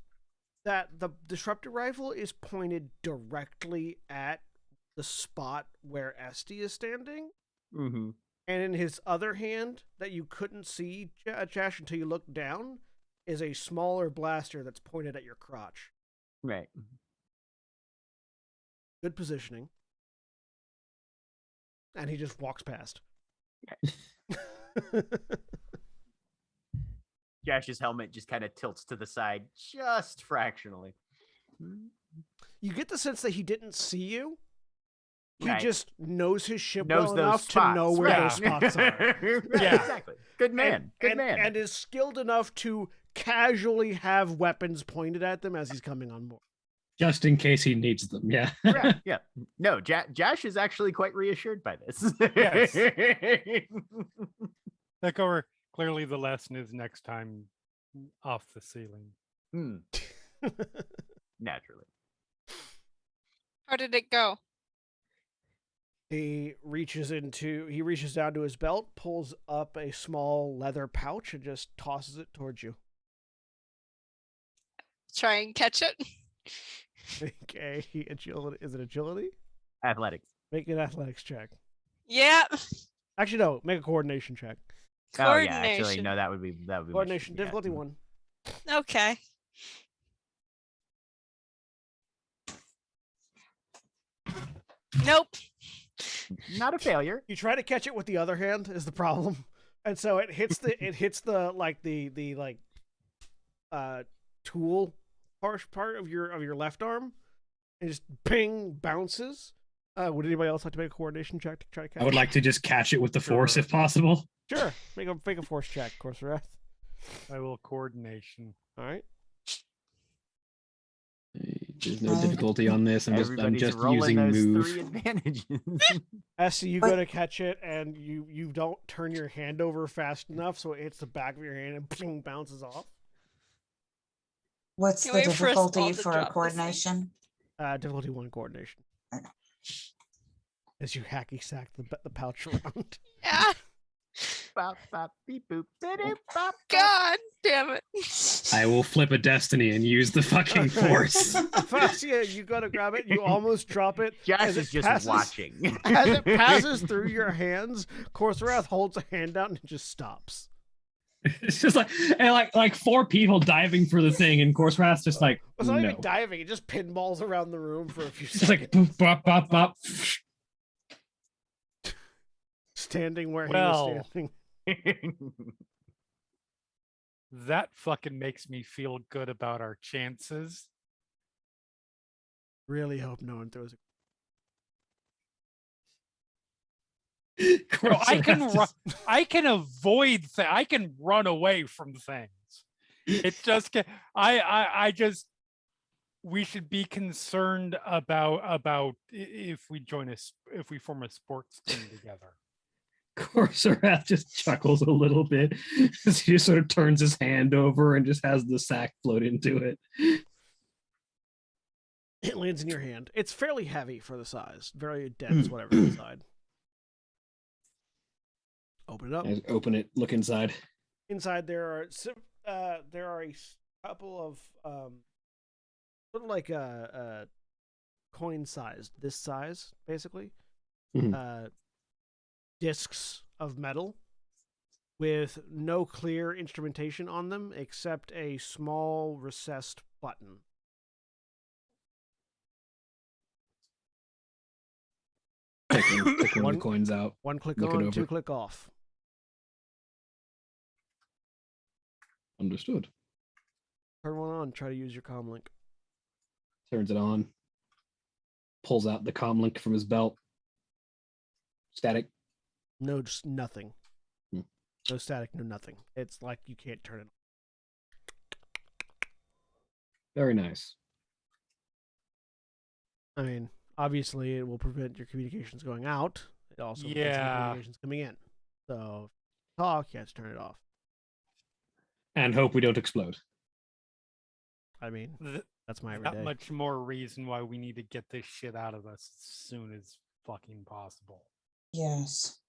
that the disruptor rifle is pointed directly at the spot where Esty is standing. Mm-hmm. And in his other hand, that you couldn't see, Jash, until you looked down, is a smaller blaster that's pointed at your crotch. Right. Good positioning. And he just walks past. Jash's helmet just kind of tilts to the side just fractionally. You get the sense that he didn't see you. He Right. just knows his ship Knows well those enough spots, to know where right. those spots are. Yeah, exactly. Good man. Good and, man. And is skilled enough to casually have weapons pointed at them as he's coming on board. Just in case he needs them, yeah. Yeah. No, Jash is actually quite reassured by this. Yes. Like clearly the lesson is next time off the ceiling. Naturally. How did it go? He reaches down to his belt, pulls up a small leather pouch, and just tosses it towards you. Try and catch it. Make a agility. Is it agility? Athletics. Make an athletics check. Yeah. Actually, no. Make a coordination check. Oh yeah, actually Coordination. no, that would be much Coordination easier. difficulty 1. Okay. Nope. Not a failure. You try to catch it with the other hand is the problem, and so it hits the tool part of your left arm, and just ping bounces. Would anybody else like to make a coordination check to try to catch? I would like to just catch it with the force if possible. Sure, make a force check, Corsair. I will coordination. All right. There's no difficulty on this. I'm Everybody's just rolling using those move. 3 advantages. Essie, you go to catch it, and you don't turn your hand over fast enough, so it hits the back of your hand and ping, bounces off. What's Can the we wait for us all difficulty to for drop this thing? coordination? Difficulty 1 coordination. Okay. As you hacky sack the pouch around. Yeah. Bop, bop, beep, boop, bidoo, bop, bop. God damn it. I will flip a destiny and use the fucking force. Fascia, you go to grab it, you almost drop it. Josh as is it just passes- watching. As it passes through your hands, Corsarath holds a hand out and just stops. It's just like 4 people diving for the thing, and Corserath's just like, It's not no. even diving, it just pinballs around the room for a few It's like seconds. boop, bop, bop, bop. Standing where he Well. was standing. That fucking makes me feel good about our chances. Really hope no one throws Bro, I can Corserath run. just- I can avoid. I can run away from things. It's just. I just. We should be concerned about if we if we form a sports team together. Corserath just chuckles a little bit as he just sort of turns his hand over and just has the sack float into it. It lands in your hand. It's fairly heavy for the size. Very dense, whatever inside. Open it up. I open it, look inside. Inside there are a couple of sort of like a coin size, this size basically, discs of metal with no clear instrumentation on them except a small recessed button. Pick one One- of the coins out. One click Look it on, over. 2 click off. Understood. Turn one on. Try to use your comm link. Turns it on. Pulls out the comm link from his belt. Static. No, just nothing. Hmm. No static, no nothing. It's like you can't turn it. Very nice. I mean, obviously, it will prevent your communications going out. It also prevents your Yeah. communications coming in. So, if you talk, you have to turn it off. And hope we don't explode. I mean, Th- that's my That everyday. much more reason why we need to get this shit out of us as soon as fucking possible. Yes.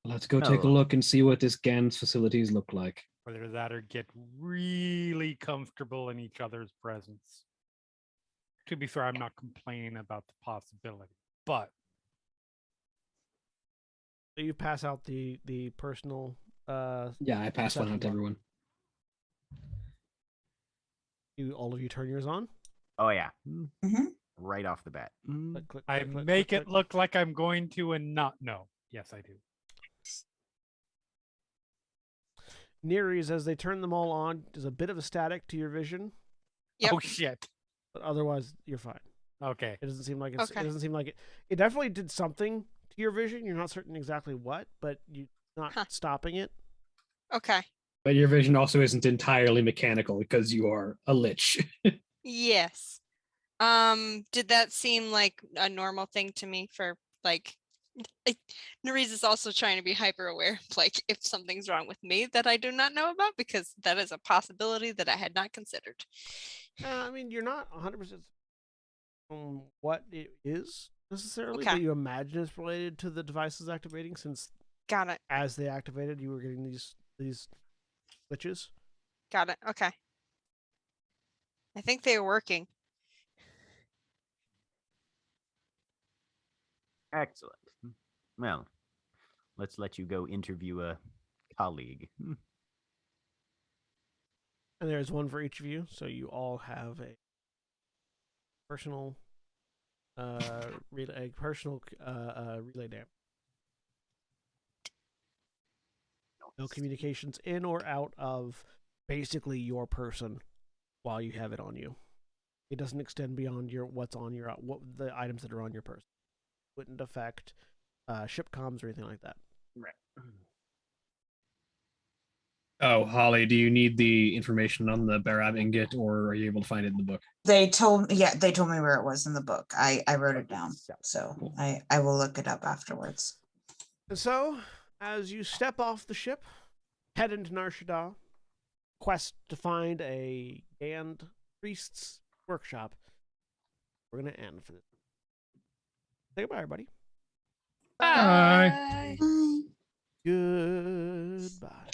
Let's go take a Oh. look and see what this GAN's facilities look like. Whether that or get really comfortable in each other's presence. To be fair, I'm not complaining about the possibility, but So you pass out the personal. Yeah, I passed one out to Second everyone. All of you turn yours on. Oh yeah. Mm-hmm. Right off the bat. Click, click, I click, click, make click, it click. look like I'm going to and not no. Yes, I do. Nearies, as they turn them all on, there's a bit of a static to your vision, Yep. Oh shit. but otherwise you're fine. Okay. It doesn't seem like it's. Okay. It doesn't seem like it. It definitely did something to your vision. You're not certain exactly what, but you're not Huh. stopping it. Okay. But your vision also isn't entirely mechanical because you are a lich. Yes. Did that seem like a normal thing to me for like Nerys is also trying to be hyper aware, like if something's wrong with me that I do not know about, because that is a possibility that I had not considered. I mean, you're not 100%. what it is necessarily, Okay. but you imagine it's related to the devices activating, since Got it. as they activated, you were getting these glitches. Got it. Okay. I think they were working. Excellent. Well, let's let you go interview a colleague. And there's one for each of you, so you all have a personal relay damage. No communications in or out of basically your person while you have it on you. It doesn't extend beyond what's on your what the items that are on your person. Wouldn't affect ship comms or anything like that. Right. Oh, Holly, do you need the information on the Barab ingot, or are you able to find it in the book? They told me where it was in the book. I wrote it down, so I will look it up afterwards. And so, as you step off the ship, head into Nar Shaddaa, quest to find a Gand priest's workshop, we're going to end for this. Say goodbye, everybody. Bye. Bye. Goodbye.